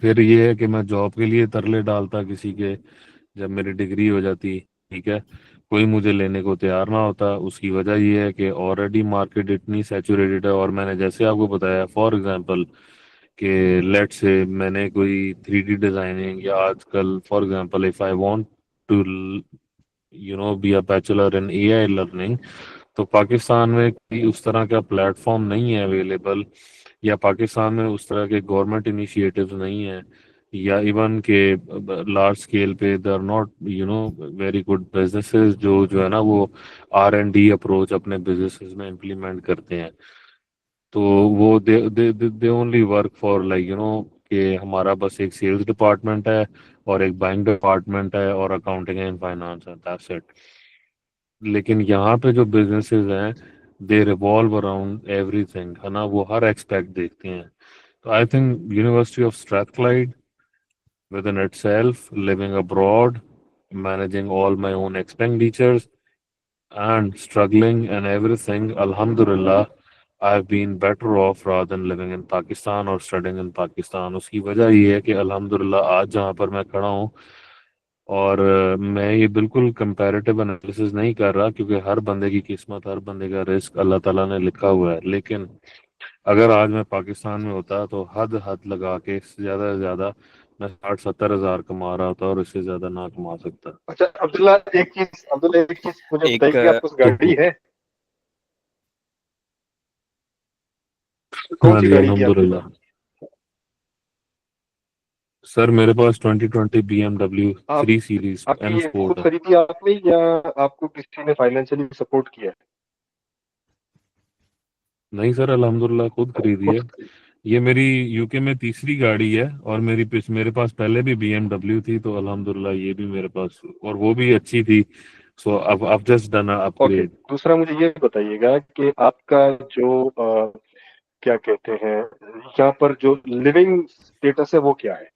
फिर ये है कि मैं जॉब के लिए तरले डालता किसी के, जब मेरी डिग्री हो जाती, ठीक है, कोई मुझे लेने को तैयार ना होता। उसकी वजह ये है कि ऑलरेडी मार्केट इतनी सैचुरेटेड है, और मैंने जैसे आपको बताया फॉर एग्जांपल कि लेट से मैंने कोई 3D डिजाइनिंग या आजकल for example if I want to be a bachelor in AI learning, तो पाकिस्तान में कोई उस तरह का प्लेटफॉर्म नहीं है अवेलेबल, या पाकिस्तान में उस तरह के गवर्नमेंट इनिशिएटिव्स नहीं है, या इवन के लार्ज स्केल पे they are not very good businesses जो है ना वो R&D अप्रोच अपने बिजनेसेस में इम्प्लीमेंट करते हैं। तो वो they they they only work for like कि हमारा बस एक सेल्स डिपार्टमेंट है और एक बैंक डिपार्टमेंट है और अकाउंटिंग एंड फाइनेंस है, दैट्स इट। लेकिन यहाँ पे जो बिजनेसेस हैं दे रिवॉल्व अराउंड एवरीथिंग, है ना, वो हर एक्सपेक्ट देखते हैं। तो I think university of Strathclyde within itself, living abroad, managing all my own expenditures and struggling and everything, alhamdulillah, I've been better off rather than living in Pakistan or studying in Pakistan। उसकी वजह ये है कि अल्हम्दुलिल्लाह आज जहाँ पर मैं खड़ा हूँ, और मैं ये बिल्कुल कंपैरेटिव एनालिसिस नहीं कर रहा क्योंकि हर बंदे की किस्मत, हर बंदे का रिस्क अल्लाह ताला ने लिखा हुआ है, लेकिन अगर आज मैं पाकिस्तान में होता तो हद हद लगा के इससे ज्यादा से ज्यादा मैं 60-70 हजार कमा रहा होता और इससे ज्यादा ना कमा सकता। अच्छा अब्दुल्ला एक चीज मुझे एक बताइए कि आपके पास गाड़ी है? कौन हाँ सी जी गाड़ी है आपके अल्हम्दुलिल्लाह। पास? सर मेरे पास 2020 BMW आप 3 सीरीज आपकी M ये स्पोर्ट खुद है। खरीदी आपने या आपको किसी ने फाइनेंशियली सपोर्ट किया है? नहीं सर अल्हम्दुलिल्लाह खुद खरीदी है। खुद ये मेरी यूके में तीसरी गाड़ी है, और मेरे पास पहले भी BMW थी, तो अल्हम्दुलिल्लाह ये भी मेरे पास, और वो भी अच्छी थी। सो अब जस्ट डन ओके। अपग्रेड। दूसरा मुझे ये बताइएगा कि आपका जो क्या कहते हैं यहाँ पर जो लिविंग स्टेटस है वो क्या है?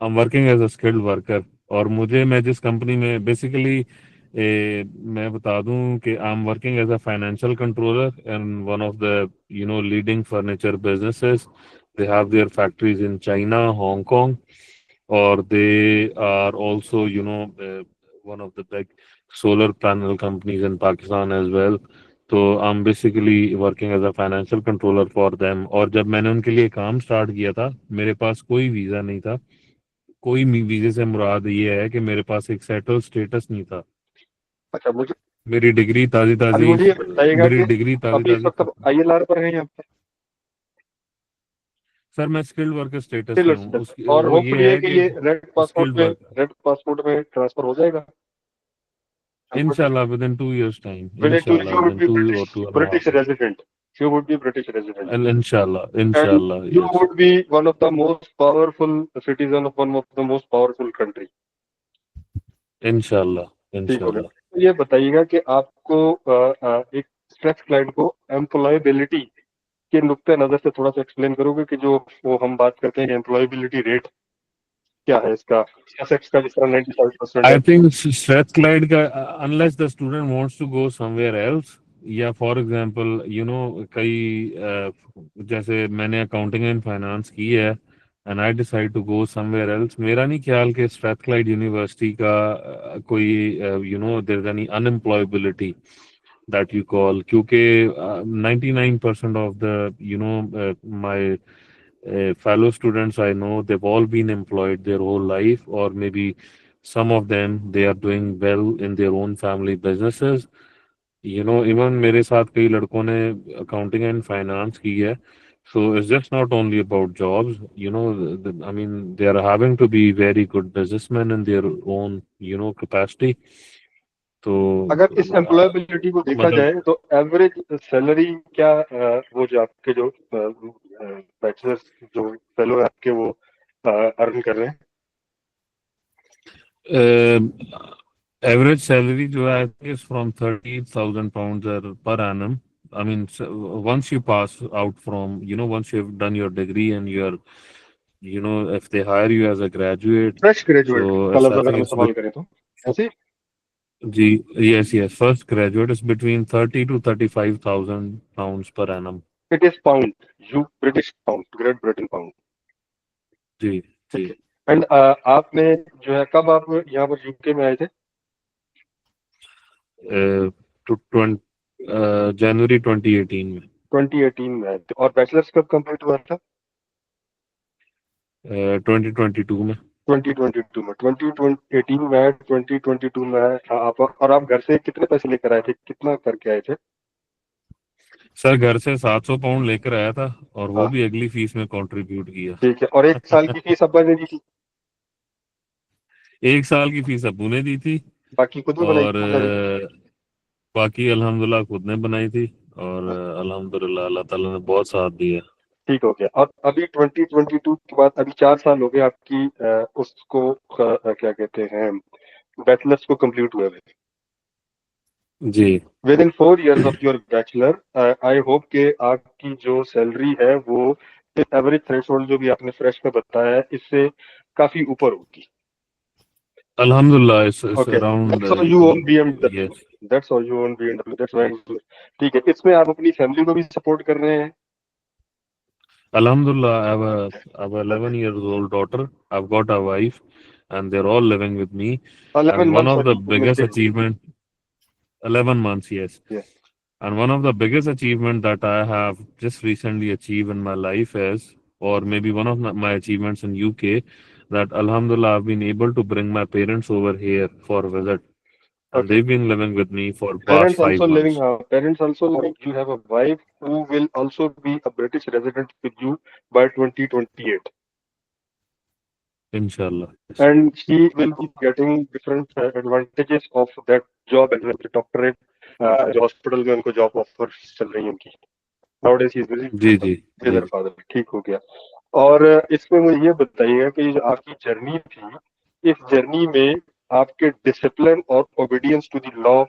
I am working as a skilled worker, और मैं जिस कंपनी में बेसिकली मैं बता दूं कि I am working as a financial controller in one of the leading furniture businesses. They have their factories in China, Hong Kong, और they are also one of the big solar panel companies in Pakistan as well। तो I am basically working as a financial controller for them. और जब मैंने उनके लिए काम start किया था, मेरे पास कोई वीज़ा नहीं था। कोई वीज़े से मुराद ये है कि मेरे पास एक सेटल स्टेटस नहीं था। अच्छा, मुझे मेरी डिग्री ताज़ी अभी ताज़ी मुझे ये बताइएगा मेरी कि डिग्री ताज़ी अभी इस ताज़ी वक्त आप ILR पर हैं या सर मैं स्किल्ड वर्कर स्टेटस पे स्टिल हूँ। स्टेटस, उसकी और वो होपफुली ये है है कि कि ये स्किल्ड वर्क रेड पासपोर्ट में ट्रांसफर हो जाएगा इंशाल्लाह within 2 years time, within 2 इंशाल्लाह you with would in be 2 or 2.5 British resident, you would be British resident, इंशाल्लाह and इंशाल्लाह you yes would be one of the most powerful citizen of one of the most powerful country। इंशाल्लाह ठीक हो गया। इंशाल्लाह। तो ये बताइएगा कि आपको एक स्ट्रेच क्लाइंट को एम्प्लॉयबिलिटी के नुक्ते नजर से थोड़ा सा एक्सप्लेन करोगे कि जो वो हम बात करते हैं एम्प्लॉयबिलिटी रेट क्या है इसका, एसेट्स का जिस तरह 95% है। आई थिंक स्ट्रेच क्लाइड का unless the student wants to go somewhere else, या फॉर एग्जांपल कई जैसे मैंने अकाउंटिंग एंड फाइनेंस की है and I decide to go somewhere else, मेरा नहीं ख्याल कि स्ट्रेथक्लाइड यूनिवर्सिटी का कोई there is any unemployability that you call, क्योंकि 99% of the my fellow students I know, they've all been employed their whole life, or maybe some of them they are doing well in their own family businesses. Even मेरे साथ कई लड़कों ने accounting and finance की है, so it's just not only about jobs. I mean they are having to be very good businessmen in their own capacity. तो अगर इस एम्प्लॉयबिलिटी को देखा मतलब जाए तो एवरेज सैलरी क्या, वो जो आपके जो बैचलर्स जो फेलो है आपके वो अर्न कर रहे हैं? एवरेज सैलरी जो है is from £30,000 per annum. I mean, so once you pass out from, once you've done your degree and you're, if they hire you as a graduate, fresh so graduate का लफ्ज I अगर think हम it's इस्तेमाल करें तो ऐसे। जी yes, first graduate is between 30 to 35,000 pounds per annum. It is pound, you British pound, Great Britain pound. जी ठीक जी है। एंड आपने जो है कब आप यहाँ पर यूके में आए थे? to 20, जनवरी 2018 में 2018 में आए थे। और बैचलर्स कब कंप्लीट हुआ था? 2022 में 2022 में। 2018 में आए, 2022 में आए आप, और आप घर से कितने पैसे लेकर आए थे, कितना करके आए थे? सर घर से 700 पाउंड लेकर आया था, और वो हाँ भी अगली फीस में कंट्रीब्यूट किया। ठीक है। और एक साल की फीस अब्बा ने दी थी, एक साल की फीस अबू ने दी थी, बाकी खुद में बनाई और थी अब्बा ने? बाकी अल्हम्दुलिल्लाह खुद ने बनाई थी, और हाँ, अल्हम्दुलिल्लाह अल्लाह ताला ने बहुत साथ दिया। ठीक हो गया। और अभी 2022 के बाद अभी 4 साल हो गए आपकी उसको क्या कहते हैं, बैचलर्स को कंप्लीट हुए हुए। जी within 4 years of your bachelor I hope कि आपकी जो सैलरी है वो एवरेज थ्रेशोल्ड जो भी आपने फ्रेश में बताया है इससे काफी ऊपर होगी। अल्हम्दुलिल्लाह it's okay, around that's how you own BMW, yes. That's how you own BMW, that's why. ठीक है, इसमें आप अपनी फैमिली को भी सपोर्ट कर रहे हैं? Alhamdulillah, I have a 11 years old daughter. I've got a wife, and they're all living with me. 11 And one months of the अभी biggest मिलते हैं। achievement, 11 months, yes. Yes, And one of the biggest achievement that I have just recently achieved in my life is, or maybe one of my achievements in UK, that Alhamdulillah, I've been able to bring my parents over here for a visit, and okay. they've been living with me for past Parents also 5 living, months. parents also living. You have a wife who will also be a British resident with you by 2028. Inshallah. And she will be getting different advantages of that job as well, the doctorate, जो hospital में उनको job offers चल रही हैं उनकी। Nowadays she is busy ji ji with ji her father। ठीक हो गया। और इसमें मुझे ये बताइएगा कि जो आपकी जर्नी थी, इस जर्नी में आपके डिसिप्लिन और ओबीडियंस टू द लॉ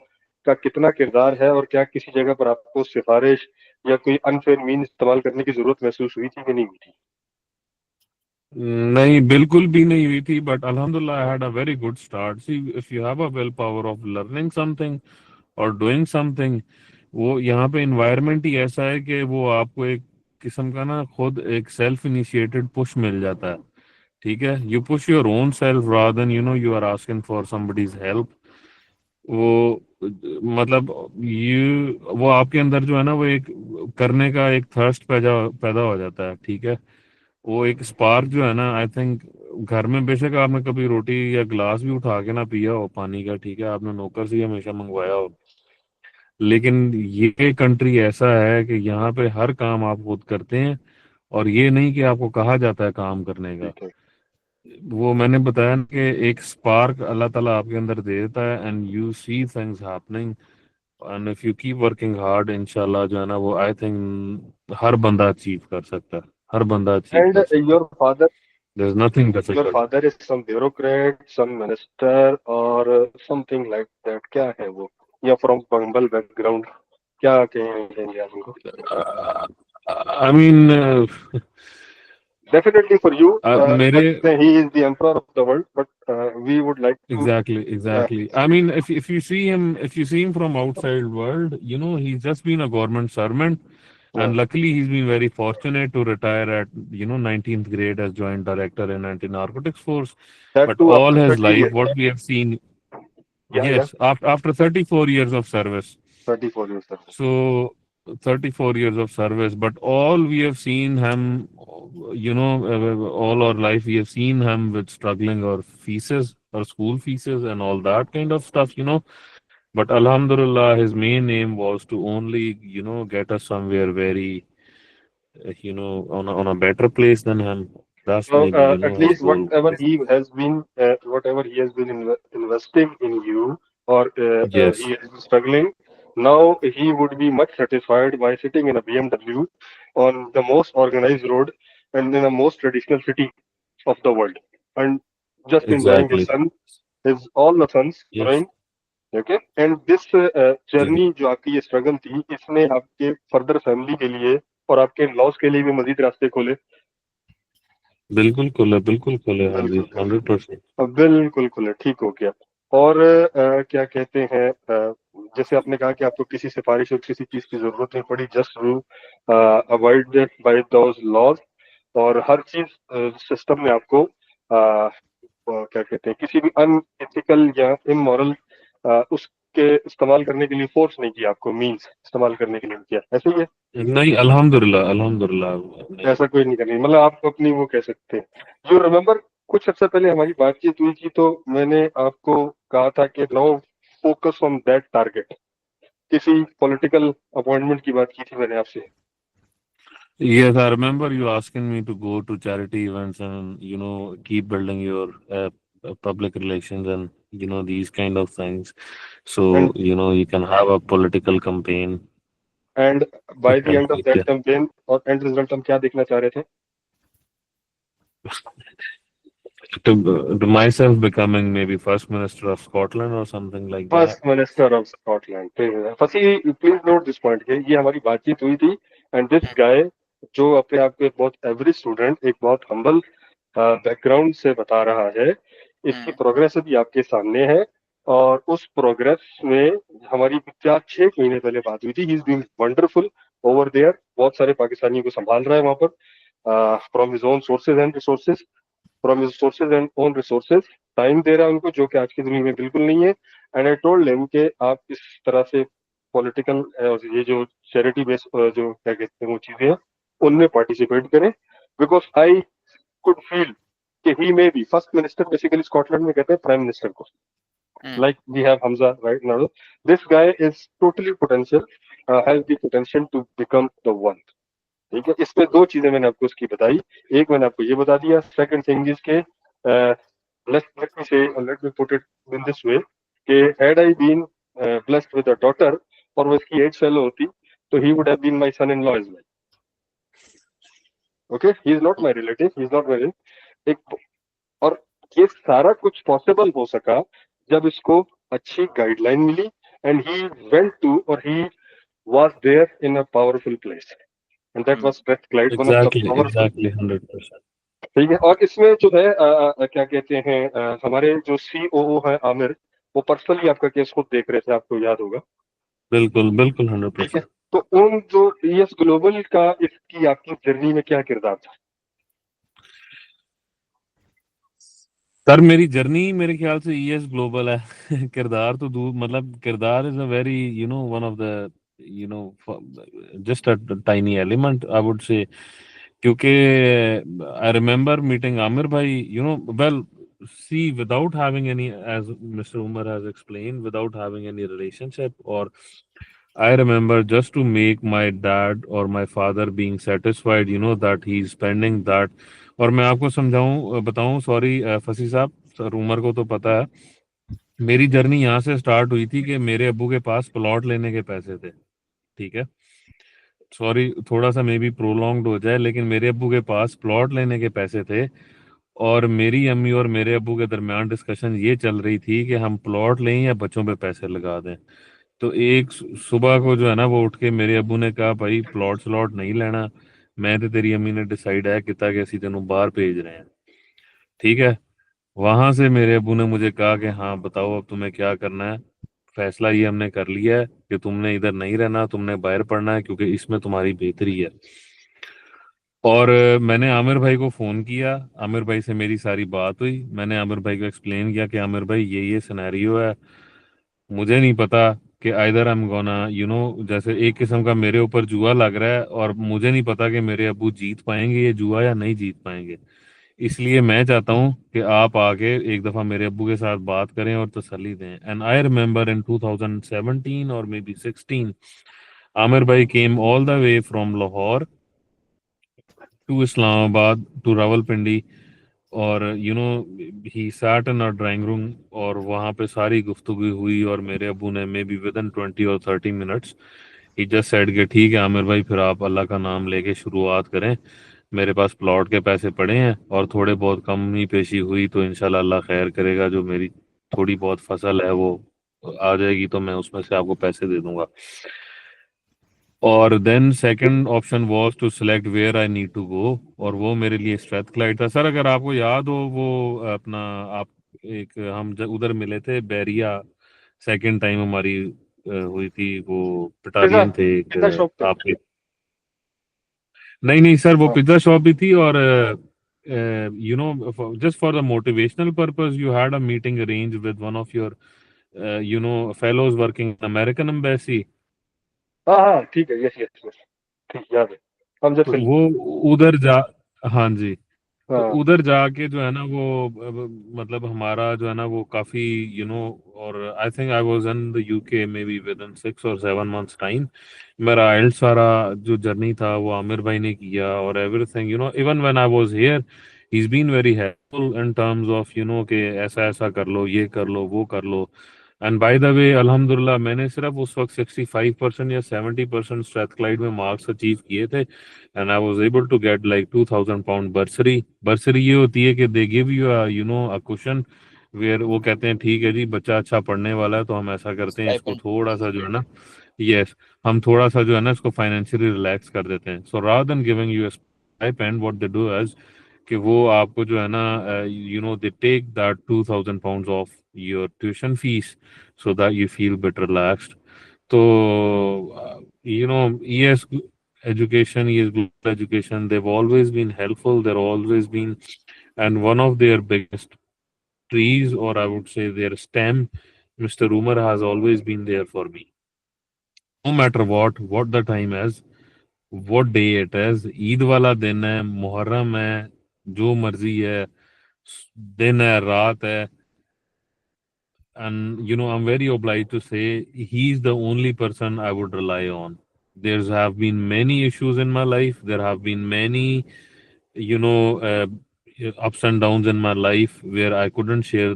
का कितना किरदार है, और क्या किसी जगह पर आपको सिफारिश या कोई अनफेयर मीन इस्तेमाल करने की जरूरत महसूस हुई थी कि नहीं हुई थी? नहीं बिल्कुल भी नहीं हुई थी, बट अल्हम्दुलिल्लाह I had a very good start. See if you have a will power of learning something और डूइंग समथिंग, वो यहाँ पे इन्वायरमेंट ही ऐसा है कि वो आपको एक किस्म का ना खुद एक सेल्फ इनिशिएटेड पुश मिल जाता है। ठीक है, you push your own self rather than you are asking for somebody's help. वो मतलब वो आपके अंदर जो है ना, वो एक करने का एक थर्स्ट पैदा पैदा हो जाता है, ठीक है। वो एक स्पार्क जो है ना, आई थिंक घर में बेशक आपने कभी रोटी या गिलास भी उठा के ना पिया हो पानी का, ठीक है, आपने नौकर से ही हमेशा मंगवाया हो, लेकिन ये कंट्री ऐसा है कि यहाँ पे हर काम आप खुद करते हैं, और ये नहीं कि आपको कहा जाता है काम करने का। ठीक है। वो मैंने बताया ना कि एक स्पार्क अल्लाह ताला आपके अंदर दे देता है, and you see things happening, and if you keep working hard, इंशाल्लाह जो है ना, वो आई थिंक हर बंदा अचीव कर सकता है, हर बंदा अचीव And कर सकता है। your father, there is nothing your difficult. father is some bureaucrat, some minister, or something like that. क्या है वो? या from humble background? क्या कहेंगे आप उनको? I mean Definitely for you, मेरे he is the emperor of the world, but we would like to. Exactly. I mean, if you see him, if you see him from outside world, you know, he's just been a government servant, and luckily he's been very fortunate to retire at 19th grade as joint director in anti-narcotics force. That But too all after his 30 life, years. what we have seen, Yeah, yes, after 34 years of service. 34 years. So 34 years of service, but all we have seen him, all our life we have seen him with struggling or fees or school fees and all that kind of stuff. But Alhamdulillah, his main aim was to only, get us somewhere very, on a better place than him. That's So maybe, at his least goal. whatever he has been investing in you, or he Yes, has been struggling, now he would be much satisfied by sitting in a BMW on the most organized road and in the most traditional city of the world, and just enjoying his exactly. son, his all the sons Yes. growing. Okay and this Yeah. Journey जो आपकी ये struggle थी, इसने आपके further family के लिए और आपके लॉस के लिए भी मजीद रास्ते खोले। बिल्कुल खोले, हाँ जी, बिल्कुल 100%। बिल्कुल खुले, ठीक हो गया। और क्या कहते हैं, जैसे आपने कहा कि आपको किसी सिफारिश और किसी चीज की जरूरत नहीं पड़ी, just to avoid by those laws, और हर चीज सिस्टम में आपको क्या कहते हैं, किसी भी अनएथिकल या इमोरल उसके इस्तेमाल करने के लिए फोर्स नहीं किया, आपको मींस इस्तेमाल करने के लिए नहीं किया, ऐसे ही है। नहीं, अल्हम्दुलिल्लाह अल्हम्दुलिल्लाह नहीं। ऐसा कोई नहीं करनी, मतलब आप अपनी वो कह सकते हैं। यू रिमेम्बर कुछ अर्सा पहले हमारी बातचीत हुई थी, तो मैंने आपको कहा था कि now focus on that target, किसी पॉलिटिकल अपॉइंटमेंट की बात की थी मैंने आपसे। Yes, I remember you asking me to go to charity events and, keep building your public relations and, these kind of things. So, and you can have a political campaign. And by the end of that Yeah. Campaign और and result हम क्या देखना चाह रहे थे? To myself becoming maybe First Minister of Scotland or something like that. First minister of Scotland. फसी, please note this point के ये हमारी बातचीत हुई थी, एंड दिस गाय जो अपने आप को एक बहुत एवरेज स्टूडेंट, एक बहुत हम्बल बैकग्राउंड से बता रहा है, इसकी प्रोग्रेस अभी आपके सामने है। और उस प्रोग्रेस में हमारी 4-6 महीने पहले बात हुई थी। He is doing wonderful over there, बहुत सारे पाकिस्तानियों को संभाल रहा है वहां पर, from his own sources and resources, time दे रहा है उनको, जो कि आज की दुनिया में बिल्कुल नहीं है। एंड आई टोल्ड हिम कि आप इस तरह से पॉलिटिकल ये जो चैरिटी बेस जो क्या कहते हैं वो चीजें हैं, उनमें पार्टिसिपेट करें, बिकॉज आई कुड फील कि he may be first minister, basically Scotland में कहते हैं प्राइम मिनिस्टर को, like we have Hamza right now. This guy is totally potential, has the potential to become the one. ठीक है, इसमें दो चीजें मैंने आपको उसकी बताई, एक मैंने आपको ये बता दिया। सेकंड थिंग इज के let me put it in this way कि had I been blessed with a daughter और वो इसकी एज फेलो होती, तो he would have been my son-in-law as well. Okay, he is not my relative, he is not my एक, और ये सारा कुछ पॉसिबल हो सका जब इसको अच्छी गाइडलाइन मिली, एंड ही वेंट टू, और he was there in a powerful place, and that was Strathclyde, one of the powerful. Exactly, 100%. ठीक है, और इसमें जो है क्या कहते हैं, हमारे जो COO है आमिर, वो पर्सनली आपका केस खुद देख रहे थे, आपको याद होगा। बिल्कुल ठीक है, 100%. तो उन जो ES ग्लोबल का इसकी आपकी जर्नी में क्या किरदार था? सर मेरी जर्नी मेरे ख्याल से ईएस ग्लोबल है किरदार तो दूर, मतलब किरदार is a very one of the you know just a tiny element I would say, क्योंकि आई रिमेम्बर मीटिंग आमिर भाई, well see, without having any, as Mr. Umar has explained, without having any relationship, or I remember just to make my dad or my father being satisfied, that he's spending that. और मैं आपको समझाऊं बताऊं, sorry फसी साहब, sir Umar को तो पता है, मेरी जर्नी यहाँ से स्टार्ट हुई थी कि मेरे अब्बू के पास प्लॉट लेने के पैसे थे, ठीक है, सॉरी थोड़ा सा मे बी प्रोलॉन्ग्ड हो जाए, लेकिन मेरे अब्बू के पास प्लॉट लेने के पैसे थे, और मेरी अम्मी और मेरे अब्बू के दरमियान डिस्कशन ये चल रही थी कि हम प्लॉट लें या बच्चों पे पैसे लगा दें। तो एक सुबह को जो है ना, वो उठ के मेरे अब्बू ने कहा भाई प्लॉट स्लॉट नहीं लेना, मैं तो तेरी अम्मी ने डिसाइड है कितना कि ਅਸੀਂ तेनों बाहर भेज रहे हैं, ठीक है। वहां से मेरे अब्बू ने मुझे कहा कि हाँ बताओ अब तुम्हें क्या करना है, फैसला ये हमने कर लिया है कि तुमने इधर नहीं रहना, तुमने बाहर पढ़ना है, क्योंकि इसमें तुम्हारी बेहतरी है। और मैंने आमिर भाई को फ़ोन किया, आमिर भाई से मेरी सारी बात हुई, मैंने आमिर भाई को एक्सप्लेन किया कि आमिर भाई ये सिनेरियो है, मुझे नहीं पता कि आइदर आई एम गोना जैसे एक किस्म का मेरे ऊपर जुआ लग रहा है, और मुझे नहीं पता कि मेरे अब्बू जीत पाएंगे ये जुआ या नहीं जीत पाएंगे, इसलिए मैं चाहता हूँ कि आप आके एक दफ़ा मेरे अब्बू के साथ बात करें और तसल्ली दें। एंड आई रिमेम्बर इन 2017 और मे बी 16, आमिर भाई came all the way from Lahore to Islamabad to Rawalpindi, और he sat in a drawing room, और वहाँ पे सारी गुफ्तगू हुई, और मेरे अबू ने मे बी विद इन 20 और 30 मिनट्स ही जस्ट सेड कि ठीक है आमिर भाई, फिर आप अल्लाह का नाम लेके शुरुआत करें, मेरे पास प्लॉट के पैसे पड़े हैं, और थोड़े बहुत कम ही पेशी हुई तो इंशाल्लाह अल्लाह खैर करेगा, जो मेरी थोड़ी बहुत फसल है वो आ जाएगी तो मैं उसमें से आपको पैसे दे दूंगा। और then second option was to select where I need to go, और वो मेरे लिए स्ट्रेथक्लाइड था। सर अगर आपको याद हो वो अपना, आप एक हम उधर मिले थे बैरिया, सेकंड टाइम हमारी हुई थी, वो पिज्जा पिटारियन थे एक पिज्जा शॉप पे। आपके, नहीं नहीं सर वो हाँ पिज्जा शॉप भी थी, और just for the motivational purpose you had a meeting arrange with one of your fellows working American embassy. हाँ हाँ ठीक है, यस यस यस, ठीक याद है, हम जब तो फिल। वो उधर जा, हाँ जी, तो हाँ उधर जाके जो है ना वो मतलब हमारा जो है ना वो काफी और I think I was in the UK may be with in 6 और 7 मंथ्स टाइम, मेरा आइल्स सारा जो जर्नी था वो आमिर भाई ने किया, और everything even when I was here he is been very helpful in terms of कि ऐसा ऐसा कर लो, ये कर लो, वो कर लो। एंड बाय द वे अल्हम्दुलिल्लाह मैंने सिर्फ उस वक्त 65% या 70% स्ट्रेथक्लाइड में मार्क्स अचीव किए थे, and I was able to get like 2000 pound bursary. Bursary ये होती है कि they give you a question where वो कहते हैं ठीक है जी बच्चा अच्छा पढ़ने वाला है, तो हम ऐसा करते हैं इसको स्टाइपेंड। थोड़ा सा जो है ना, यस, हम थोड़ा सा जो है ना इसको फाइनेंशियली रिलैक्स कर देते हैं। So rather than giving you stipend what they do is कि वो आपको जो है ना they take that 2000 pound of your tuition fees so that you feel bit relaxed. So, yes, education, yes, global education, they've always been helpful. They're always been, and one of their biggest trees, or I would say their stem, Mr. Umar has always been there for me. No matter what the time is, what day it is, Eid वाला दिन है, मुहर्रम है, जो मर्जी है, दिन है, रात है, and I'm very obliged to say he's the only person I would rely on. There's have been many issues in my life, there have been many you know uh, ups and downs in my life where I couldn't share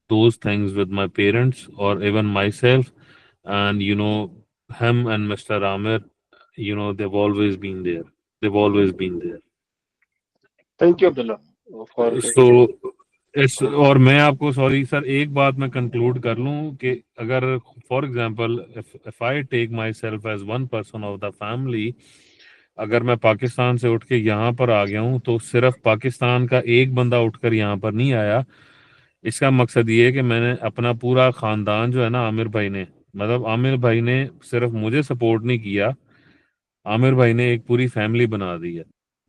those things with my parents or even myself, and him and Mr. Amir, they've always been there, they've always been there. Thank you Abdullah for so और मैं आपको sorry sir एक बात मैं conclude कर लूं कि अगर for example if I take my self as one person of the family, अगर मैं पाकिस्तान से उठ के यहाँ पर आ गया हूँ तो सिर्फ पाकिस्तान का एक बंदा उठकर यहाँ पर नहीं आया, इसका मकसद ये है कि मैंने अपना पूरा खानदान जो है ना, आमिर भाई ने, मतलब आमिर भाई ने सिर्फ मुझे सपोर्ट नहीं किया, आमिर भाई ने एक पूरी फैमिली बना दी है।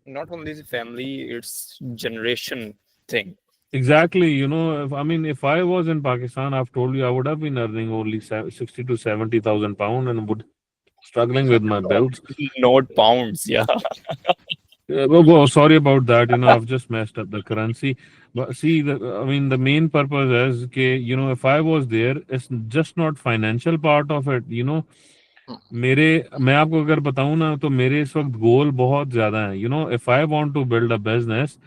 Not only the family, it's generation thing. Exactly, I mean, if I was in Pakistan, I've told you I would have been earning only 60 to 70,000 pound and would struggling with my bills. Not pounds, yeah. Sorry about that. I've just messed up the currency. But see, I mean, the main purpose is, if I was there, it's just not financial part of it. मैं आपको अगर बताऊं ना तो मेरे इस वक्त गोल बहुत ज्यादा है. If I want to build a business,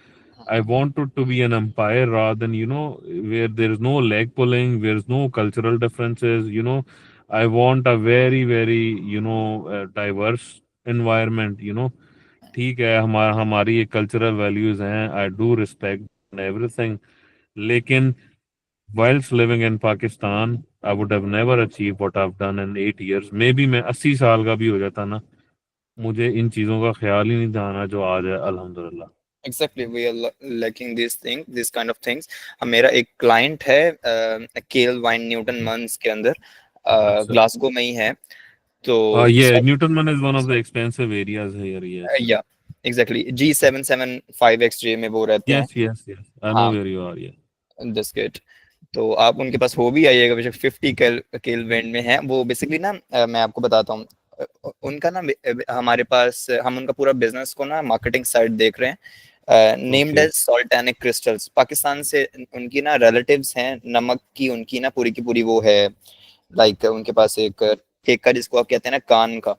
I want it to be an empire rather than, where there is no leg pulling, there is no cultural differences. I want a very, very, diverse environment. ठीक है, हमारी एक cultural values हैं. आई do respect everything, लेकिन whilst living in Pakistan, I would have never achieved what I've done in 8 years. May be मैं 80 साल का भी हो जाता ना, मुझे इन चीज़ों का ख्याल ही नहीं था आना जो आज है, अल्हम्दुलिल्लाह. Exactly, we are lacking these kind of things. मेरा एक क्लाइंट है केल वाइन न्यूटन मंस के अंदर, ग्लासगो में ही है. तो Yeah, Newton Man is one of the expensive areas here. Yes. या एग्जैक्टली G775XJ में वो रहते हैं. Yes. I know where you are. Yeah. This gate. तो आप उनके पास हो भी आइएगा, बेशक 50 केल्विन में है वो. बेसिकली ना मैं आपको बताता हूँ, उनका ना हमारे पास हम उनका पूरा बिजनेस को ना मार्केटिंग साइड देख रहे हैं. Named as saltanic crystals. Pakistan से उनकी ना रिलेटिव्स हैं, नमक की उनकी ना पूरी की पूरी वो है. लाइक उनके पास एक ठेका जिसको आप कहते हैं ना कान का,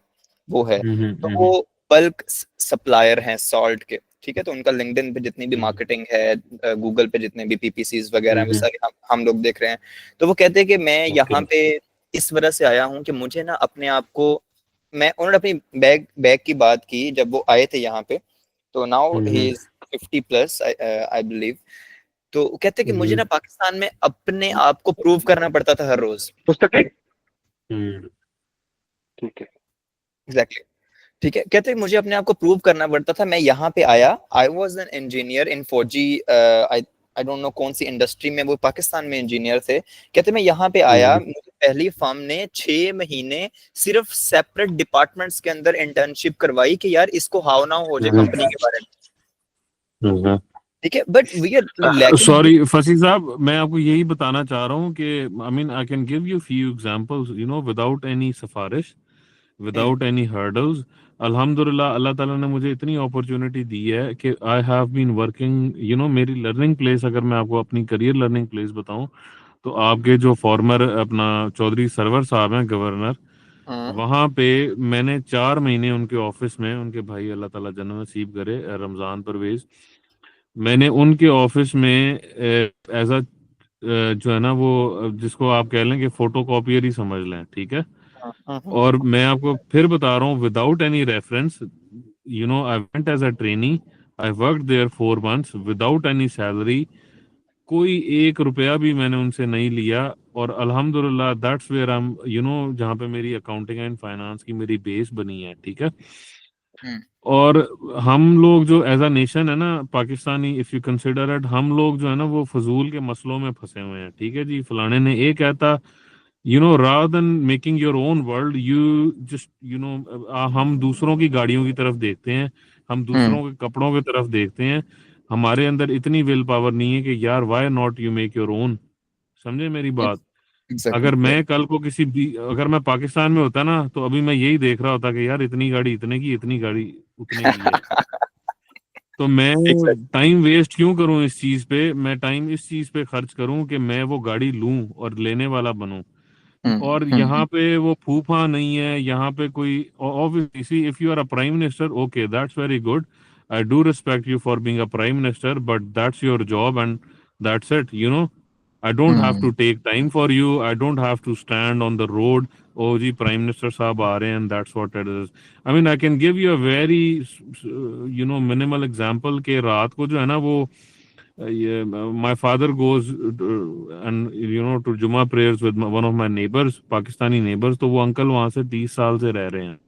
वो है. तो वो बल्क सप्लायर हैं सॉल्ट के. ठीक है, तो उनका लिंक्डइन पे जितनी भी मार्केटिंग है, गूगल पे जितने भी पीपीसीज वगैरह हैं, वो सारे हम लोग देख रहे हैं. तो वो कहते हैं कि मैं यहाँ पे इस वजह से आया हूँ कि मुझे ना अपने आप को, उन्होंने अपनी बैग की बात की जब वो आए थे यहाँ पे. तो now he is 50 plus I believe. तो कहते हैं कि मुझे ना पाकिस्तान में अपने आप को प्रूव करना पड़ता था हर रोज. ठीक है, एग्जैक्टली. ठीक है, कहते हैं मुझे अपने आप को प्रूव करना पड़ता था. मैं यहाँ पे आया, I was an engineer in 4G, I don't know कौन सी इंडस्ट्री में वो पाकिस्तान में इंजीनियर थे. कहते मैं यहाँ पे आया, मुझे पहली फर्म ने 6 महीने सिर्फ सेपरेट डिपार्टमेंट्स के अंदर इंटर्नशिप करवाई कि यार इसको हाउ ना हो जाए कंपनी के बारे में. ठीक है, बट वी आर सॉरी फसी साहब, मैं आपको यही बताना चाह रहा हूँ कि I mean I can give you few examples, without any सिफारिश, विदाउट एनी हर्डल्स. अल्हम्दुलिल्लाह, अल्लाह ताला ने मुझे इतनी अपॉर्चुनिटी दी है कि आई हैव बीन वर्किंग. मेरी लर्निंग प्लेस, अगर मैं आपको अपनी करियर लर्निंग प्लेस बताऊं, तो आपके जो फॉर्मर अपना चौधरी सरवर साहब हैं गवर्नर, वहां पे मैंने 4 महीने उनके ऑफिस में, उनके भाई अल्लाह ताला जन्नत नसीब करे, रमजान परवेज, मैंने उनके ऑफिस में एज अ जो है ना वो, जिसको आप कह लें कि फोटो कॉपियर ही समझ लें, ठीक है. और मैं आपको फिर बता रहा हूँ, without any reference, I went as a trainee, I worked there 4 months without any salary. कोई 1 रुपया भी मैंने उनसे नहीं लिया. और अल्हम्दुलिल्लाह, दैट्स वेयर आई एम, जहाँ पे मेरी अकाउंटिंग एंड फाइनेंस की मेरी बेस बनी है, ठीक है. और हम लोग जो एज अ नेशन है ना Pakistani, if you consider it, हम लोग जो है ना वो फजूल के मसलों में फंसे हुए हैं. ठीक है जी, फलाने ने ये कहता, rather than making your own world, you just, हम दूसरों की गाड़ियों की तरफ देखते हैं, हम दूसरों के कपड़ों की तरफ देखते हैं. हमारे अंदर इतनी विल पावर नहीं है कि यार why not you make your own. समझे मेरी बात? अगर मैं कल को अगर मैं पाकिस्तान में होता ना, तो अभी मैं यही देख रहा होता कि यार इतनी गाड़ी इतने की, इतनी गाड़ी उतने की है. तो मैं टाइम वेस्ट क्यों करूं इस चीज पे? मैं टाइम इस चीज पे खर्च करूं कि मैं वो गाड़ी लूं और लेने वाला बनूं. और यहाँ पे वो फूफा नहीं है, यहाँ पे कोई, obviously if you are a prime minister, okay, that's very good, I do respect you for being a prime minister, but that's your job and that's it. I don't have to take time for you. I don't have to stand on the road. Oh, जी Prime Minister साहब आ रहे हैं, and that's what it is. I mean, I can give you a very, minimal example के रात को जो है ना वो, my father goes and to Juma prayers with one of my neighbors, Pakistani neighbors. तो वो अंकल वहां से 30 साल से रह रहे हैं.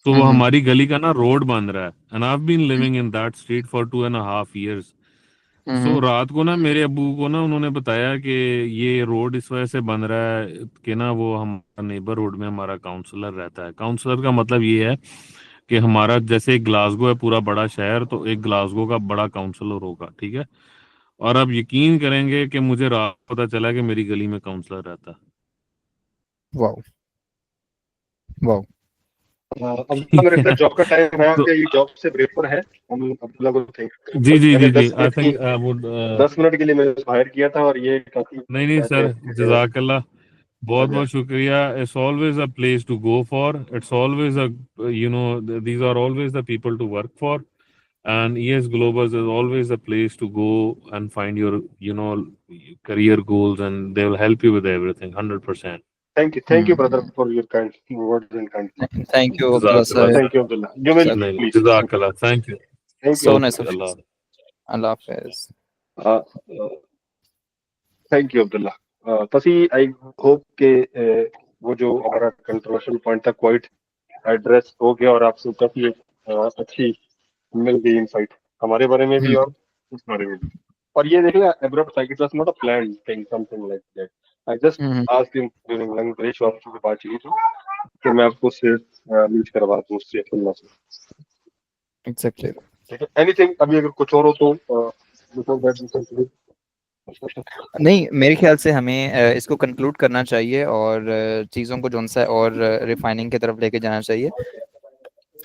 तो वो हमारी गली का ना रोड बन रहा है, and I've been living in that street for 2.5 years. सो रात को ना मेरे अब्बू को ना उन्होंने बताया कि ये रोड इस वजह से बन रहा है कि ना वो हमारा नेबरहुड में हमारा काउंसलर रहता है. काउंसलर का मतलब ये है कि हमारा जैसे एक ग्लासगो है पूरा बड़ा शहर, तो एक ग्लासगो का बड़ा काउंसलर होगा, ठीक है. और आप यकीन करेंगे कि मुझे रात पता चला कि मेरी गली में काउंसलर रहता। Wow wow. अब्दुल्ला, मेरे ख्याल जॉब का टाइम है, तो आपके ये जॉब से ब्रेक पर है, हम अब्दुल्ला को थैंक जी जी मैंने जी जी 10 आई मिनट की थिंक वुड 10 मिनट के लिए मैंने उसको हायर किया था, और ये काफी नहीं नहीं कहते सर, हैं जजाकल्ला, बहुत बहुत शुक्रिया। It's always a place to go for, it's always a you know these are always the people to work for, and yes, Globus is always a place to go and find your career goals, and they will help you with everything 100%. Thank you brother for your kind words and kind. Thank you Abdullah Jazakallah साहब। Thank you Abdullah, you will नहीं नहीं, please. Jazakallah, thank you. Thank so you nice of Okay, you. Allah. Allah हाफिज। Thank you Abdullah. तसी I hope के वो जो हमारा controversial point था क्वाइट एड्रेस हो गया, और आपसे काफी अच्छी मिल गई इनसाइट हमारे बारे में भी और उस बारे में भी। और ये देखिए, एब्रप्ट था, it was not a planned thing, something like that. I just asked him during lunch break, आपसे बात चली थी कि मैं आपको उससे मीट करवा दूं, उससे अब्दुल्ला से। एग्जैक्टली। ठीक है, एनीथिंग अभी अगर कुछ और हो तो बिफोर दैट वी कैन। नहीं, मेरे ख्याल से हमें इसको कंक्लूड करना चाहिए और चीज़ों को जो सा और रिफाइनिंग की तरफ लेके जाना चाहिए।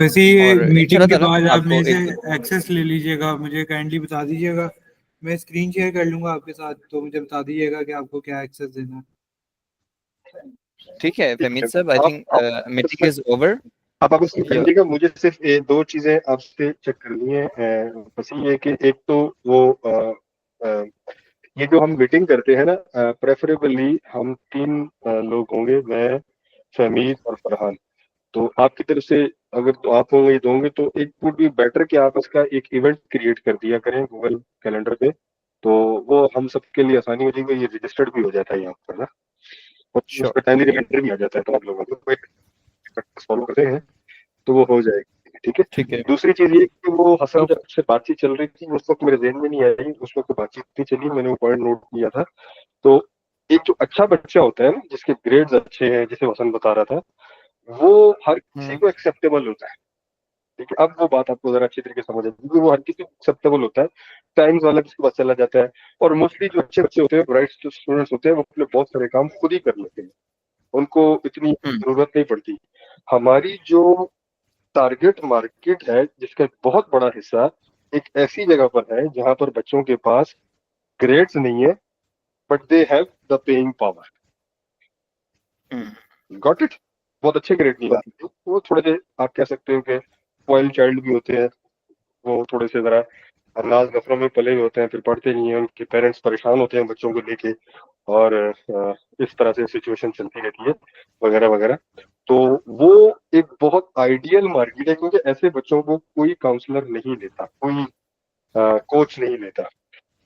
वैसे और ये मीटिंग के इंशाल्लाह बाद ताला आप आपको मेरे से एक एक्सेस ले लीजिएगा, मुझे काइंडली बता दीजिएगा, मैं स्क्रीन शेयर कर लूंगा आपके साथ, तो मुझे बता दीजिएगा कि आपको क्या एक्सेस देना है। ठीक है फहमीद साहब, I think meeting is over. आप उसको कर लीजिएगा। मुझे सिर्फ दो चीजें आपसे चेक करनी है। बस ये कि एक तो वो ये जो हम मीटिंग करते हैं ना, प्रेफरेबली हम 3 लोग होंगे, मैं, फहमीद और फरहान। तो आपकी तरफ से अगर तो आप होंगे, ये होंगे, तो एक वुड बी बेटर कि आप इसका एक इवेंट क्रिएट कर दिया करें गूगल कैलेंडर पे, तो वो हम सबके लिए आसानी हो जाएगी, ये रजिस्टर्ड भी हो जाता है यहाँ पर ना, और उसका टाइमली रिमाइंडर भी आ जाता है, तो आप लोगों को एक फॉलो करते हैं तो वो हो जाएगी। ठीक है। ठीक है। दूसरी चीज ये कि वो हसन जब से बातचीत चल रही थी, उस वक्त मेरे ज़हन में नहीं आई, उस वक्त बातचीत नहीं चली, मैंने वो पॉइंट नोट किया था। तो एक जो अच्छा बच्चा होता है ना, जिसके ग्रेड्स अच्छे हैं, जिसे हसन बता रहा था, वो हर किसी को एक्सेप्टेबल होता है। ठीक है, अब वो बात आपको जरा अच्छी तरीके से समझ आएगी, क्योंकि वो हर किसी को एक्सेप्टेबल होता है। टाइम्स वाला किसके पास चला जाता है, और मोस्टली जो अच्छे बच्चे होते हैं, ब्राइट स्टूडेंट्स होते हैं, वो अपने बहुत सारे काम खुद ही कर लेते हैं, उनको इतनी जरूरत नहीं पड़ती। हमारी जो टारगेट मार्केट है, जिसका एक बहुत बड़ा हिस्सा एक ऐसी जगह पर है जहां पर बच्चों के पास ग्रेड्स नहीं है, but they have the paying power. Got it. बहुत अच्छे ग्रेड नहीं होते, वो थोड़े से आप कह सकते हो कि स्पॉइल्ड चाइल्ड भी होते हैं, वो थोड़े से जरा नाज नफरों में पले हुए होते हैं, फिर पढ़ते नहीं है, उनके पेरेंट्स परेशान होते हैं बच्चों को लेके, और इस तरह से सिचुएशन चलती रहती है वगैरह वगैरह। तो वो एक बहुत आइडियल मार्केट है, क्योंकि ऐसे बच्चों को कोई काउंसलर नहीं लेता, कोई कोच नहीं लेता।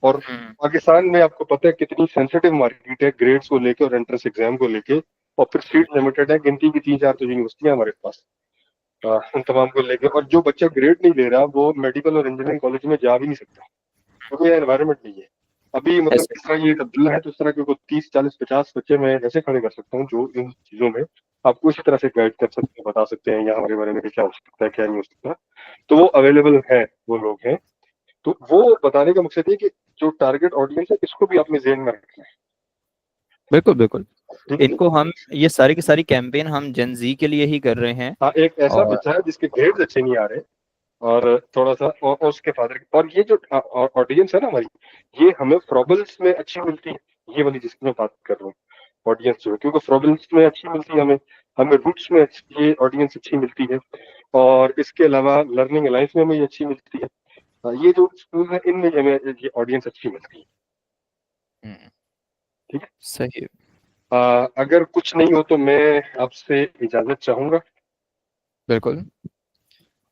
और पाकिस्तान में आपको पता है कितनी सेंसिटिव मार्केट है ग्रेड्स को लेके और एंट्रेंस एग्जाम को लेके, और फिर सीट लिमिटेड है, गिनती की 3-4 तो यूनिवर्सिटियां हमारे पास उन तमाम को लेके। और जो बच्चा ग्रेड नहीं ले रहा, वो मेडिकल और इंजीनियरिंग कॉलेज में जा भी नहीं सकता, क्योंकि एनवायरमेंट नहीं है अभी। मतलब ऐसे इस तरह ये अब्दुल्ला है, तो इस तरह के 30-40-50 बच्चे मैं ऐसे खड़े कर सकता हूँ जो इन चीजों में आपको इसी तरह से गाइड कर सकते हैं, बता सकते हैं या हमारे बारे में क्या हो सकता है क्या नहीं हो सकता। तो वो अवेलेबल है, वो लोग हैं। तो वो बताने का मकसद ये कि जो टारगेट ऑडियंस है, इसको भी आपने ज़हन में रखना है। बिल्कुल बिल्कुल। ठीक है। इनको हम ये सारी की सारी कैंपेन हम जेन जी के लिए ही कर रहे हैं। हाँ, एक ऐसा और बच्चा है जिसके ग्रेड्स अच्छे नहीं आ रहे, और थोड़ा सा और उसके फादर, और ये जो ऑडियंस है ना हमारी, ये हमें फ्रॉबल्स में अच्छी मिलती है, ये वाली जिसकी मैं बात कर रहा हूँ ऑडियंस जो है, क्योंकि फ्रॉबल्स में अच्छी मिलती है हमें, हमें रूट्स में ये ऑडियंस अच्छी मिलती है, और इसके अलावा लर्निंग अलायंस में हमें ये अच्छी मिलती है। ये जो स्कूल है, इनमें हमें ये ऑडियंस अच्छी मिलती है। ठीक है। सही। अगर कुछ नहीं हो तो मैं आपसे इजाजत चाहूंगा। बिल्कुल,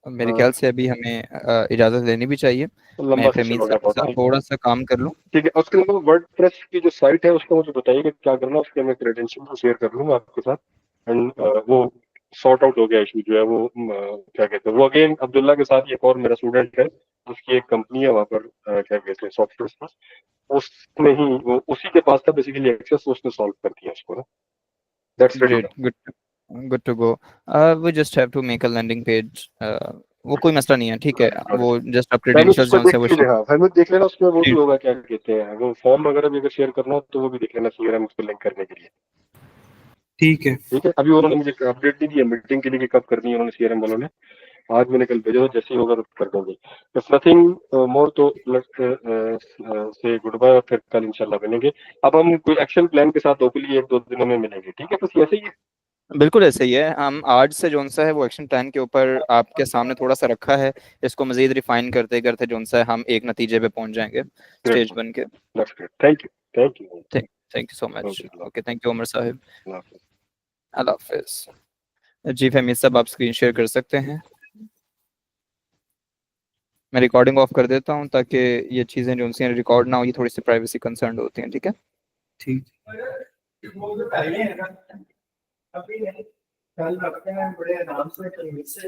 मेरे ख्याल से अभी हमें इजाजत लेनी भी चाहिए। मैं लंबा सेशन फहमीद हो गया साहब के बहुत। साथ थोड़ा सा काम कर लूँ। ठीक है, उसके अलावा वर्डप्रेस की जो साइट है, उसका मुझे बताइए कि क्या करना है, उसके मैं क्रेडेंशियल शेयर कर लूंगा आपके साथ, एंड वो सॉर्ट आउट हो गया इशू जो है वो, क्या कहते हैं, वो अगेन अब्दुल्ला के साथ एक और मेरा स्टूडेंट है, उसकी एक कंपनी है वहाँ पर, क्या कहते हैं, सॉफ्टवेयर, उसने ही वो उसी के पास था बेसिकली एक्सेस, उसने सॉल्व कर दिया उसको ना। That's ready Great, good to go. We just have to make a landing page वो कोई मसला नहीं है, ठीक है, वो जस्ट आप फैमिली क्रेडेंशियल्स उसको जो से देख वो लीजिए, हाँ फैमिली देख लेना, उसमें वो भी जी होगा, क्या कहते हैं, वो फॉर्म वगैरह भी अगर शेयर करना हो तो वो भी देख लेना सीआरएम उसको लिंक करने के लिए। ठीक है। ठीक है, अभी उन्होंने मुझे अपडेट नहीं दिया मीटिंग के लिए कि कब करनी है, उन्होंने सीआरएम वालों ने, आज मैंने कल भेजा, जैसे ही होगा तो कर देंगे। इफ नथिंग मोर तो लेट्स से गुड बाय, और फिर कल इंशाल्लाह मिलेंगे। अब हम कोई एक्शन प्लान के साथ होपफुली 1-2 दिनों में मिलेंगे, ठीक है, बस ऐसे ही है। बिल्कुल ऐसे ही है। हम आज से जोन सा है वो एक्शन प्लान के ऊपर आपके सामने थोड़ा सा रखा है, इसको मजीद रिफाइन करते करते जोन सा है हम एक नतीजे पे पहुंच जाएंगे स्टेज बन के। That's great. Thank you. Thank you. Thank you so much. Okay, Allah okay, thank you Umar साहब। Hafiz. अल्लाह हाफिज। जी फहमीद साहब, आप स्क्रीन शेयर कर सकते हैं। मैं रिकॉर्डिंग ऑफ कर देता हूँ ताकि ये चीज़ें जो उनसे रिकॉर्ड ना हो, ये थोड़ी सी प्राइवेसी कंसर्न होती हैं, ठीक है। ठीक। कल रखते हैं बड़े आराम से